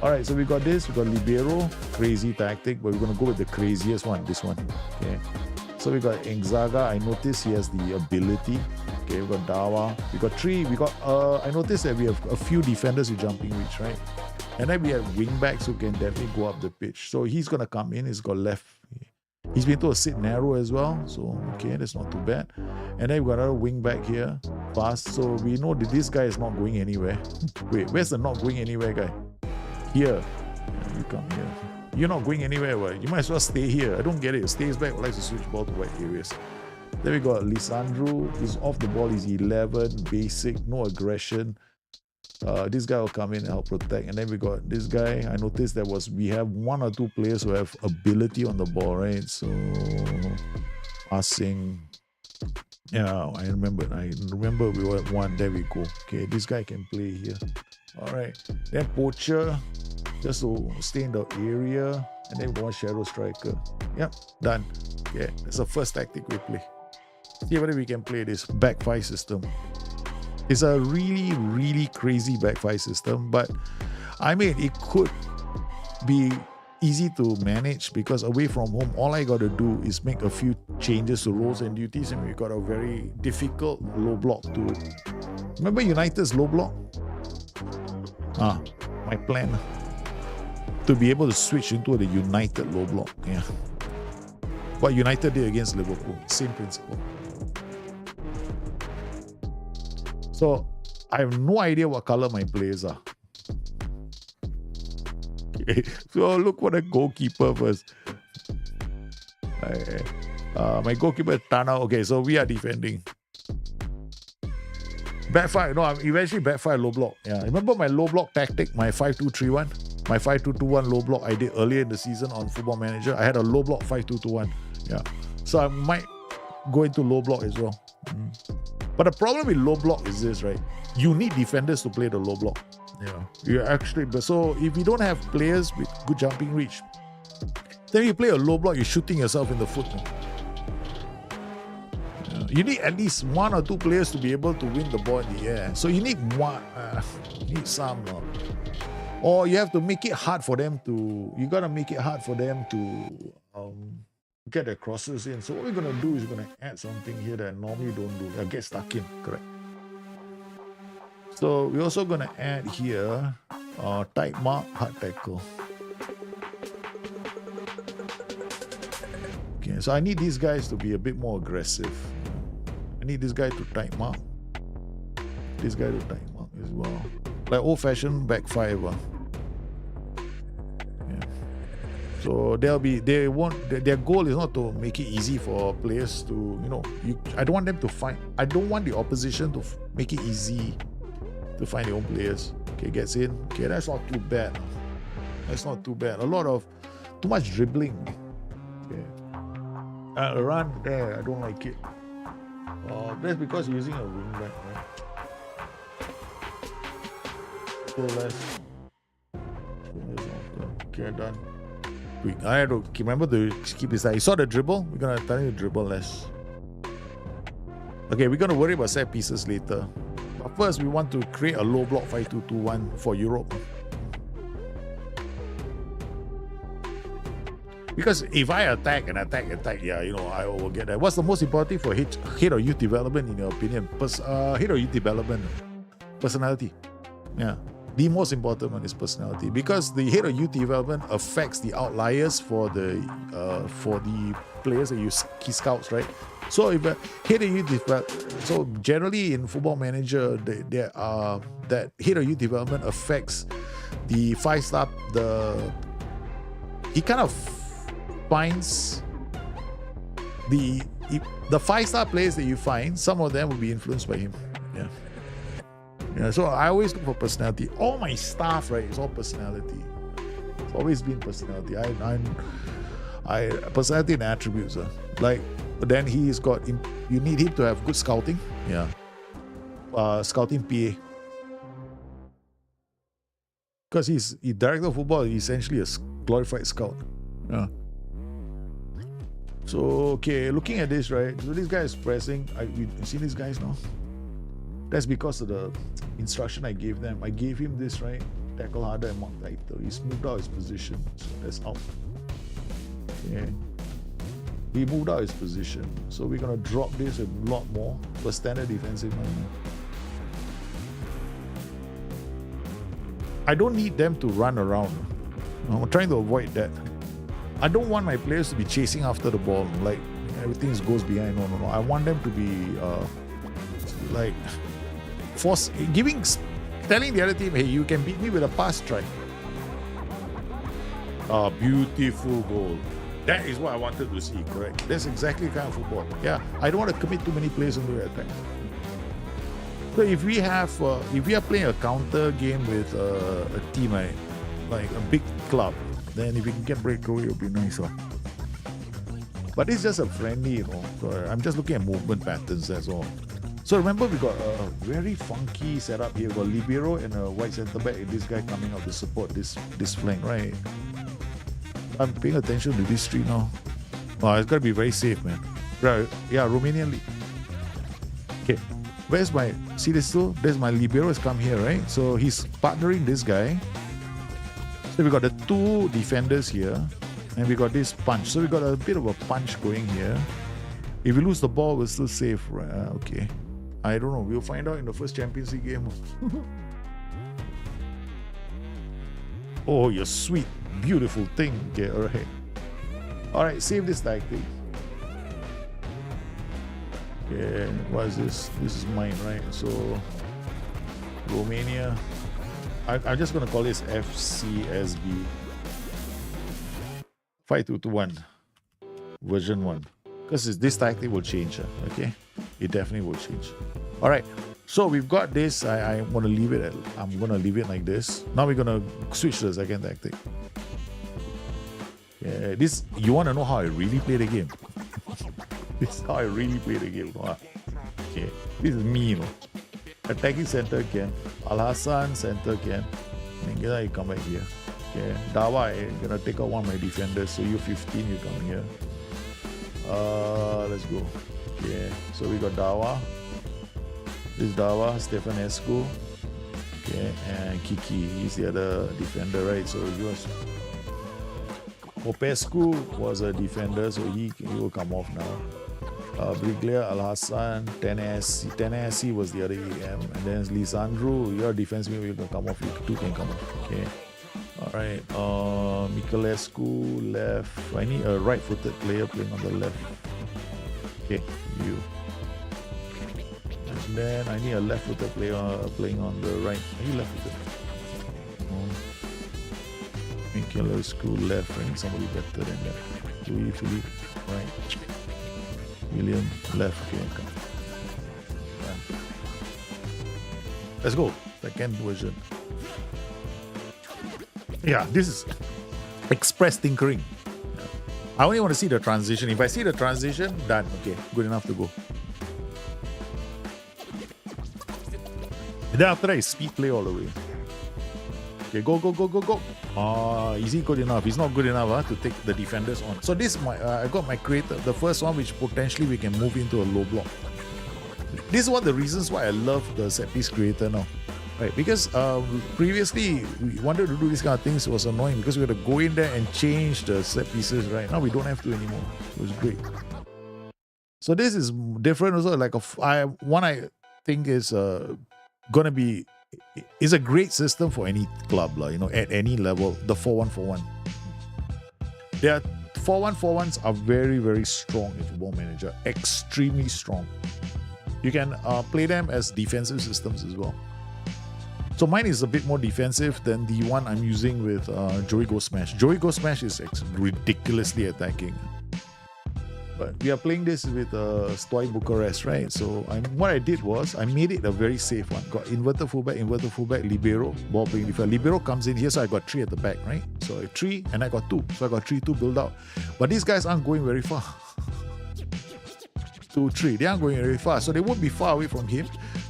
Alright, so we got this. We got Libero, crazy tactic, but we're going to go with the craziest one, this one. Okay. So we got Engzaga. I noticed he has the ability. Okay, we got Dawa. We got three. We got, I noticed that we have a few defenders with jumping reach, right? And then we have wingbacks who can definitely go up the pitch. So he's going to come in. He's got left. He's been told to sit narrow as well. So, okay, that's not too bad. And then we got another wingback here. Fast. So we know that this guy is not going anywhere. Wait, where's the not going anywhere guy? Here. You come here. You're not going anywhere, right? You might as well stay here. I don't get it. Stays back, likes to switch ball to wide areas. Then we got Lisandro. He's off the ball. He's 11. Basic. No aggression. This guy will come in and help protect. And then we got this guy. I noticed we have one or two players who have ability on the ball, right? So, passing. Yeah, I remember we were at one. There we go. Okay, this guy can play here. All right. Then Poacher, just to stay in the area. And then we want Shadow Striker. Yep, done. Yeah, that's the first tactic we play. See whether we can play this back five system. It's a really, really crazy back five system, but I mean, it could be easy to manage because away from home, all I got to do is make a few changes to roles and duties, and we got a very difficult low block to. Remember United's low block? My plan to be able to switch into the United low block. Yeah. What United did against Liverpool, same principle. So I have no idea what color my players are. Okay. So look for the goalkeeper first. My goalkeeper is Tana. Okay, so we are defending. Backfire. No, I'm eventually backfire low block. Yeah, remember my low block tactic, my 5-2-3-1? My 5-2-2-1 low block I did earlier in the season on Football Manager. I had a low block 5-2-2-1. Yeah. So I might go into low block as well. But the problem with low block is this, right? You need defenders to play the low block. Yeah. You actually, so if you don't have players with good jumping reach, then you play a low block, you're shooting yourself in the foot. Yeah. You need at least one or two players to be able to win the ball in the air. So you need one, you need some. Or you have to make it hard for them to, you got to make it hard for them to get their crosses in. So what we're going to do is we're going to add something here that I normally don't do. Get stuck in, correct. So we're also going to add here tight mark, hard tackle. Okay, so I need these guys to be a bit more aggressive. I need this guy to tight mark. This guy to tight mark as well. Like old-fashioned back five. So their goal is not to make it easy for players to, I don't want them to find, I don't want the opposition to make it easy to find their own players. Okay, gets in. Okay, that's not too bad. That's not too bad. Too much dribbling. Okay. A run there, I don't like it. That's because you're using a wing back, right? So less. Okay, done. I had to remember to keep this. You saw the dribble? We're going to tell you to dribble less. Okay, we're going to worry about set pieces later. But first, we want to create a low block 5-2-2-1 for Europe. Because if I attack, yeah, you know, I will get that. What's the most important for head of youth development, in your opinion? Head of youth development, personality. Yeah. The most important one is personality, because the head of youth development affects the outliers for the players that you key scouts, right? So if a head of youth development, so generally in Football Manager, that head of youth development affects the 5-star. He kind of finds the 5-star players that you find. Some of them will be influenced by him. Yeah. Yeah, so I always look for personality. All my staff, right, it's all personality. It's always been personality. I personality and attributes. Like, then he's got, you need him to have good scouting. Yeah. Scouting PA. Because he's director of football, he's essentially a glorified scout. Yeah. So, okay, looking at this, right? So this guy is pressing. You see these guys now? That's because of the instruction I gave them. I gave him this, right? Tackle harder and mark tighter. He's moved out his position. So that's out. Yeah. He moved out his position. So we're going to drop this a lot more. Bustthenet defensive line. I don't need them to run around. I'm trying to avoid that. I don't want my players to be chasing after the ball. Like, everything goes behind. No. I want them to be like... telling the other team, hey, you can beat me with a pass try. Beautiful goal. That is what I wanted to see, correct? That's exactly the kind of football. Yeah, I don't want to commit too many players into the attack. So if we are playing a counter game with a team, right, like a big club, then if we can get breakaway, it'll be nice. But it's just a friendly, you know. So I'm just looking at movement patterns, that's all. So remember, we got a very funky setup here. We got libero and a wide centre back, and this guy coming out to support this flank, right? I'm paying attention to this tree now. Oh, it's got to be very safe, man. Right? Yeah, Romanian league. Okay, where's my... See this too? There's my libero has come here, right? So he's partnering this guy. So we got the two defenders here, and we got this punch. So we got a bit of a punch going here. If we lose the ball, we're still safe, right? Okay. I don't know. We'll find out in the first Champions League game. Oh, you sweet, beautiful thing. Okay, alright. Alright, save this tactic. Okay, what is this? This is mine, right? So, Romania. I'm just going to call this FCSB 5221 version 1. Because this tactic will change, okay? It definitely will change. All right, so we've got this. I'm going to leave it. I'm going to leave it like this. Now we're going to switch to the second tactic. Yeah, this, you want to know how I really play the game? This is how I really play the game. Okay, this is me, you know. Attacking center again. Al Hassan center again. And then you come back here. Okay, Dawa, I'm going to take out one of my defenders. So you're 15, you come here. Let's go. Yeah, so we got Dawa. This is Dawa, Stefanescu. Okay, and Kiki. He's the other defender, right? So he was... Popescu was a defender, so he will come off now. Briglia, Al Hassan, Tenesi was the other EM. And then Lisandro, your defense will come off. You two can come off. Okay. Alright, Miculescu left. I need a right-footed player playing on the left. Okay, you. And then I need a left-footed player playing on the right. Are you left-footed? Miculescu left. I need somebody better than that. Louis Philippe, right. William left. Okay, come. Yeah. Let's go. Second version. Yeah, this is express tinkering. I only want to see the transition. If I see the transition, done. Okay, good enough to go. And then after that, speed play all the way. Okay, go. Is he good enough? He's not good enough to take the defenders on. So this, I got my creator, the first one, which potentially we can move into a low block. This is one of the reasons why I love the set piece creator now. Right, because previously we wanted to do these kind of things. It was annoying because we had to go in there and change the set pieces. Right now we don't have to anymore. It was great. So this is different also. Like I think is gonna be is a great system for any club, you know, at any level. The 4-1-4-1. Their 4-1-4-1s are very, very strong in Football Manager. Extremely strong. You can play them as defensive systems as well. So mine is a bit more defensive than the one I'm using with Joey Go Smash. Joey Go Smash is ridiculously attacking. But we are playing this with Stoy Bucharest, right? So what I did was I made it a very safe one. Got inverted fullback, libero, ball playing defense. Libero comes in here, so I got 3 at the back, right? So 3 and I got 2. So I got 3-2 build out. But these guys aren't going very far. 2-3. They aren't going very far. So they won't be far away from him.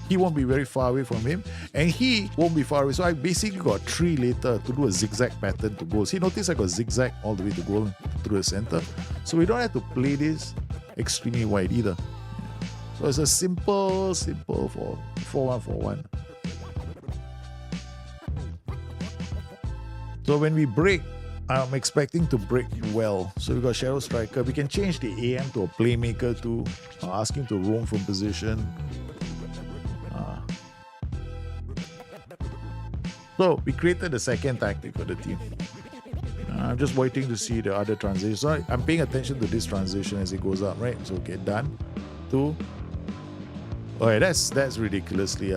He won't be very far away from him. And he won't be far away. So I basically got 3 later to do a zigzag pattern to goals. See, notice I got zigzag all the way to goal through the center. So we don't have to play this extremely wide either. So it's a simple 4-1-4-1. So when we break, I'm expecting to break well. So we got Shadow Striker. We can change the AM to a playmaker too. Ask him to roam from position. So we created the second tactic for the team. I'm just waiting to see the other transition. So I'm paying attention to this transition as it goes up, right? So okay, done. 2. Okay, that's ridiculously.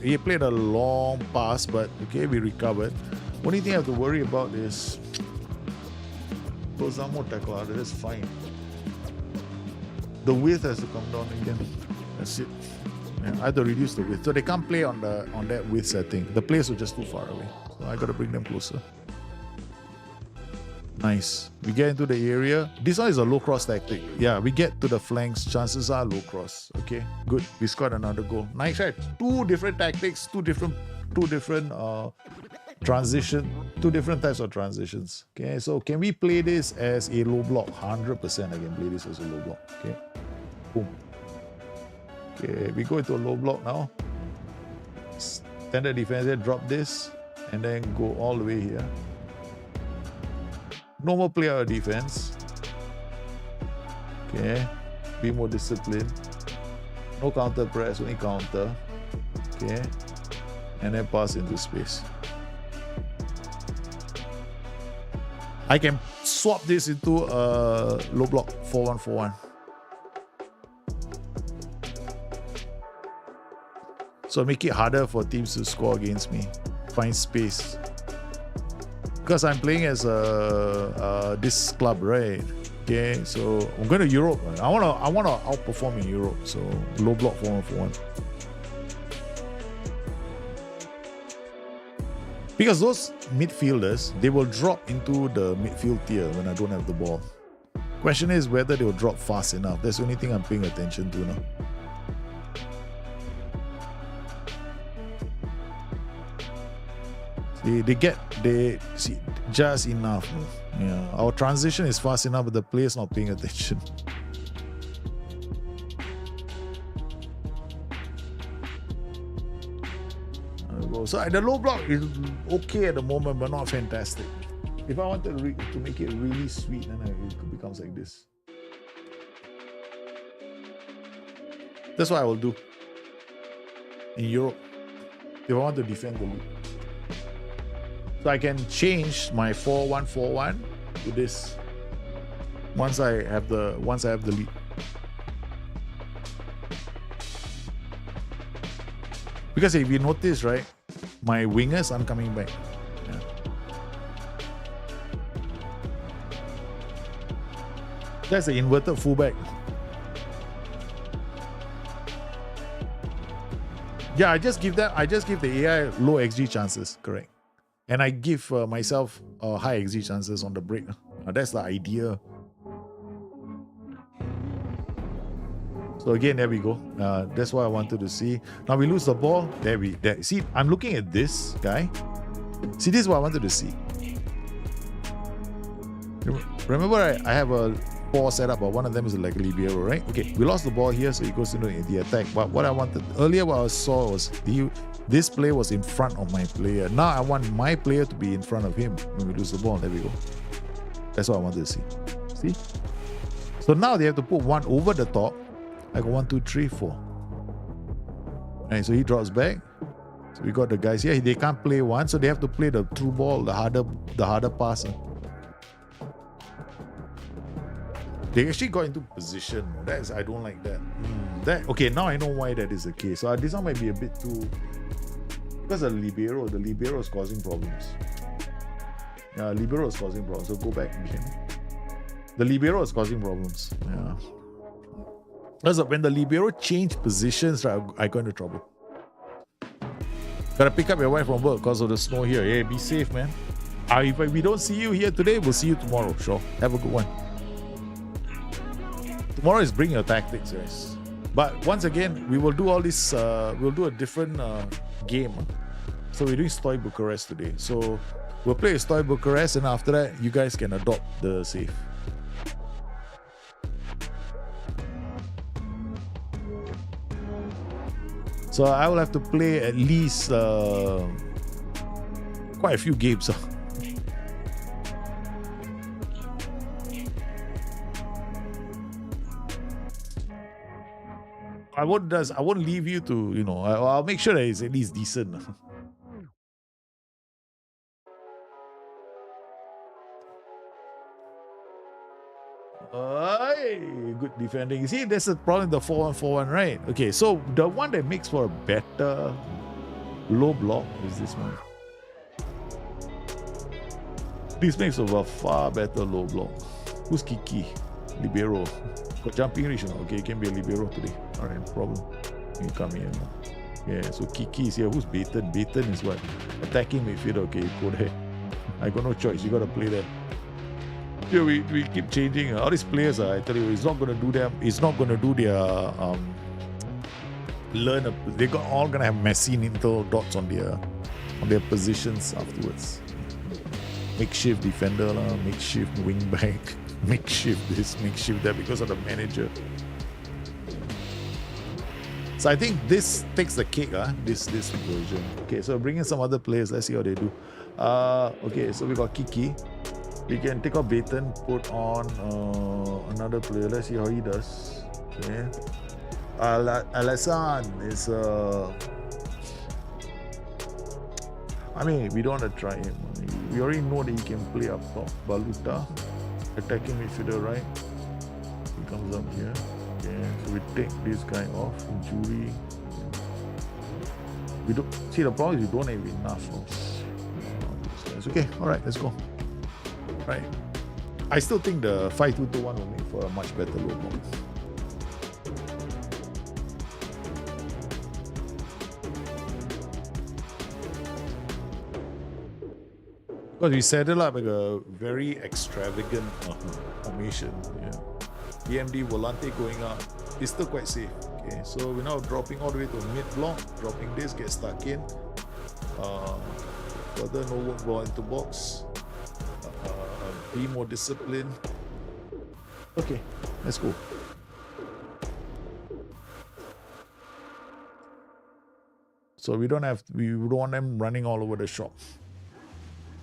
He played a long pass, but okay, we recovered. Only thing I have to worry about is those more tackle. That's fine. The width has to come down again. That's it. Yeah, I have to reduce the width. So they can't play on that width setting. The players are just too far away. So I gotta bring them closer. Nice. We get into the area. This one is a low cross tactic. Yeah, we get to the flanks. Chances are low cross. Okay, good. We scored another goal. Nice, right? 2 different tactics, two different transition, 2 different types of transitions. Okay, so can we play this as a low block? 100% I can play this as a low block. Okay, boom. Okay, we go into a low block now. Standard defense here, drop this, and then go all the way here. No more player defense. Okay, be more disciplined. No counter press, only counter. Okay, and then pass into space. I can swap this into a low block 4-1-4-1. So make it harder for teams to score against me. Find space. Because I'm playing as this club, right? Okay, so I'm going to Europe. I wanna outperform in Europe. So low block 4-1-4-1. Because those midfielders, they will drop into the midfield tier when I don't have the ball. Question is whether they will drop fast enough. That's the only thing I'm paying attention to now. They see just enough. Yeah, our transition is fast enough, but the player's not paying attention. So the low block is okay at the moment, but not fantastic. If I wanted to make it really sweet, then it becomes like this. That's what I will do in Europe if I want to defend the lead. So I can change my 4-1-4-1 to this once I have the lead. Because if you notice, right, my wingers aren't coming back. Yeah. That's the inverted fullback. Yeah, I just give the AI low XG chances, correct. And I give myself high XG chances on the break. That's the idea. So again, there we go. That's what I wanted to see. Now we lose the ball. See, I'm looking at this guy. See, this is what I wanted to see. Remember, I have a 4 set up, but one of them is like a libero, right? Okay, we lost the ball here, so he goes into the attack. But what I wanted earlier, what I saw was This player was in front of my player. Now I want my player to be in front of him when we lose the ball. There we go. That's what I wanted to see. See? So now they have to put one over the top. I got 1, 2, 3, 4. And so he drops back. So we got the guys here. They can't play one, so they have to play the through ball, the harder pass. They actually got into position. I don't like that. Okay, now I know why that is the case. So this one might be a bit too, because the libero is causing problems. Yeah, libero is causing problems. So go back again. The libero is causing problems. Yeah. Because when the libero change positions, right, I got into trouble. Gotta pick up your wife from work because of the snow here. Hey, be safe, man. If we don't see you here today, we'll see you tomorrow. Sure. Have a good one. Tomorrow is bring your tactics, guys. But once again, we will do all this. We'll do a different game. So we're doing Stoy Bucharest today. So we'll play Stoy Bucharest, and after that, you guys can adopt the save. So I will have to play at least quite a few games. I won't leave you to, I'll make sure that it's at least decent. Good defending. See, there's a problem, the 4-1-4-1, right? Okay, so the one that makes for a better low block is this one. This makes for a far better low block. Who's Kiki? Libero. Got jumping reach. Okay, it can be a libero today. Alright, no problem. You come here. Yeah, so Kiki is here. Who's Baton? Baton is what? Attacking midfielder. Okay, go there. I got no choice. You got to play there. Yeah, we keep changing. All these players, I tell you, it's not going to do them. It's not going to do their They're all going to have messy little dots on their positions afterwards. Makeshift defender, makeshift wing back, makeshift this, makeshift that because of the manager. So I think this takes the cake, this version. Okay, so bring in some other players. Let's see how they do. Okay, so we got Kiki. We can take off Baton, put on another player. Let's see how he does. Okay. Alassane is I mean, we don't want to try him. We already know that he can play up top. Baluta, attacking midfielder, right? He comes up here. Okay, so we take this guy off. Injury. We don't see, the problem is we don't have enough of these guys. Okay, alright, let's go. Right. I still think the 5-2-2-1 will make for a much better low block. Because we set it up like a very extravagant formation. Yeah. EMD Volante going up. It's still quite safe. Okay, so we're now dropping all the way to mid block, dropping this, get stuck in. Further no work ball into box. Be more disciplined. Okay, let's go. So we don't want them running all over the shop.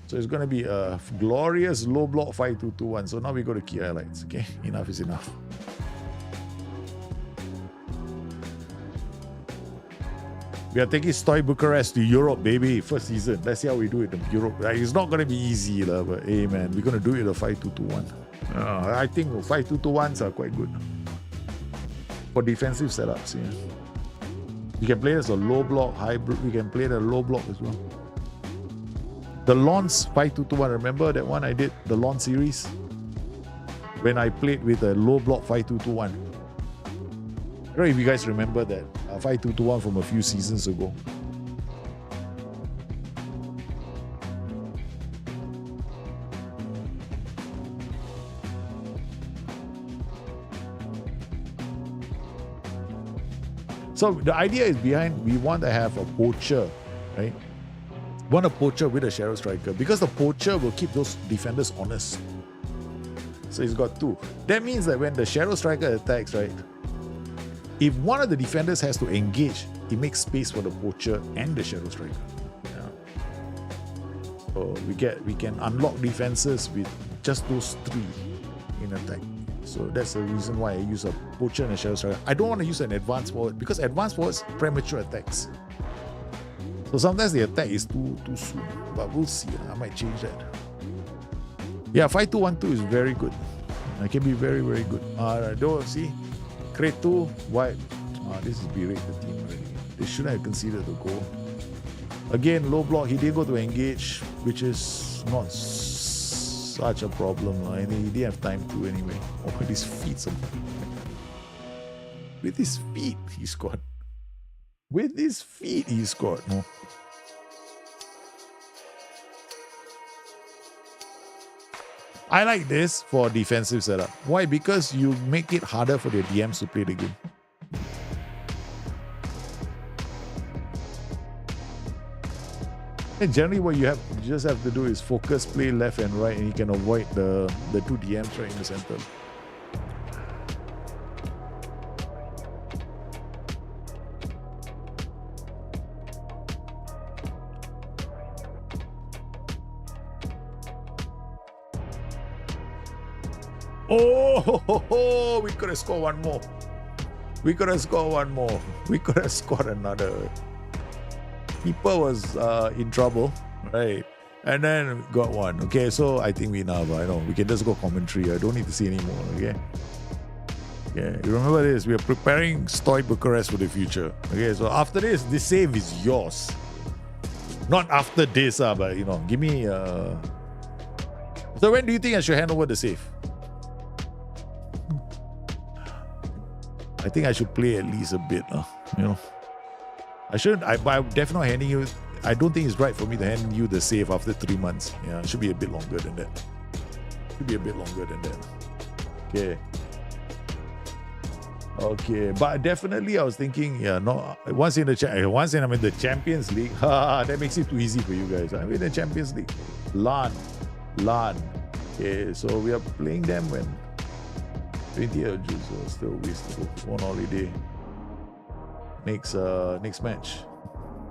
So it's going to be a glorious low block 5-2-2-1. So now we go to key highlights. Okay, enough is enough. We are taking Stoy Bucharest to Europe, baby. First season. Let's see how we do it in Europe. It's not going to be easy, but hey, man, we're going to do it a 5-2-2-1. I think 5-2-2-1s are quite good for defensive setups. Yeah. You can play it as a low block, hybrid. We can play it a low block as well. The Lons 5-2-2-1. Remember that one I did? The Lons series? When I played with a low block 5-2-2-1. I don't know if you guys remember that. 5-2-2-1 from a few seasons ago. So the idea is behind, we want to have a poacher, right? We want a poacher with a shadow striker because the poacher will keep those defenders honest. So he's got two. That means that when the shadow striker attacks, right? If one of the defenders has to engage it makes space for the poacher and the shadow striker. Yeah. So we can unlock defenses with just those three in attack. So that's the reason why I use a poacher and a shadow striker. I don't want to use an advanced forward because advanced forwards premature attacks. So sometimes the attack is too soon. But we'll see. I might change that. Yeah, 5-2-1-2 is very good. It can be very, very good. Don't see. Cretu, why? This is berate the team already. They shouldn't have considered the goal. Again, low block. He didn't go to engage, which is not such a problem. And he didn't have time to anyway. Oh, with his feet. With his feet, he scored. With his feet, he scored. No. I like this for defensive setup. Why? Because you make it harder for the DMs to play the game. And generally what you just have to do is focus, play left and right, and you can avoid the two DMs right in the center. Oh, we could have scored one more. We could have scored one more. We could have scored another. Keeper was in trouble, right? And then got one. Okay, so I think we now, I know we can just go commentary. I don't need to see anymore. Okay. Yeah, you remember this? We are preparing Stoy Bucharest for the future. Okay, so after this save is yours. Not after this, but give me. So when do you think I should hand over the save? I think I should play at least a bit, I shouldn't. I'm definitely handing you. I don't think it's right for me to hand you the save after 3 months. Yeah, it should be a bit longer than that. Okay. Okay, but definitely I was thinking, once I'm in the Champions League, that makes it too easy for you guys. I'm in the Champions League. LAN. Okay, so we are playing them when 20th of June, so still ways to go on holiday. Next match.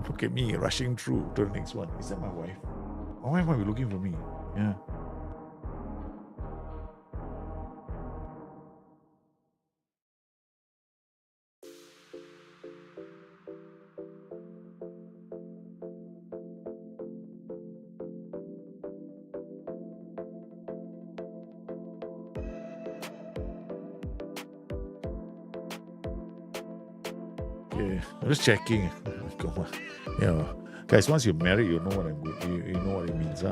Look at me rushing through to the next one. Is that my wife? Why might be looking for me? Yeah. Okay, I'm just checking. Come on. Guys, once you're married, you know what you know what it means,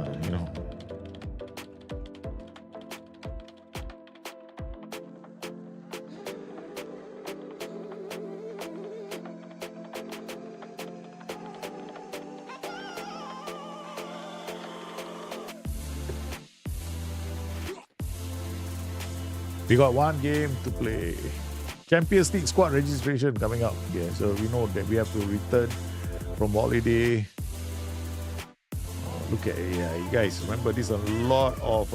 We got one game to play. Champions League squad registration coming up. Yeah, so we know that we have to return from holiday. Look at you guys. Remember, there's a lot of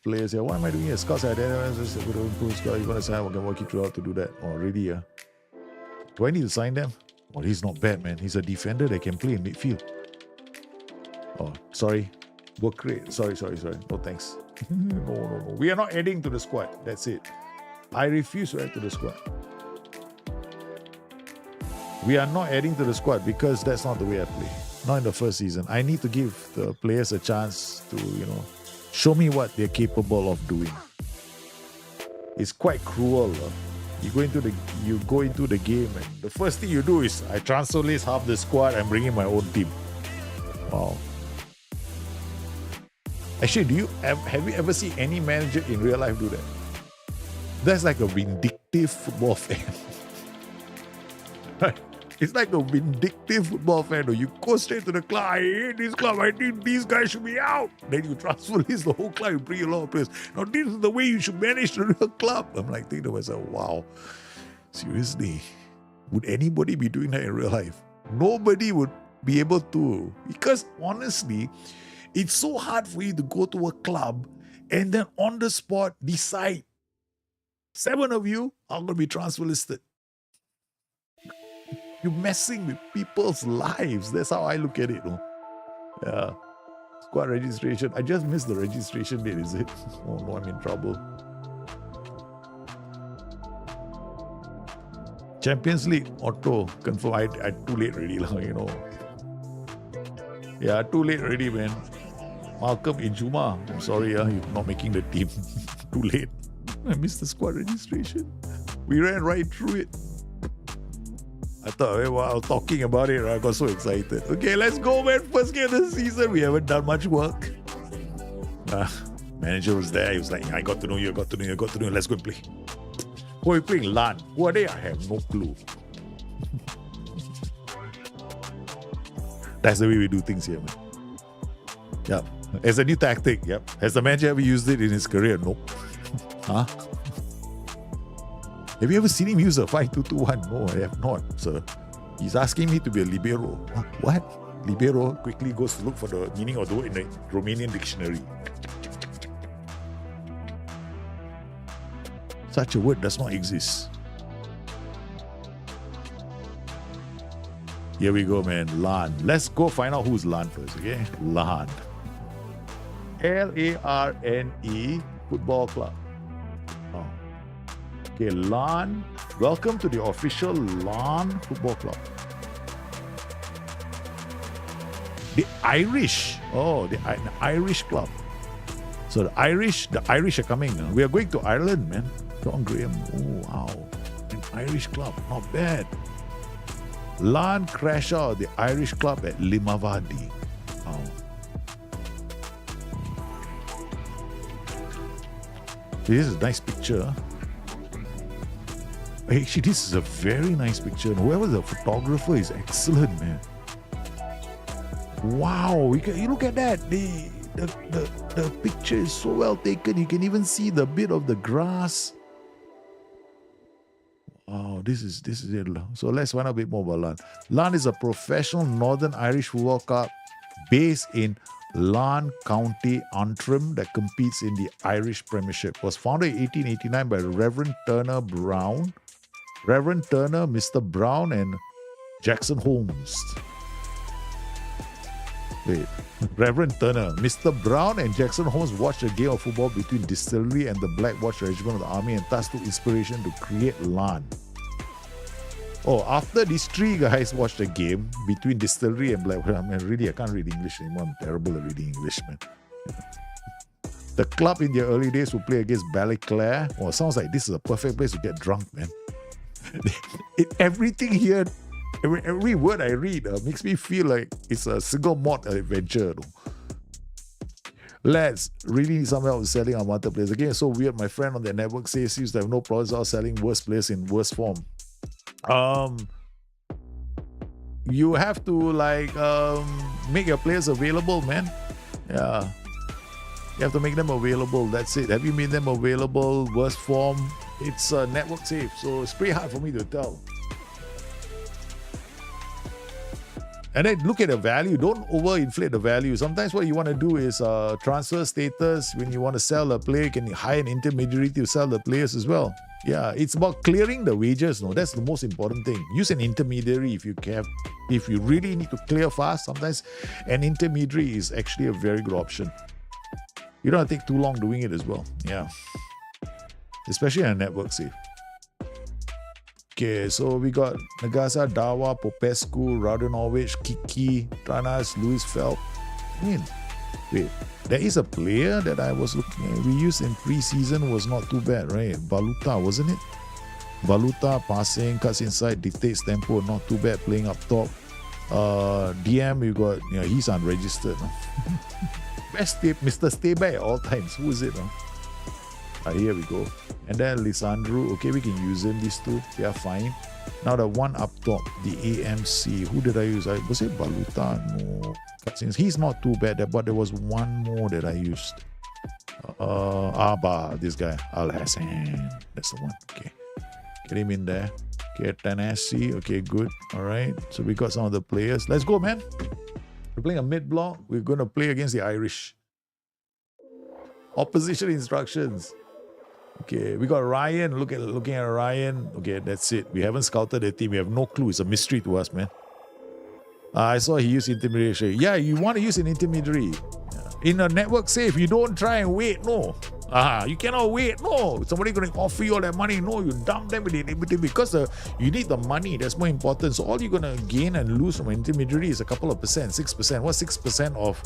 players here. Why am I doing it? Scouts are there. You're gonna sign. I can walk you through how to do that. Already, yeah. Do I need to sign them? Oh, he's not bad, man. He's a defender that can play in midfield. Oh, sorry. Work rate. Sorry. No thanks. No. We are not adding to the squad. That's it. I refuse to add to the squad. We are not adding to the squad because that's not the way I play. Not in the first season. I need to give the players a chance to, show me what they're capable of doing. It's quite cruel. You go into the game and the first thing you do is I transfer list half the squad and bring in my own team. Wow. Actually, have you ever seen any manager in real life do that? That's like a vindictive football fan. It's like a vindictive football fan. You go straight to the club. I hate this club. I think these guys should be out. Then you transfer list the whole club. You bring a lot of players. Now this is the way you should manage the real club. I'm like thinking to myself, wow. Seriously, would anybody be doing that in real life? Nobody would be able to. Because honestly, it's so hard for you to go to a club and then on the spot decide 7 of you are going to be transfer listed. You're messing with people's lives. That's how I look at it. No? Yeah. Squad registration. I just missed the registration date, is it? Oh no, I'm in trouble. Champions League auto confirm. I too late already, you know. Yeah, too late already, man. Malcolm Injuma. I'm sorry, you're not making the team. Too late. I missed the squad registration. We ran right through it. I thought while talking about it, I got so excited. Okay, let's go, man. First game of the season. We haven't done much work. Manager was there. He was like, I got to know you, I got to know you, I got to know you. Let's go and play. Who are we playing? LAN. Who are they? I have no clue. That's the way we do things here, man. Yep. As a new tactic, yep. Has the manager ever used it in his career? Nope. Huh? Have you ever seen him use a 5-2-2-1? No, I have not, sir. He's asking me to be a libero. Huh? What? Libero quickly goes to look for the meaning of the word in the Romanian dictionary. Such a word does not exist. Here we go, man. LAN. Let's go find out who's LAN first, okay? LAN. L-A-R-N-E Football Club. Oh. Okay, LAN. Welcome to the official LAN Football Club. The Irish. Oh, the Irish club. So the Irish are coming. We are going to Ireland, man. John Graham. Oh, wow. An Irish club. Not bad. LAN crash out the Irish club at Limavady. Oh. This is a nice picture. Actually, this is a very nice picture. Whoever the photographer is excellent, man. Wow, you look at that. The picture is so well taken. You can even see the bit of the grass. Wow, this is it. So let's find out a bit more about LAN. LAN is a professional Northern Irish football club based in Larne County, Antrim, that competes in the Irish Premiership. It was founded in 1889 by Reverend Turner, Mr. Brown, and Jackson Holmes. Wait, Reverend Turner, Mr. Brown, and Jackson Holmes watched a game of football between Distillery and the Black Watch Regiment of the Army and thus took inspiration to create LAN. Oh, after these three guys watched a game between Distillery and Black Watch, I can't read English anymore. I'm terrible at reading English, man. The club in their early days would play against Ballyclare. Oh, it sounds like this is a perfect place to get drunk, man. Everything here, every word I read makes me feel like it's a single mod adventure. Let's really need some help selling unwanted players. Again, it's so weird. My friend on the network says he used to have no problems out selling worse players in worse form. You have to make your players available, man. Yeah. You have to make them available. That's it. Have you made them available? Worst form? It's network safe, so it's pretty hard for me to tell. And then look at the value. Don't overinflate the value. Sometimes what you want to do is transfer status. When you want to sell a player, you can hire an intermediary to sell the players as well. Yeah, it's about clearing the wages. No, that's the most important thing. Use an intermediary if you can. If you really need to clear fast, sometimes an intermediary is actually a very good option. You don't have to take too long doing it as well. Yeah. Especially in a network safe. Okay, so we got Nagasa, Dawa, Popescu, Radonowicz, Kiki, Tranas, Louis Phelps. Wait, there is a player that I was looking at. We used in pre-season, was not too bad, right? Baluta, wasn't it? Baluta, passing, cuts inside, dictates tempo, not too bad, playing up top. DM, you got, he's unregistered. Best Mr. Stay Back at all times. Who is it? Here we go. And then Lisandro. Okay, we can use him, these two. They are fine. Now the one up top, the AMC. Who did I use? Was it Baluta? No. He's not too bad, but there was one more that I used. Abba, this guy. Al Hassan. That's the one. Okay. Get him in there. Okay, Tanasi. Okay, good. All right. So we got some of the players. Let's go, man. We're playing a mid-block. We're going to play against the Irish. Opposition instructions. Okay, we got Ryan. Looking at Ryan. Okay, that's it. We haven't scouted the team. We have no clue. It's a mystery to us, man. I saw he used intermediary. Yeah, you want to use an intermediary. In a network safe, you don't try and wait. No. You cannot wait. No. Somebody going to offer you all that money. No, you dump them with the intermediary because you need the money. That's more important. So all you're going to gain and lose from an intermediary is a couple of percent, 6%. What's 6% of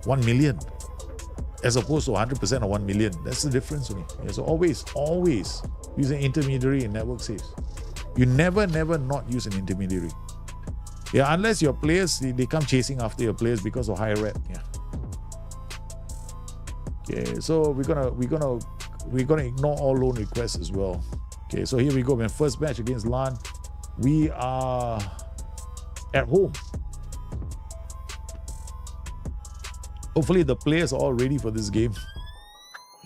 1 million? As opposed to 100% of 1 million. That's the difference only. Yeah, so always use an intermediary in network safes. You never not use an intermediary. Yeah, unless your players, they come chasing after your players because of high rep. Yeah. Okay, so we're gonna ignore all loan requests as well. Okay, so here we go, man. First match against LAN. We are at home. Hopefully the players are all ready for this game.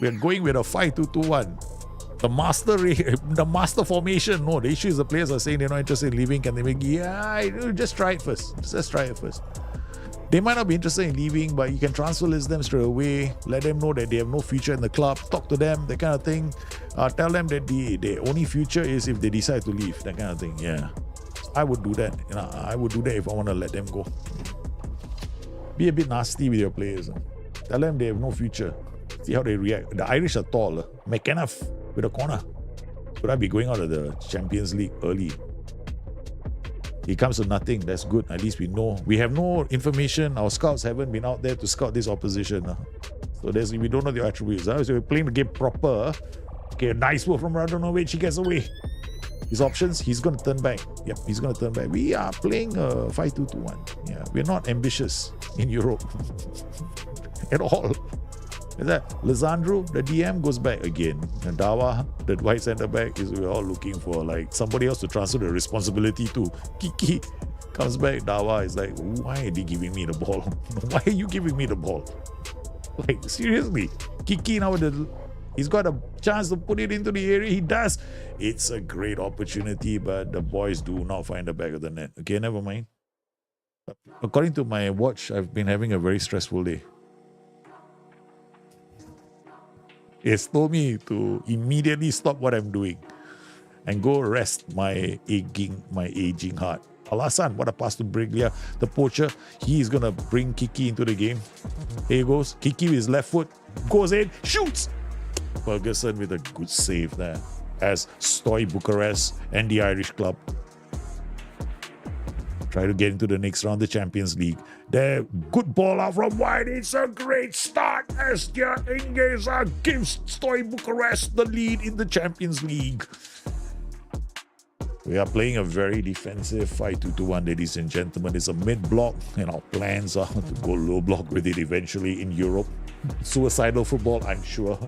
We're going with a 5-2-2-1. The master formation. No, the issue is the players are saying they're not interested in leaving. Can they make? Yeah, just try it first. Just try it first. They might not be interested in leaving, but you can transfer list them straight away. Let them know that they have no future in the club. Talk to them, that kind of thing. Tell them that the only future is if they decide to leave. That kind of thing. Yeah, I would do that. I would do that if I want to let them go. Be a bit nasty with your players. Tell them they have no future. See how they react. The Irish are tall. McKenna with a corner. Could I be going out of the Champions League early? He comes to nothing. That's good. At least we know. We have no information. Our scouts haven't been out there to scout this opposition. So we don't know the attributes. So we're playing the game proper. Okay, nice work from Radanovic. He gets away. His options, he's going to turn back. Yep, he's going to turn back. We are playing 5-2-2-1. Yeah, we're not ambitious in Europe at all. Is that Lisandro, the DM, goes back again. And Dawa, the white centre back, we're all looking for like somebody else to transfer the responsibility to. Kiki comes back. Dawa is like, why are they giving me the ball? Why are you giving me the ball? Like, seriously. Kiki now, he's got a chance to put it into the area. He does. It's a great opportunity, but the boys do not find the back of the net. Okay, never mind. According to my watch, I've been having a very stressful day. It's told me to immediately stop what I'm doing and go rest my aging heart. Alasan, what a pass to Briglia, the poacher. He is going to bring Kiki into the game. Here he goes. Kiki with his left foot goes in, shoots. Ferguson with a good save there as Stoy Bucharest and the Irish club try to get into the next round, the Champions League. There, good ball out from wide. It's a great start as their Engeza gives Stoy Bucharest the lead in the Champions League. We are playing a very defensive 5-2-2-1, ladies and gentlemen. It's a mid-block, and our plans are to go low block with it eventually in Europe. Suicidal football, I'm sure.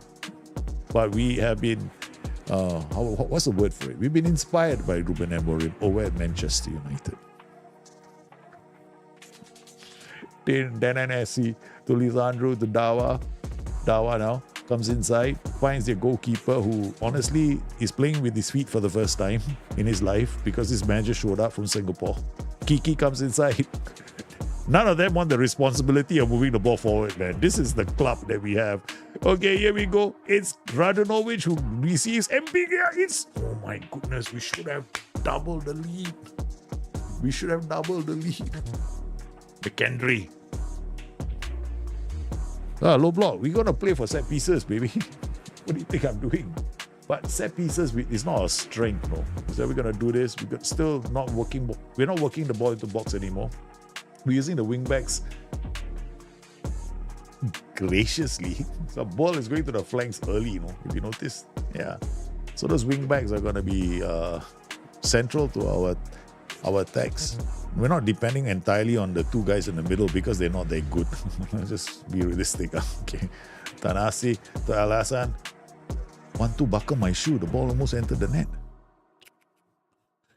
But we have been, what's the word for it? We've been inspired by Ruben Amorim over at Manchester United. Then Dananesi to Lisandro to Dawa. Dawa now comes inside, finds their goalkeeper who honestly is playing with his feet for the first time in his life because his manager showed up from Singapore. Kiki comes inside. None of them want the responsibility of moving the ball forward, man. This is the club that we have. Okay, here we go. It's Radanovic who receives Mbigia. Oh my goodness, we should have doubled the lead. McKendry. Low block. We're going to play for set pieces, baby. What do you think I'm doing? But set pieces is not our strength, no. So we're going to do this. We're still not working. We're not working the ball into box anymore. We're using the wing backs graciously. So the ball is going to the flanks early, if you notice. Yeah. So those wing backs are going to be central to our attacks. We're not depending entirely on the two guys in the middle because they're not that good. Let's just be realistic. Okay. Tanasi to Alasan. 1-2 buckle my shoe. The ball almost entered the net.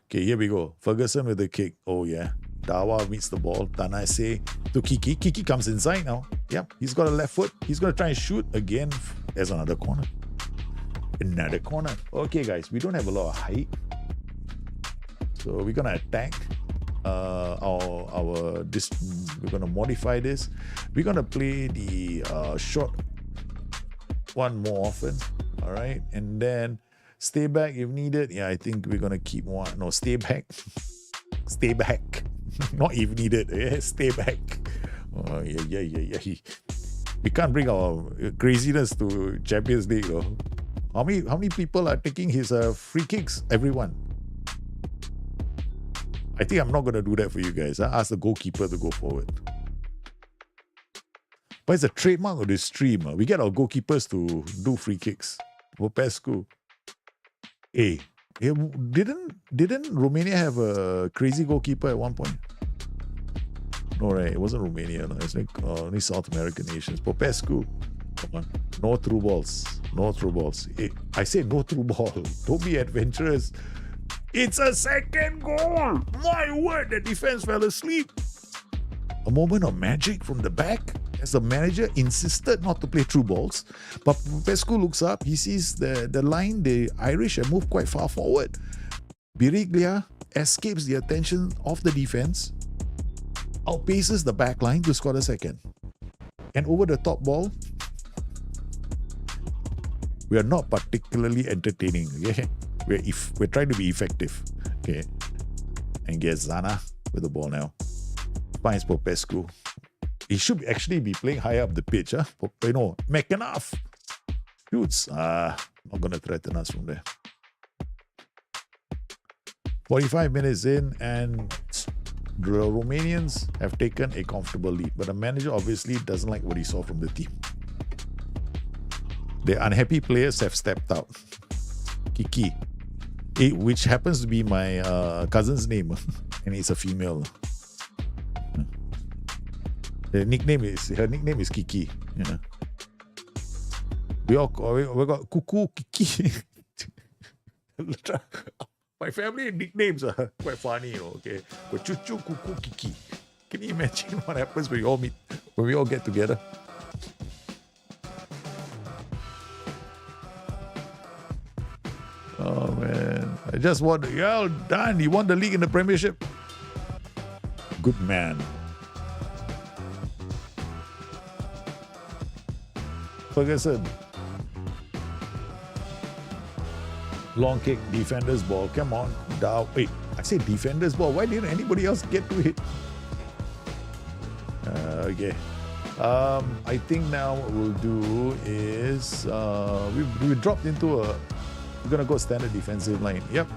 Okay, here we go. Ferguson with the kick. Oh yeah. Dawa meets the ball. Tanase to Kiki. Kiki comes inside now. Yep. He's got a left foot. He's going to try and shoot again. There's another corner. Another corner. Okay, guys. We don't have a lot of height. So we're going to attack. We're going to modify this. We're going to play the short one more often. All right. And then stay back if needed. Yeah, I think we're going to keep one. No, stay back. Stay back. Not if needed. Yeah, stay back. Oh, yeah. We can't bring our craziness to Champions League, though. How many people are taking his free kicks? Everyone. I think I'm not going to do that for you guys. I ask the goalkeeper to go forward. But it's a trademark of this stream. We get our goalkeepers to do free kicks. Popescu. Hey, didn't Romania have a crazy goalkeeper at one point? No, right? It wasn't Romania. No. It's like only South American nations. Popescu. Come on. No through balls. No through balls. Hey, I say no through ball. Don't be adventurous. It's a second goal. My word, the defense fell asleep. A moment of magic from the back as the manager insisted not to play through balls. But Popescu looks up. He sees the line. The Irish have moved quite far forward. Biriglia escapes the attention of the defense, outpaces the back line to score the second. And over the top ball, we are not particularly entertaining. Okay? We're trying to be effective. Okay. And get Zana with the ball now. Finds Popescu. He should actually be playing higher up the pitch. Huh? McAnuff shoots. Not going to threaten us from there. 45 minutes in, and the Romanians have taken a comfortable lead. But the manager obviously doesn't like what he saw from the team. The unhappy players have stepped out. Kiki, which happens to be my cousin's name, and it's a female. Her nickname is Kiki. Yeah. We got Kuku, Kiki. My family nicknames are quite funny, okay? But Chuchu, Kuku, Kiki. Can you imagine what happens when we all get together? Oh man, I just won. Well done. You won the league in the Premiership. Good man. Ferguson. Long kick, defender's ball. Come on, down. Wait, I say defender's ball. Why didn't anybody else get to it? Okay. I think now what we'll do is we dropped into a. We're gonna go standard defensive line. Yep.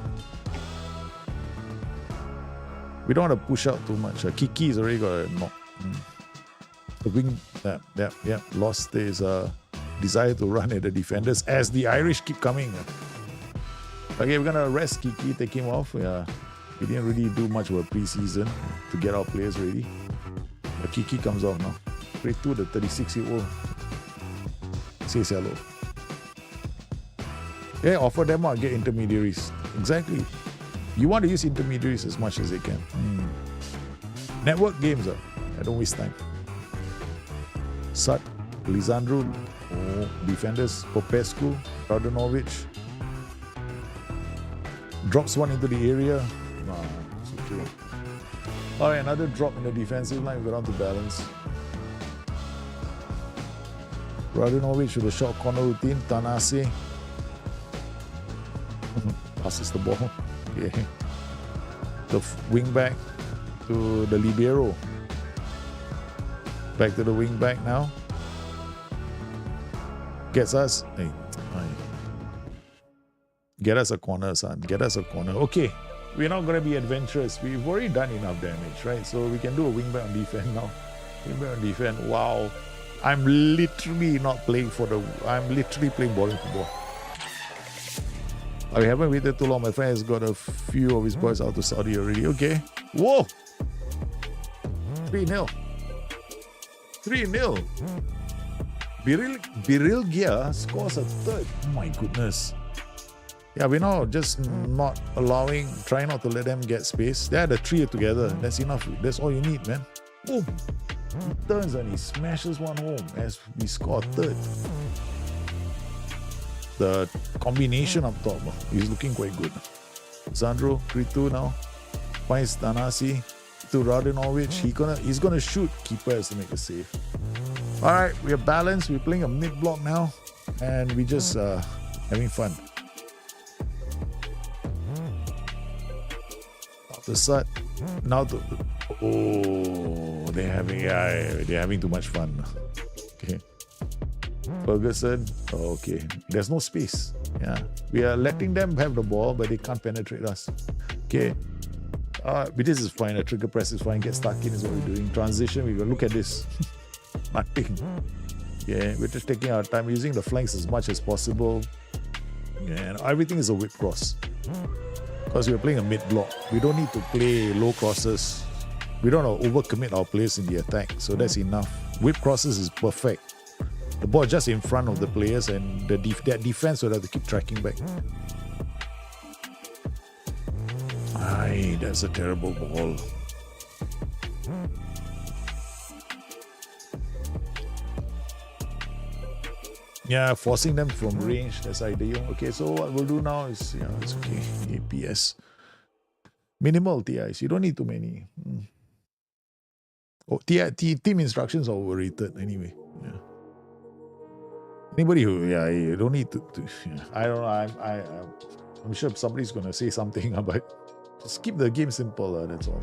We don't want to push out too much. Kiki's already got a knock. The wing. Yeah. Lost his desire to run at the defenders as the Irish keep coming. Okay, we're gonna rest Kiki, take him off. Yeah, we didn't really do much of a preseason to get our players ready. But Kiki comes off now. Straight to the 36-year-old. Says hello. Yeah, offer them out, get intermediaries. Exactly. You want to use intermediaries as much as they can. Network games, don't waste time. Sut, Lisandro, defenders, Popescu, Radanovic. Drops one into the area. It's okay. Alright, another drop in the defensive line. We're down to balance. Radanovic with a short corner routine. Tanase passes the ball. Okay. The wing back to the libero. Back to the wing back now. Gets us. Hey. Get us a corner, son. Get us a corner. Okay. We're not going to be adventurous. We've already done enough damage, right? So we can do a wing back on defense now. Wing back on defense. Wow. I'm literally not playing I'm literally playing boring football. We haven't waited too long. My friend has got a few of his boys out to Saudi already. Okay. Whoa. 3-0. 3-0. Biriglia scores a third. Oh my goodness. Yeah, we're now just not trying not to let them get space. They had the three together. That's enough. That's all you need, man. Boom. He turns and he smashes one home as we score a third. The combination up top is looking quite good. Sandro, 3-2 now. Finds Tanasi to Radanovic. He's gonna shoot. Keeper has to make a save. Alright, we are balanced. We're playing a mid block now. And we just Having fun. The side. Now to they're having too much fun. Okay. Ferguson. Okay. There's no space. Yeah. We are letting them have the ball, but they can't penetrate us. Okay. But this is fine. A trigger press is fine. Get stuck in is what we're doing. Transition, we go look at this. Nothing. Yeah, we're just taking our time, using the flanks as much as possible. Yeah, and everything is a whip cross. Because we're playing a mid block. We don't need to play low crosses. We don't want to overcommit our players in the attack. So that's enough. Whip crosses is perfect. The ball just in front of the players, and that defense will have to keep tracking back. Aye, that's a terrible ball. Yeah, forcing them from range, that's ideal. Okay, so what we'll do now is, it's okay. APS. Minimal TIs, you don't need too many. Oh, team instructions are overrated anyway. Yeah. Anybody who, you don't need to I don't know, I'm sure somebody's going to say something, but just keep the game simple, that's all.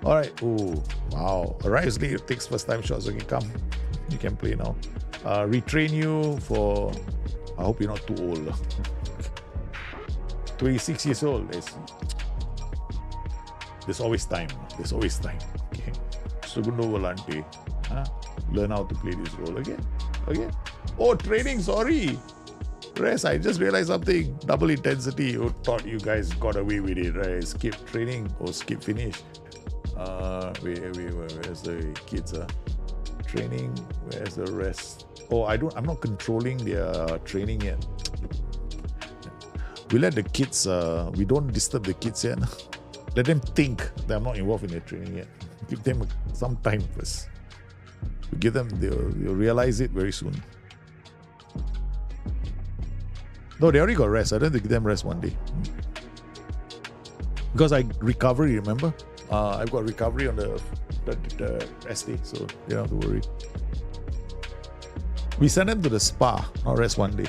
All right, oh, wow. Arrives late, takes first time shots, okay, come. You can play now. Retrain you for, I hope you're not too old. 26 years old. There's always time. There's always time. Okay. Segundo volante. Learn how to play this role again. Oh, training, sorry. Rest, I just realized something. Double intensity. Oh, thought you guys got away with it, right? Skip training or skip finish. Where's the kids? Training, where's the rest? Oh, I'm not controlling their training yet. We let the kids, we don't disturb the kids yet. Let them think that I'm not involved in their training yet. Give them some time first. We give them, they'll realize it very soon. No, they already got rest. I don't have to give them rest one day. Because I recovery, remember? I've got recovery on the rest day, so you don't have to worry. We send them to the spa, not rest one day.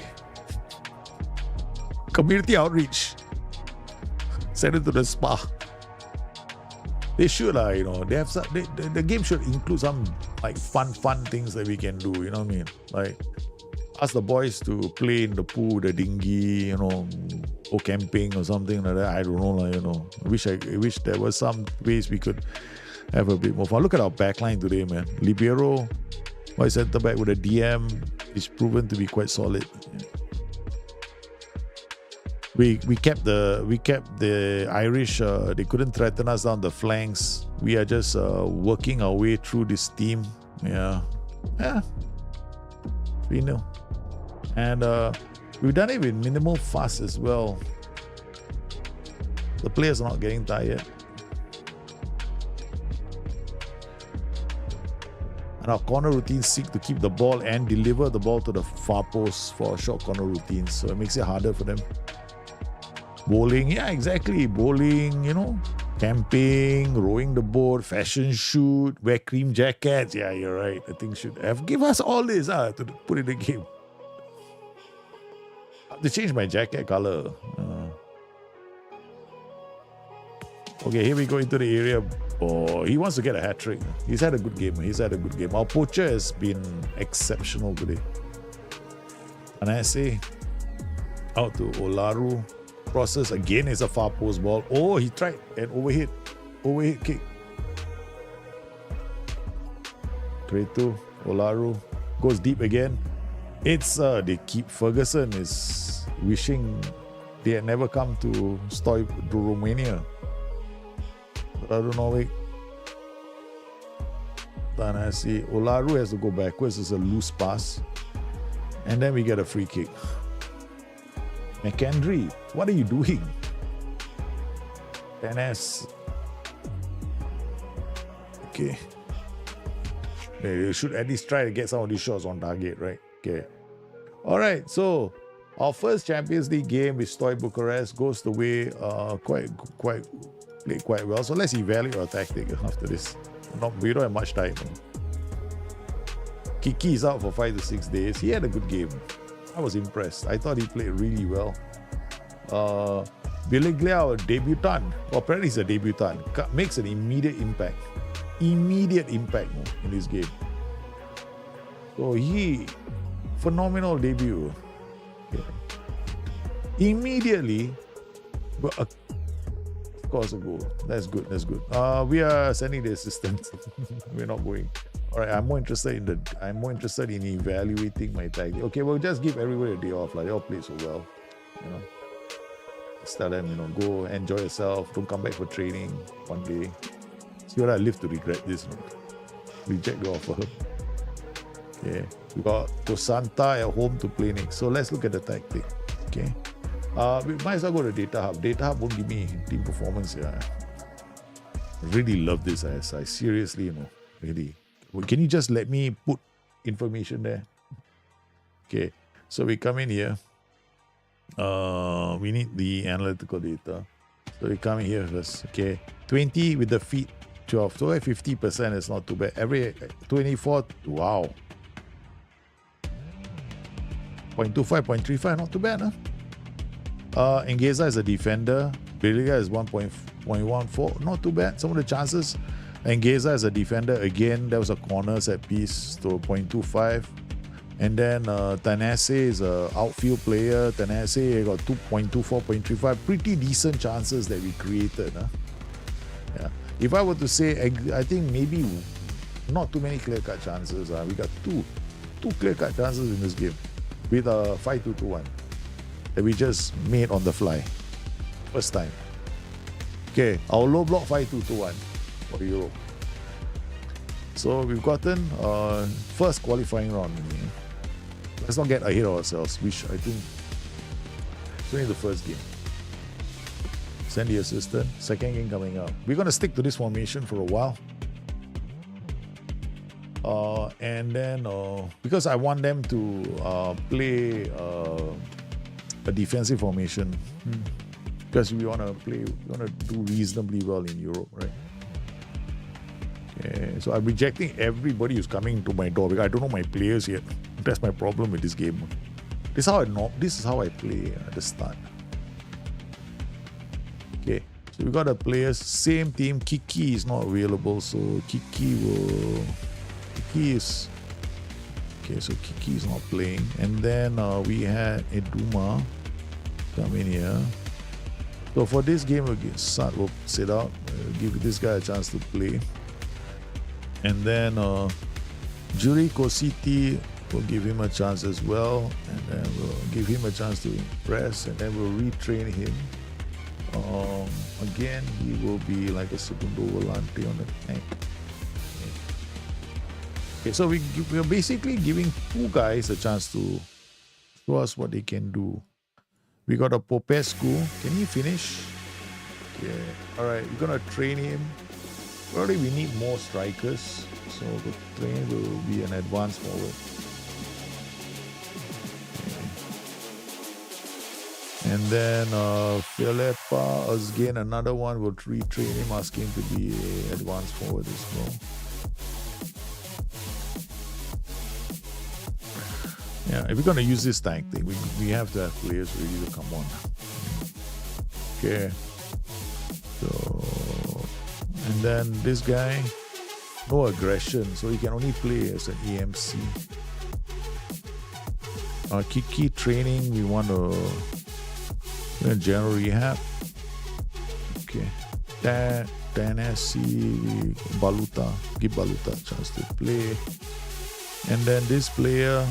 Community outreach. Send them to the spa. They should, they have some, the game should include some like fun things that we can do, you know what I mean? Like ask the boys to play in the pool, the dinghy, or camping or something like that. I don't know, I wish there was some ways we could have a bit more fun. Look at our backline today, man. Libero, my centre back with a DM, is proven to be quite solid. We kept the Irish. They couldn't threaten us down the flanks. We are just working our way through this team. Yeah. 3-0. And we've done it with minimal fuss as well. The players are not getting tired. And our corner routines seek to keep the ball and deliver the ball to the far post for short corner routines. So it makes it harder for them. Bowling, yeah, exactly. Bowling, camping, rowing the boat, fashion shoot, wear cream jackets. Yeah, you're right. The thing should have give us all this to put in the game. I have to change my jacket color. Okay, here we go into the area. Oh, he wants to get a hat trick. He's had a good game. Our poacher has been exceptional today. Anase out to Olaru. Crosses again is a far post ball. Oh, he tried an overhead kick. Cretu, Olaru goes deep again. It's they keep Ferguson is wishing they had never come to Romania. But I don't know. Wait. Tanasi Olaru has to go backwards. It's a loose pass, and then we get a free kick. McKendry, what are you doing? NS. Okay. They should at least try to get some of these shots on target, right? Okay. Alright, so our first Champions League game with Stoy Bucharest goes the way played quite well. So let's evaluate our tactic after this. We don't have much time. Kiki is out for 5 to 6 days. He had a good game. I was impressed. I thought he played really well. Biliglia, debutant, or apparently he's a debutant, makes an immediate impact. Immediate impact in this game. So phenomenal debut. Yeah. Immediately, but of course a goal. That's good. We are sending the assistants. We're not going. All right, I'm more interested in evaluating my tactic. Okay, well, just give everybody a day off. Like, they all play so well. Just tell them, go enjoy yourself. Don't come back for training one day. See what I live to regret this. Reject the offer. Okay, we got Tosanta at home to play next. So let's look at the tactic. Okay, we might as well go to Data Hub. Data Hub won't give me team performance here. I really love this. I seriously, really. Can you just let me put information there? Okay, so we come in here. We need the analytical data. So we come in here first. Okay, 20 with the feet, 12. So at 50% is not too bad. Every 24, wow. 0.25, 0.35, not too bad, huh? Engeza is a defender. Beliga is 1.14, not too bad. Some of the chances. Engeza is a defender. Again, there was a corner set piece to 0.25. And then Tanase is an outfield player. Tanase got 2.24, 0.35. Pretty decent chances that we created. Huh? Yeah. If I were to say, I think maybe not too many clear-cut chances. We got two clear-cut chances in this game with a 5-2-2-1 that we just made on the fly. First time. Okay, our low block 5-2-2-1 for Europe. So we've gotten first qualifying round. Let's not get ahead of ourselves, which I think it's only the first game. Send the assistant. Second game coming up. We're going to stick to this formation for a while. And then, because I want them to play a defensive formation. Because we want to do reasonably well in Europe, right? Okay, so I'm rejecting everybody who's coming to my door because I don't know my players yet. That's my problem with this game. This is how I play at the start. Okay, so we got the players, same team. Kiki is not available, so Kiki is okay. So Kiki is not playing, and then we had Eduma come in here. So for this game against Sat, we'll sit out, give this guy a chance to play. And then Juri Kositi, we'll give him a chance as well. And then we'll give him a chance to impress. And then we'll retrain him. Again, he will be like a segundo volante on the tank. Okay, so we're basically giving two guys a chance to show us what they can do. We got a Popescu. Can he finish? Okay. All right, we're going to train him. Probably we need more strikers. So the train will be an advanced forward. Okay. And then Filipa, again, another one. Will retrain him, ask him to be an advanced forward as well. Yeah, if we're going to use this tank thing, we have to have players ready to come on. Okay. So, and then this guy, no aggression, so he can only play as an EMC. Kiki training, we want to general rehab. Okay. Tennessee, Baluta, give Baluta a chance to play. And then this player,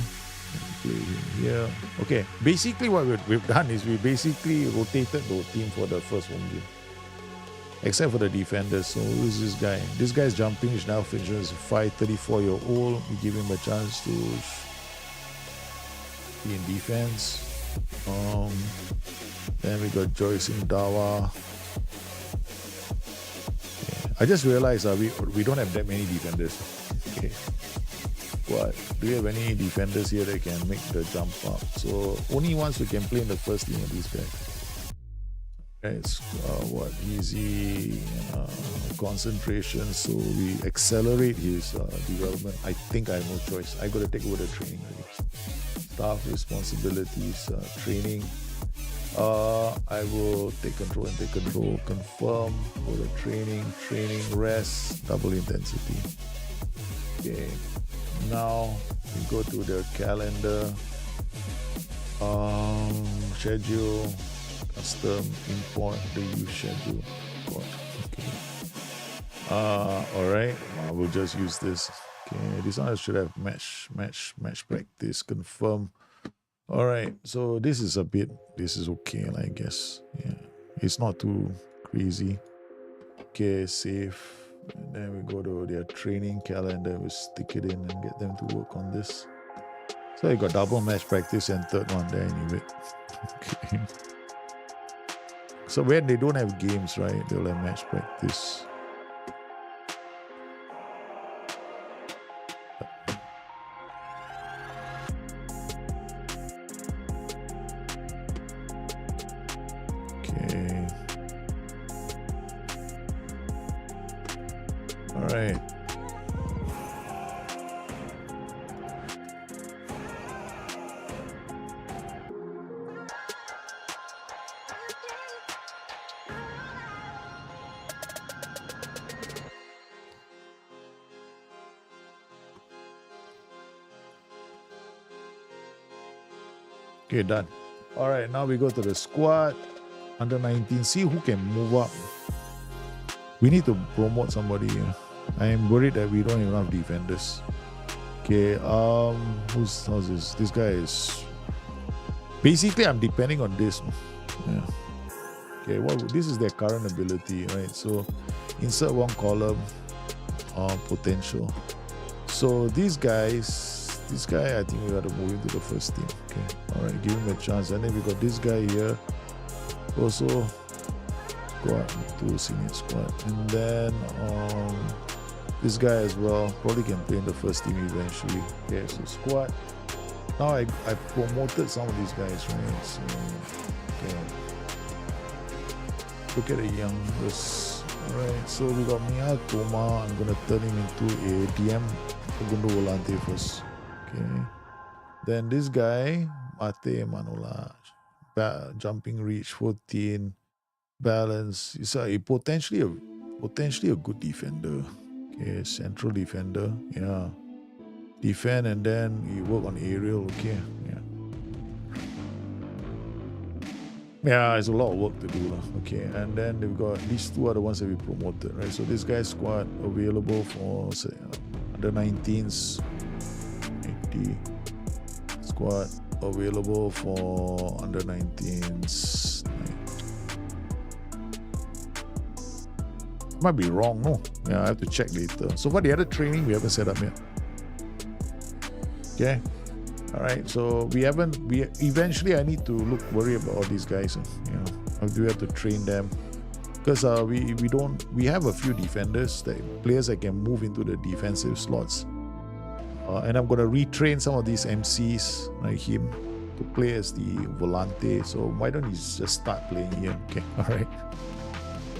play him here. Okay, basically what we've done is we basically rotated the team for the first home game. Except for the defenders. So who is this guy? This guy's jumping, he's now finishes 34-year-old. We give him a chance to be in defense. Then we got Joyce in Dawa. Okay. I just realized we don't have that many defenders. Okay. What? Do we have any defenders here that can make the jump up? So only ones who can play in the first team are these guys. It's easy concentration, so we accelerate his development. I think I have no choice. I got to take over the training already. Staff responsibilities, training. I will take control and take control. Confirm. Go to training, rest, double intensity. Okay. Now we go to the calendar. Schedule, custom, import the use schedule. Okay. Alright. We'll just use this. Okay, this one should have match practice, confirm. Alright, so this is okay, I guess. Yeah, it's not too crazy. Okay, save. And then we go to their training calendar, we stick it in and get them to work on this. So you got double match practice and third one there anyway. Okay. So when they don't have games, right, they'll have match practice. Okay. All right. Okay, done. All right, now we go to the squad. Under 19, see who can move up. We need to promote somebody here. I am worried that we don't have enough defenders. Okay, how's this? This guy is... Basically, I'm depending on this. Yeah. Okay, well, this is their current ability, right? So, insert one column, potential. So, this guy, I think we got to move into the first team. Okay, all right, give him a chance. And then we got this guy here. Also, go up to senior squad. And then this guy as well. Probably can play in the first team eventually. Okay, so squad. Now I promoted some of these guys, right? So, okay. Look at the youngest. Alright, so we got Mia Toma. I'm gonna turn him into a DM. Segundo volante first. Okay. Then this guy, Mate Manola. Jumping reach 14, balance. He's potentially a good defender. Okay, central defender. Yeah, defend and then you work on aerial. Okay, yeah, it's a lot of work to do. Okay, and then they've got these two are the ones that we promoted, right? So this guy's squad available for under 19s, 80 squad. Available for under 19s. Might be wrong, no? Yeah, I have to check later. So for the other training, we haven't set up yet. Okay. All right. So we eventually I need to worry about all these guys. We have to train them because we have a few defenders, players that can move into the defensive slots. And I'm going to retrain some of these MCs like him to play as the volante. So why don't you just start playing here? Okay, all right.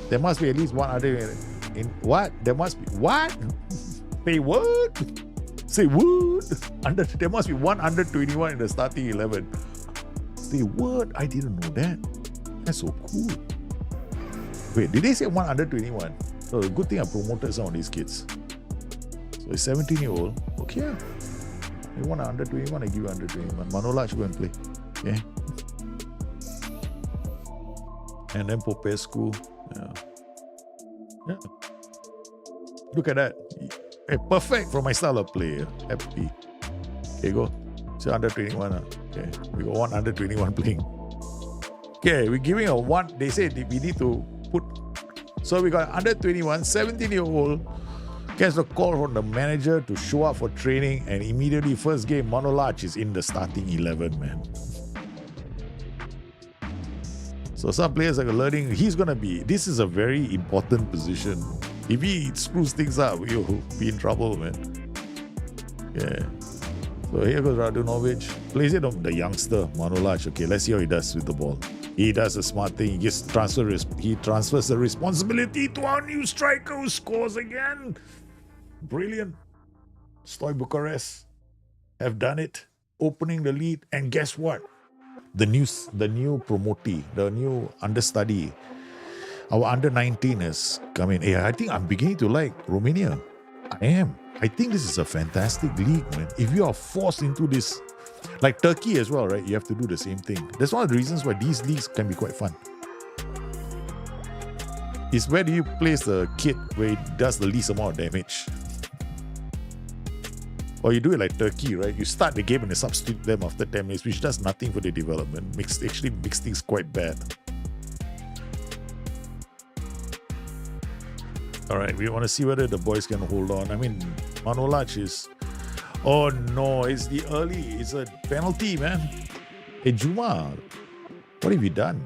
There must be at least one other in what? There must be what? Say what? Say what? There must be one under 21 in the starting 11. Say what? I didn't know that. That's so cool. Wait, did they say one under 21? So good thing I promoted some of these kids. So a 17-year-old, okay. You want under 21, I give you under 21. Manola should go and play. Okay. And then Popescu. Yeah. Look at that. Hey, perfect for my style of play. Happy. Okay, go. So under 21. Okay. We got one under 21 playing. Okay, we're giving a one. They said we need to put. So we got under 21, 17-year-old. Gets a call from the manager to show up for training, and immediately first game Manolach is in the starting 11, man. So some players are learning this is a very important position. If he screws things up, he'll be in trouble, man. Yeah. So here goes Radunovic. Plays it on the youngster, Manolach. Okay, let's see how he does with the ball. He does a smart thing. He transfers the responsibility to our new striker who scores again. Brilliant. Stoy Bucharest have done it. opening the lead, and guess what? The new promotee, the new understudy, our under 19 has come in. Hey, I think I'm beginning to like Romania. I am. I think this is a fantastic league, man. If you are forced into this, like Turkey as well, right? You have to do the same thing. That's one of the reasons why these leagues can be quite fun. Is where do you place the kid where it does the least amount of damage? Or you do it like Turkey, right? You start the game and you substitute them after 10 minutes, which does nothing for the development. Actually makes things quite bad. All right, we want to see whether the boys can hold on. I mean, Manolac is... Oh no, it's the early. It's a penalty, man. Hey, Juma, what have you done?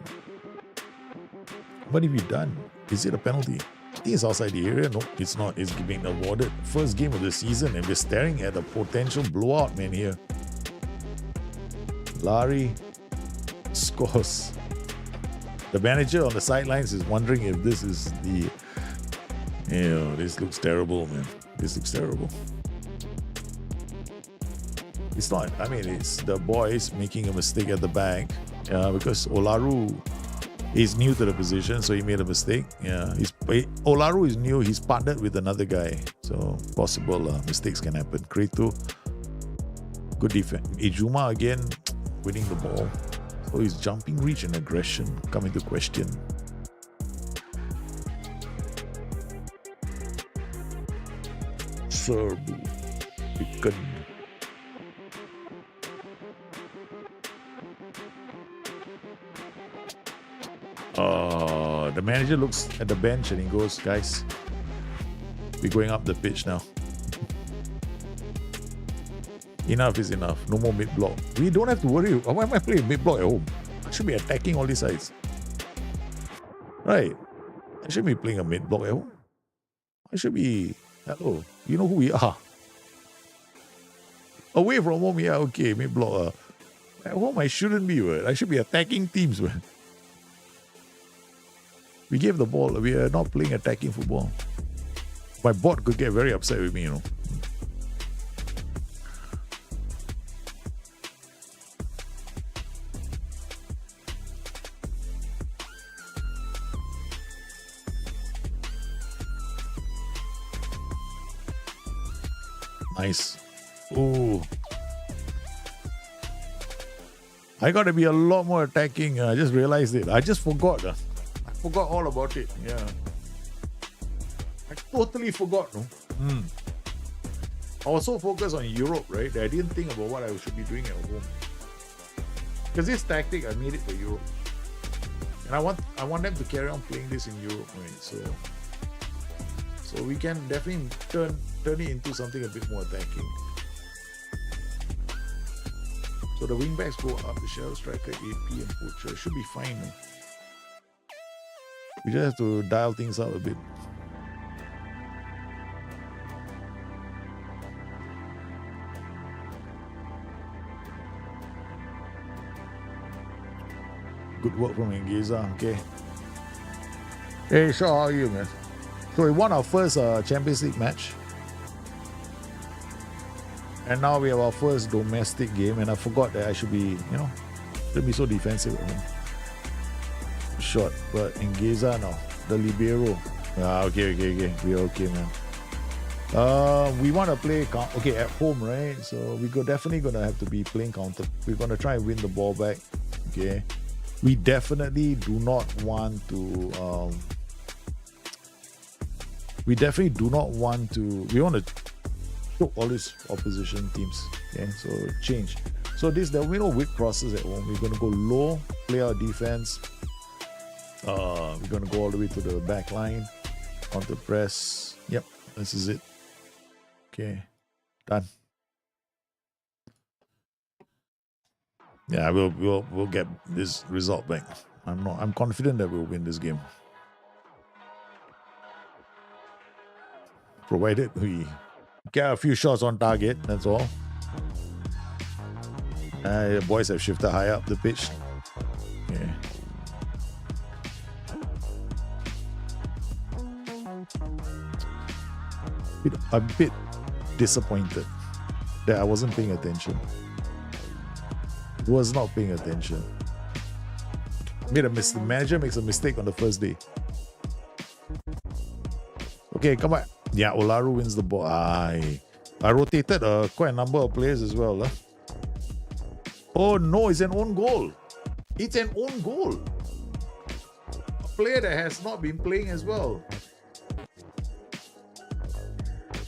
What have you done? Is it a penalty? I think it's outside the area. No, it's not. It's being awarded. First game of the season, and we're staring at a potential blowout, man, here. Larry scores. The manager on the sidelines is wondering if this is the... this looks terrible, man. This looks terrible. It's not. I mean, it's the boys making a mistake at the back. Because Olaru is new to the position, so he made a mistake. Olaru is new. He's partnered with another guy, so possible mistakes can happen. Kretu, good defense. Ijuma again, winning the ball. So his jumping reach and aggression come into question. Serbu, Picken. The manager looks at the bench and he goes, guys, we're going up the pitch now. Enough is enough. No more mid-block. We don't have to worry. Why am I playing mid-block at home? I should be attacking all these sides. Right. I shouldn't be playing a mid-block at home. I should be... Hello. You know who we are. Away from home, yeah, okay, mid-block. At home, I shouldn't be, right? I should be attacking teams, man. We gave the ball. We are not playing attacking football. My bot could get very upset with me, you know. Nice. Ooh. I gotta be a lot more attacking. I just realized it. I just forgot. I forgot all about it. Yeah. I totally forgot. No? I was so focused on Europe, right, that I didn't think about what I should be doing at home. Because this tactic, I made it for Europe. And I want them to carry on playing this in Europe, right? So we can definitely turn it into something a bit more attacking. So the wingbacks go up, the shadow striker, AP and poacher. Should be fine. No? We just have to dial things out a bit. Good work from Engeza, okay. Hey, Shaw, how are you, man? So we won our first Champions League match. And now we have our first domestic game, and I forgot that I should be, shouldn't be so defensive at home. Shot, but Engeza now, the libero. Okay. We're okay, man. We want to play, at home, right? So we're definitely going to have to be playing counter. We're going to try and win the ball back, okay? We definitely do not want to, we want to choke all these opposition teams, okay? So change. So there'll be no whip crosses at home. We're going to go low, play our defense. We're going to go all the way to the back line, counter press. Yep, this is it. Okay, done. Yeah, we'll get this result back. I'm confident that we'll win this game, provided we get a few shots on target. That's all. The boys have shifted high up the pitch. Okay. I'm a bit disappointed that I wasn't paying attention. Was not paying attention. The manager makes a mistake on the first day. Okay, come on. Yeah, Olaru wins the ball. I rotated quite a number of players as well. Huh? Oh no, it's an own goal. It's an own goal. A player that has not been playing as well.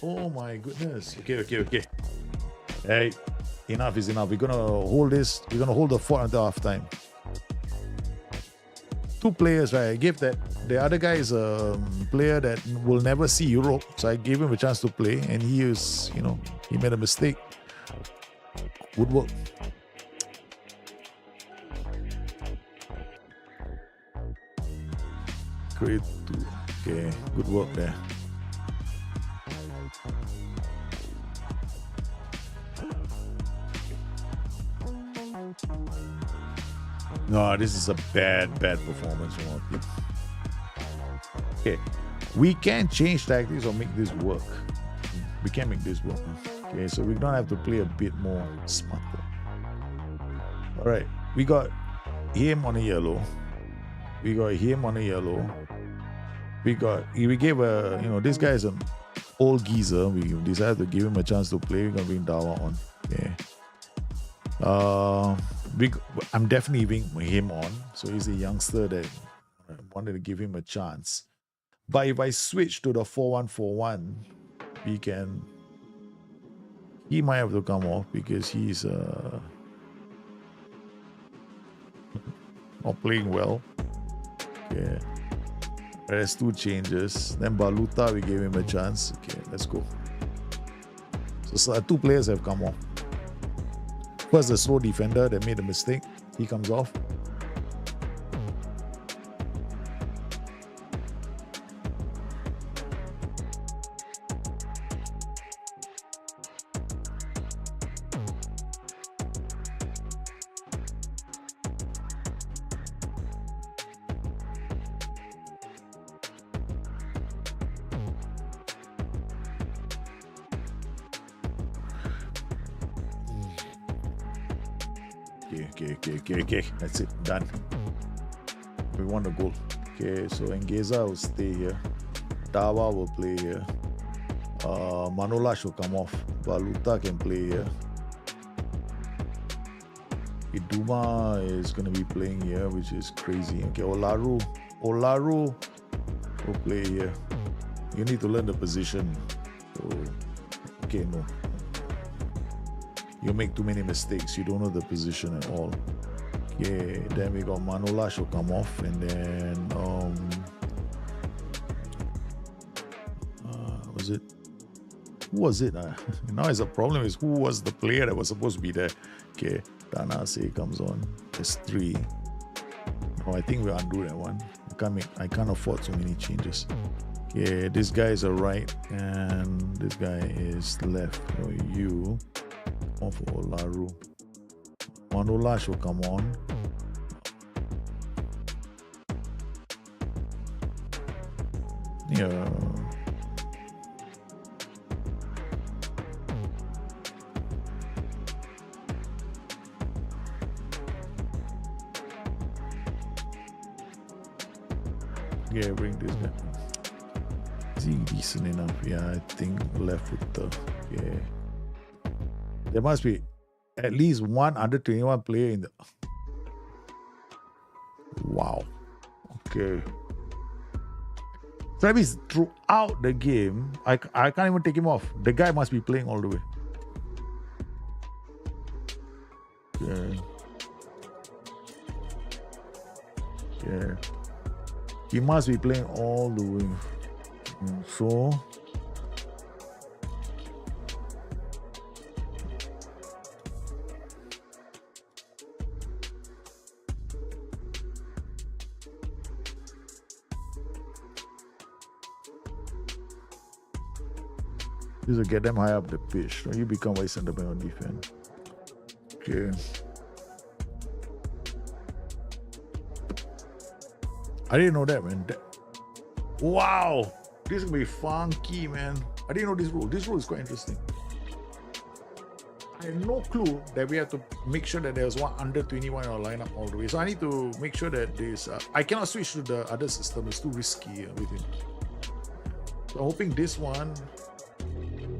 Oh my goodness. Okay. Hey, enough is enough. We're gonna hold this. We're gonna hold the fort until half time. 2 players, right? I gave that. The other guy is a player that will never see Europe, so I gave him a chance to play, and he is, he made a mistake. Would work. Great. Okay, good work there. No, this is a bad performance from our team. Okay, we can change tactics or make this work. We can make this work. Okay, so we don't have to play a bit more smarter. All right, we got him on a yellow. We gave this guy is an old geezer. We decided to give him a chance to play. We're gonna bring Dawa on. Okay. I'm definitely leaving him on. So he's a youngster that I wanted to give him a chance. But if I switch to the 4-1-4-1, he might have to come off because he's not playing well. Okay. There's 2 changes. Then Baluta, we gave him a chance. Okay, let's go. So 2 players have come off. First, the slow defender that made a mistake. He comes off. Okay. That's it. Done. We won the goal. Okay, so Engeza will stay here. Dawa will play here. Manolash will come off. Baluta can play here. Iduma is going to be playing here, which is crazy. Okay, Olaru will play here. You need to learn the position. So, okay, no. You make too many mistakes. You don't know the position at all. Okay, then we got Manolash will come off, and then who was it? Now is the problem is who was the player that was supposed to be there. Okay, Tanase comes on. There's 3. Oh, I think we'll undo that one. I can't afford so many changes. Okay, this guy is a right, and this guy is left. So you on for Olaru. Manolash will come on. Yeah. Yeah, bring this guy. Is he decent enough? Yeah, I think left with the. Yeah. There must be at least one under 21 player in the. Wow. Okay. So that means throughout the game, I can't even take him off. The guy must be playing all the way. Okay. Yeah. He must be playing all the way. So. This will get them high up the pitch. So you become vice center back on defense. Okay. I didn't know that, man. Wow! This is gonna be funky, man. I didn't know this rule. This rule is quite interesting. I had no clue that we have to make sure that there's one under 21 in our lineup all the way. So I need to make sure that this, I cannot switch to the other system. It's too risky with him. So I'm hoping this one,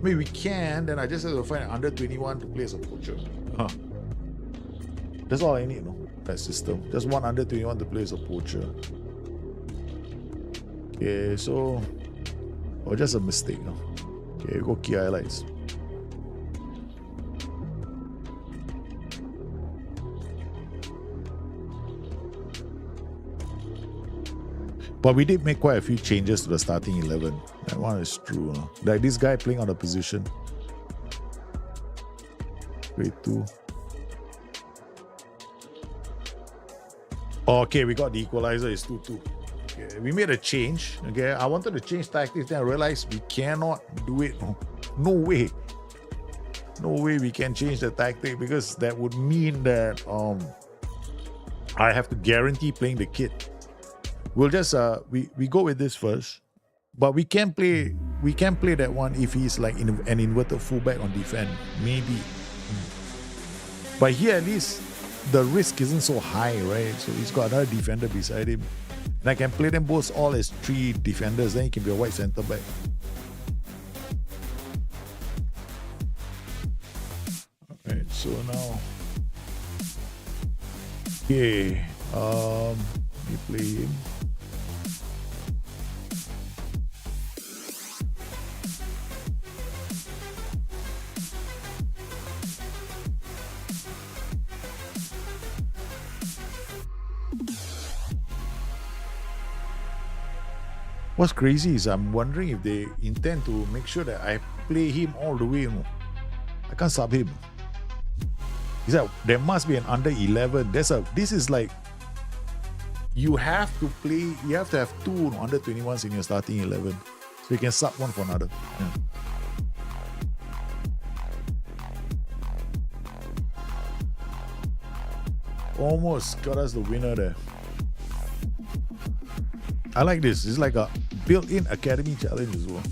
maybe we can, then I just have to find an under 21 to play as a poacher. That's all I need, no? That system. Just one under 21 to play as a poacher. Okay, so, or just a mistake. No? Okay, go key highlights. But we did make quite a few changes to the starting 11. That one is true. No? Like this guy playing on the position. Grade 2. Okay, we got the equalizer. It's 2-2. Okay, we made a change. Okay, I wanted to change tactics, then I realized we cannot do it. No way. No way we can change the tactic, because that would mean that I have to guarantee playing the kid. We'll just we go with this first, but we can play that one if he's like in an inverted fullback on defense, maybe. But here at least the risk isn't so high, right? So he's got another defender beside him, and I can play them both all as 3 defenders. Then he can be a white centre back. Alright, so now, okay, we play him. What's crazy is I'm wondering if they intend to make sure that I play him all the way. I can't sub him. Is that there must be an under 11? This is like, you have to have 2 under 21s in your starting 11. So you can sub one for another. Yeah. Almost got us the winner there. I like this. It's like a built-in academy challenge as well.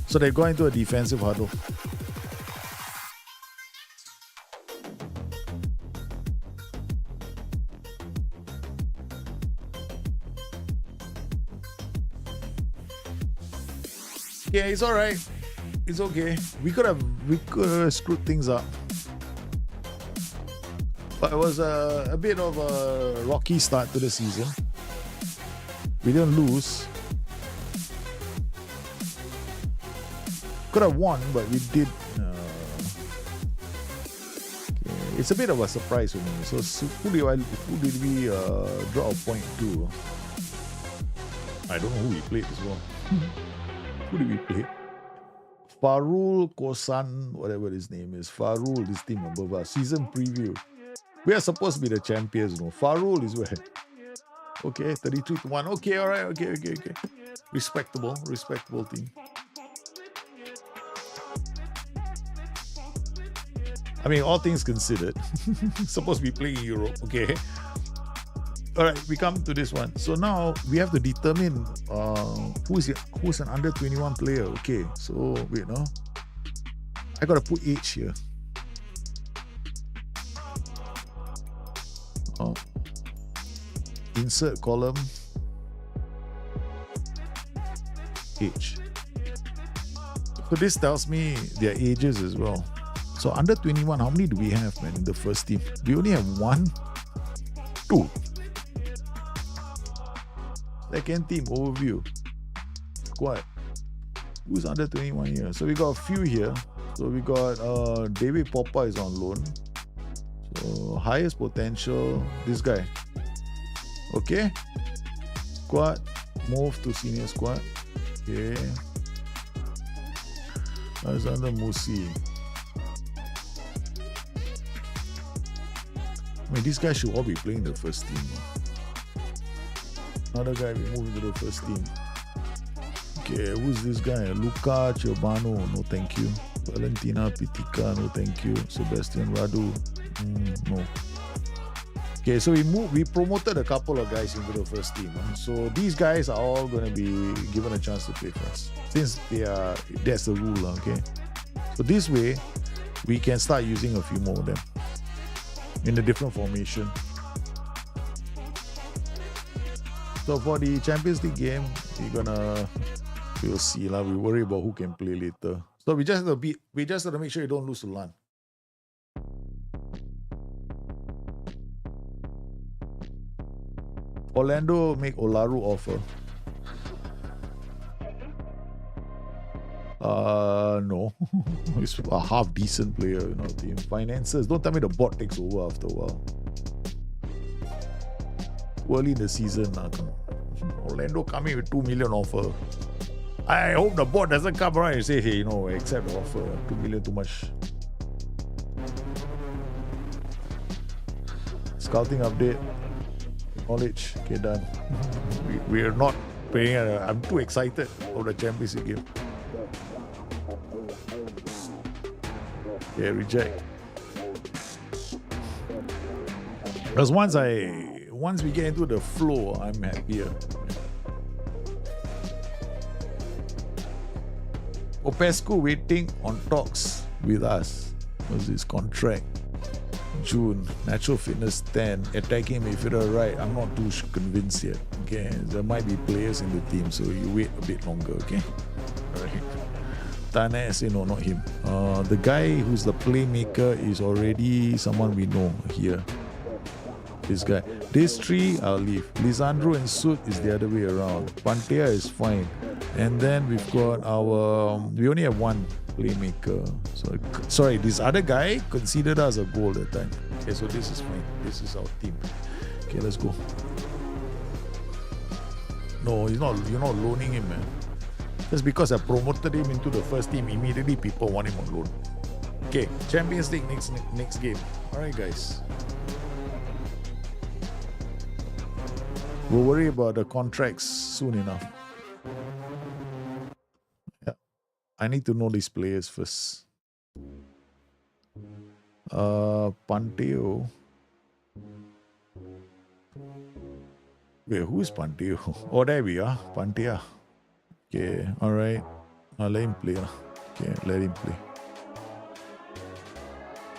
So they go into a defensive huddle. Yeah, it's all right. It's okay. We could have screwed things up. But it was a bit of a rocky start to the season. We didn't lose. Could have won, but we did. Okay. It's a bit of a surprise for me. So who did we draw a point to? I don't know who we played as well. Who did we play? Farul Kosan, whatever his name is. Farul, this team above us. Season preview. We are supposed to be the champions, no? Farul is where? Okay, 33-1. Okay, all right. Okay. Respectable team. I mean, all things considered, supposed to be playing in Europe. Okay. All right, we come to this one. So now we have to determine who's an under 21 player. Okay, so wait, no, I gotta put age here. Insert column age. So this tells me their ages as well. So under 21, how many do we have, man, in the first team? We only have 1, 2. Second team overview. Squad. Who's under 21 here? So we got a few here. So we got David Popper is on loan. So highest potential, this guy. Okay. Squad. Move to senior squad. Okay. Alexander Musi. I mean, these guys should all be playing the first team. Another guy we move into the first team. Okay, who's this guy? Luca Ciobano, no thank you. Valentina Pitica, no thank you. Sebastian Radu, no. Okay, so we promoted a couple of guys into the first team. So these guys are all going to be given a chance to play first, since that's the rule. Okay, so this way we can start using a few more of them in a different formation. So for the Champions League game, we'll see lah. We worry about who can play later. So we just have to make sure you don't lose to LAN. Orlando make Olaru offer. No. He's a half decent player, team. Finances. Don't tell me the bot takes over after a while. Early in the season, come on. Orlando coming with 2 million offer. I hope the bot doesn't come around and say, hey, accept the offer. 2 million too much. Scouting update. Knowledge. Okay, done. We are not paying. I'm too excited for the Champions League game. Okay, reject. Because once we get into the flow, I'm happier. Popescu waiting on talks with us. What's his contract? June, natural fitness 10, attacking midfielder right. I'm not too convinced yet. Okay, there might be players in the team, so you wait a bit longer. Okay, all right. Tane say no, not him. The guy who's the playmaker is already someone we know here. This guy. These three, I'll leave. Lisandro and Sud is the other way around. Pantea is fine. And then we've got we only have one playmaker. So, sorry, this other guy considered us a goal that time. Okay, so this is fine. This is our team. Okay, let's go. No, you're not loaning him, man. Just because I promoted him into the first team, immediately people want him on loan. Okay, Champions League next game. Alright, guys. We'll worry about the contracts soon enough. Yeah. I need to know these players first. Panteo. Wait, who's Panteo? Oh, there we are. Pantea. Okay, alright. I'll let him play. Okay, let him play.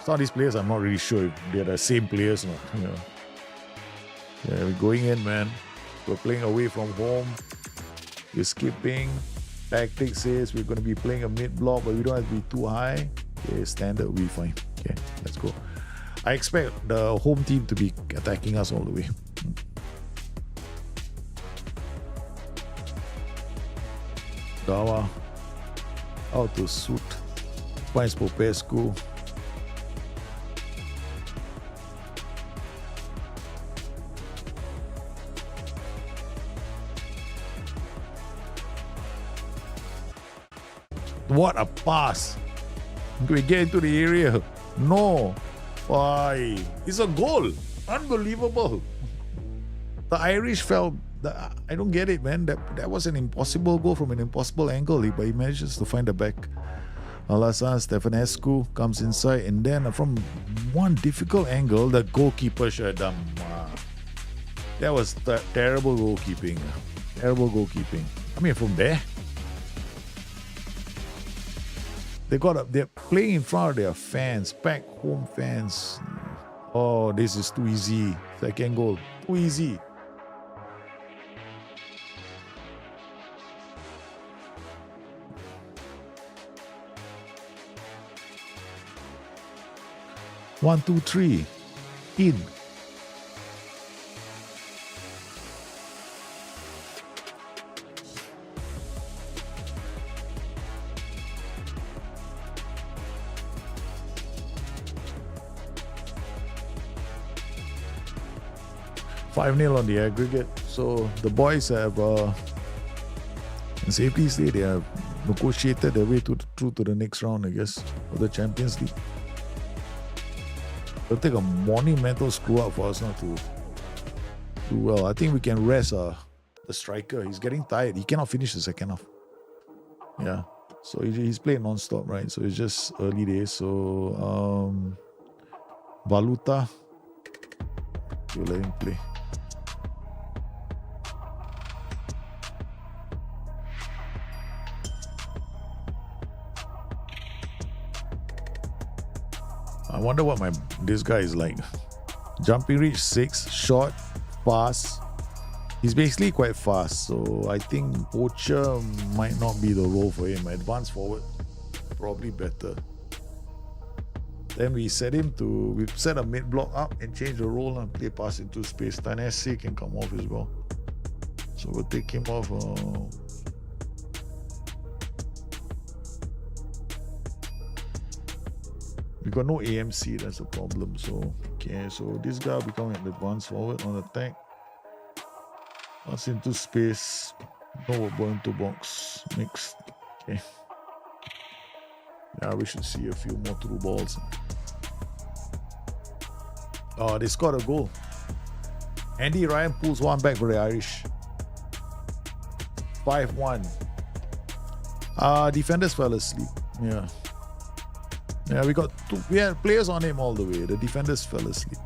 Some of these players, I'm not really sure if they're the same players or not. Yeah, we're going in, man. We're playing away from home. We're skipping. Tactics says we're going to be playing a mid block, but we don't have to be too high. Okay, standard, we fine. Okay, let's go. I expect the home team to be attacking us all the way. Dawa out to suit. Finds Popescu. What a pass! We get into the area. No. Why? It's a goal. Unbelievable. The Irish fell. I don't get it, man. That was an impossible goal from an impossible angle, but he manages to find the back. Alassane Stefanescu comes inside, and then from one difficult angle, the goalkeeper should have done. That was terrible goalkeeping. Terrible goalkeeping. I mean, from there, they're playing in front of their fans, packed home fans. Oh, this is too easy. Second goal, too easy. One, two, three. In. (5-0) on the aggregate. So the boys have safely say they have negotiated their way through to the next round, I guess, of the Champions League. It'll take a monumental screw up for us not to do well. I think we can rest the striker. He's getting tired. He cannot finish the second half. Yeah. So he's playing non-stop, right? So it's just early days. So Valuta, we'll let him play. I wonder what this guy is like. Jumping reach 6, short, fast. He's basically quite fast, so I think poacher might not be the role for him. Advance forward, probably better. Then we set a mid block up and change the role and play pass into space. Tanesi can come off as well. So we'll take him off. We got no AMC, that's a problem. So okay, so this guy will become an advance forward on attack. Pass into space. No ball into box. Next. Okay. Yeah, we should see a few more through balls. Oh, they scored a goal. Andy Ryan pulls one back for the Irish. 5-1. Defenders fell asleep. Yeah. Yeah, we had players on him all the way. The defenders fell asleep.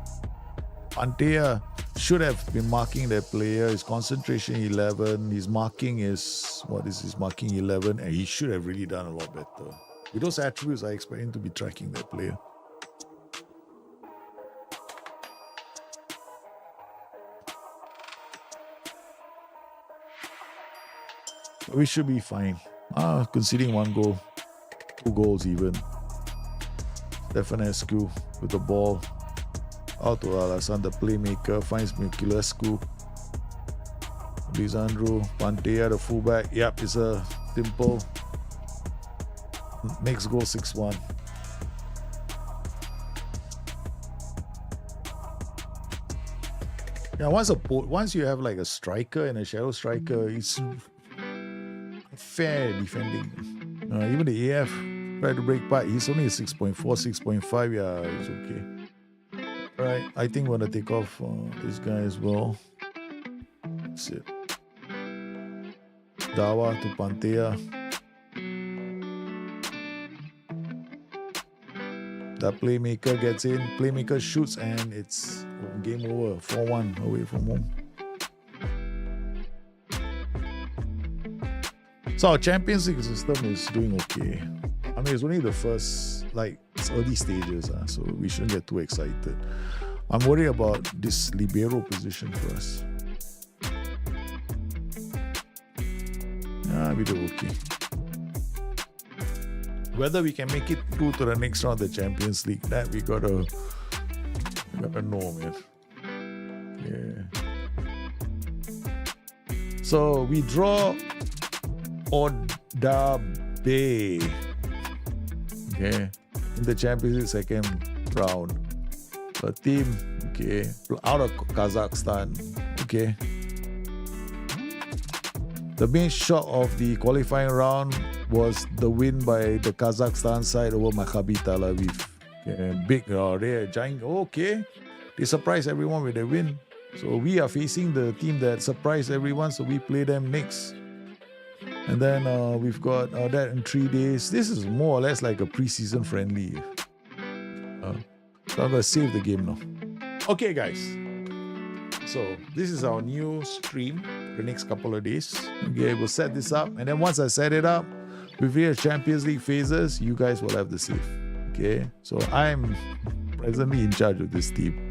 Antea should have been marking their player. His concentration 11. His marking is, what is his marking 11? And he should have really done a lot better. With those attributes, I expect him to be tracking that player. We should be fine. Conceding 1 goal. 2 goals even. Stefanescu with the ball. Out to Alassane, the playmaker. Finds Miculescu. Lisandro. Pantea, the fullback. Yep, it's a simple. Next goal 6-1. Yeah, once you have like a striker and a shadow striker, it's fair defending. Even the AF tried to break by. He's only a 6.4, 6.5. Yeah, it's okay. Right, I think we're gonna take off this guy as well. That's it. Dawa to Pantea. The playmaker gets in, playmaker shoots, and it's game over. 4-1 away from home. So our Champions League system is doing okay. I mean, it's only the first, it's early stages, so we shouldn't get too excited. I'm worried about this libero position for us. We do okay. Whether we can make it through to the next round of the Champions League, that we gotta know, man. Yeah. So we draw Odabe. Okay. In the Champions League second round. A team, okay. Out of Kazakhstan. Okay. The main shock of the qualifying round was the win by the Kazakhstan side over Maccabi Tel Aviv. Okay, big, they're giant. Okay, they surprised everyone with a win. So we are facing the team that surprised everyone, so we play them next. And then we've got that in 3 days. This is more or less like a preseason friendly. So I'm going to save the game now. Okay, guys. So this is our new stream for the next couple of days. Okay, we'll set this up. And then once I set it up, with your Champions League phases, you guys will have the save. Okay, so I'm presently in charge of this team.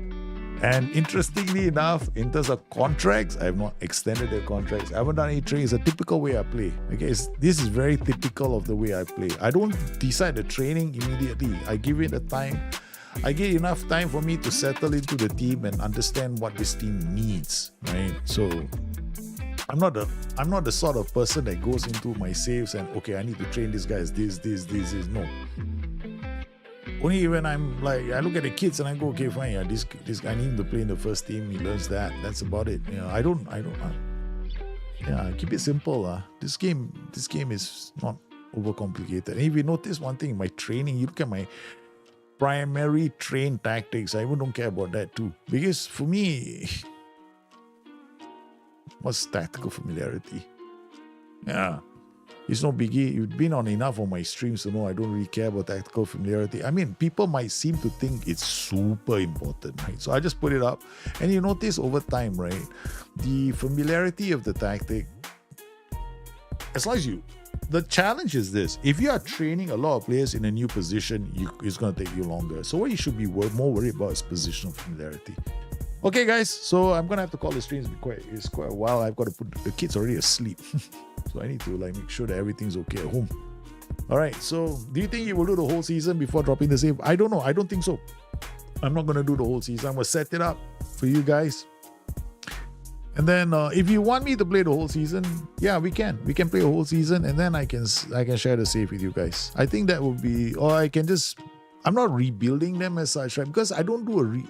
And interestingly enough, in terms of contracts, I have not extended the contracts. I haven't done any training. It's a typical way I play. Okay, this is very typical of the way I play. I don't decide the training immediately. I give it the time. I get enough time for me to settle into the team and understand what this team needs, right? So I'm not the sort of person that goes into my saves and okay, I need to train this guy as this. No. Only when I'm like, I look at the kids and I go, okay, fine, yeah, this guy need to play in the first team. He learns that. That's about it. You know, I don't. Keep it simple. This game is not overcomplicated. And if you notice one thing, my training, you look at my primary train tactics, I even don't care about that too. Because for me, what's tactical familiarity? Yeah. It's no biggie. You've been on enough of my streams to know I don't really care about tactical familiarity. I mean, people might seem to think it's super important, right? So I just put it up. And you notice over time, right? The familiarity of the tactic, as long as you the challenge is this: if you are training a lot of players in a new position, it's going to take you longer. So what you should be more worried about is positional familiarity. Okay, guys. So I'm going to have to call the streams. It's quite a while. I've got to put the kids already asleep, so I need to make sure that everything's okay at home. All right. So do you think you will do the whole season before dropping the save? I don't know. I don't think so. I'm not going to do the whole season. I'm going to set it up for you guys. And then if you want me to play the whole season, yeah, we can play the whole season, and then I can share the save with you guys. I think that would be, or I can just, I'm not rebuilding them as such, right? Because I don't do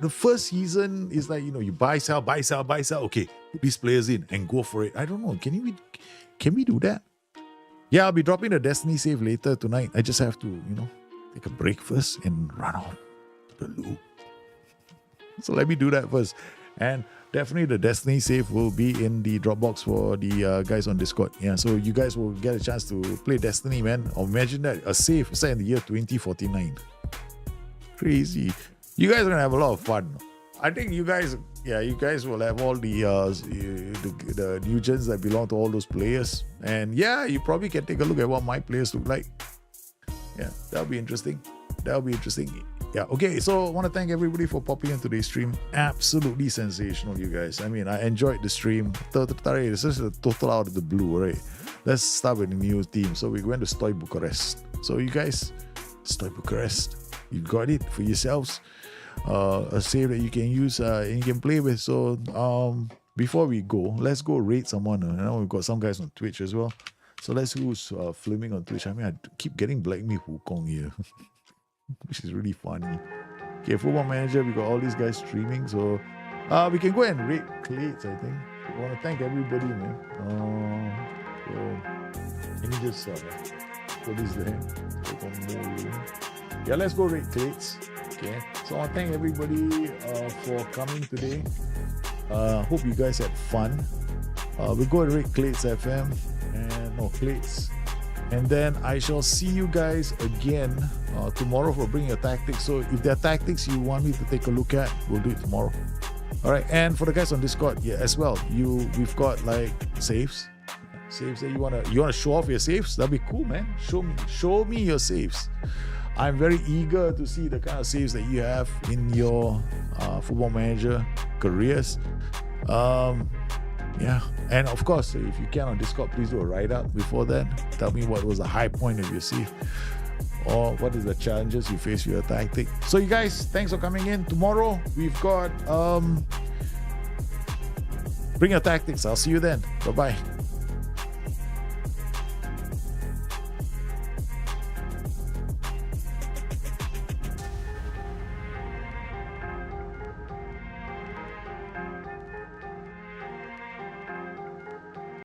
the first season is you buy, sell. Okay, put these players in and go for it. I don't know. Can we do that? Yeah, I'll be dropping the Destiny save later tonight. I just have to, take a break first and run out to the loo. So let me do that first. And definitely the Destiny save will be in the Dropbox for the guys on Discord. Yeah, so you guys will get a chance to play Destiny, man. Or imagine that, a save set in the year 2049. Crazy. You guys are going to have a lot of fun. I think you guys will have all the new gens that belong to all those players. And yeah, you probably can take a look at what my players look like. Yeah, that'll be interesting. Yeah, okay, so I want to thank everybody for popping in today's stream. Absolutely sensational, you guys. I mean, I enjoyed the stream. It's just a total out of the blue, right? Let's start with a new team. So we went to Stoy Bucharest. So you guys, Stoy Bucharest, you got it for yourselves. A save that you can use and you can play with. So before we go, let's go raid someone. Now we've got some guys on Twitch as well. So let's who's filming on Twitch. I mean, I keep getting Black Me Wukong here. Which is really funny. Okay, Football Manager, we got all these guys streaming, so we can go and rate Clades, I think. I want to thank everybody, man. So let me just put this there. Yeah, let's go rate Clades. Okay, so I want to thank everybody for coming today. Hope you guys had fun. We'll go and rate Clades FM and Clades. And then I shall see you guys again tomorrow for Bring Your Tactics. So if there are tactics you want me to take a look at, we'll do it tomorrow. All right, and for the guys on Discord, yeah, as well. We've got saves that you wanna show off your saves. That'd be cool, man. Show me your saves. I'm very eager to see the kind of saves that you have in your Football Manager careers. Yeah, and of course, if you can on Discord, please do a write-up before that. Tell me what was the high point of your save, or what is the challenges you face with your tactic. So you guys, thanks for coming in. Tomorrow we've got Bring Your Tactics. I'll see you then. Bye-bye.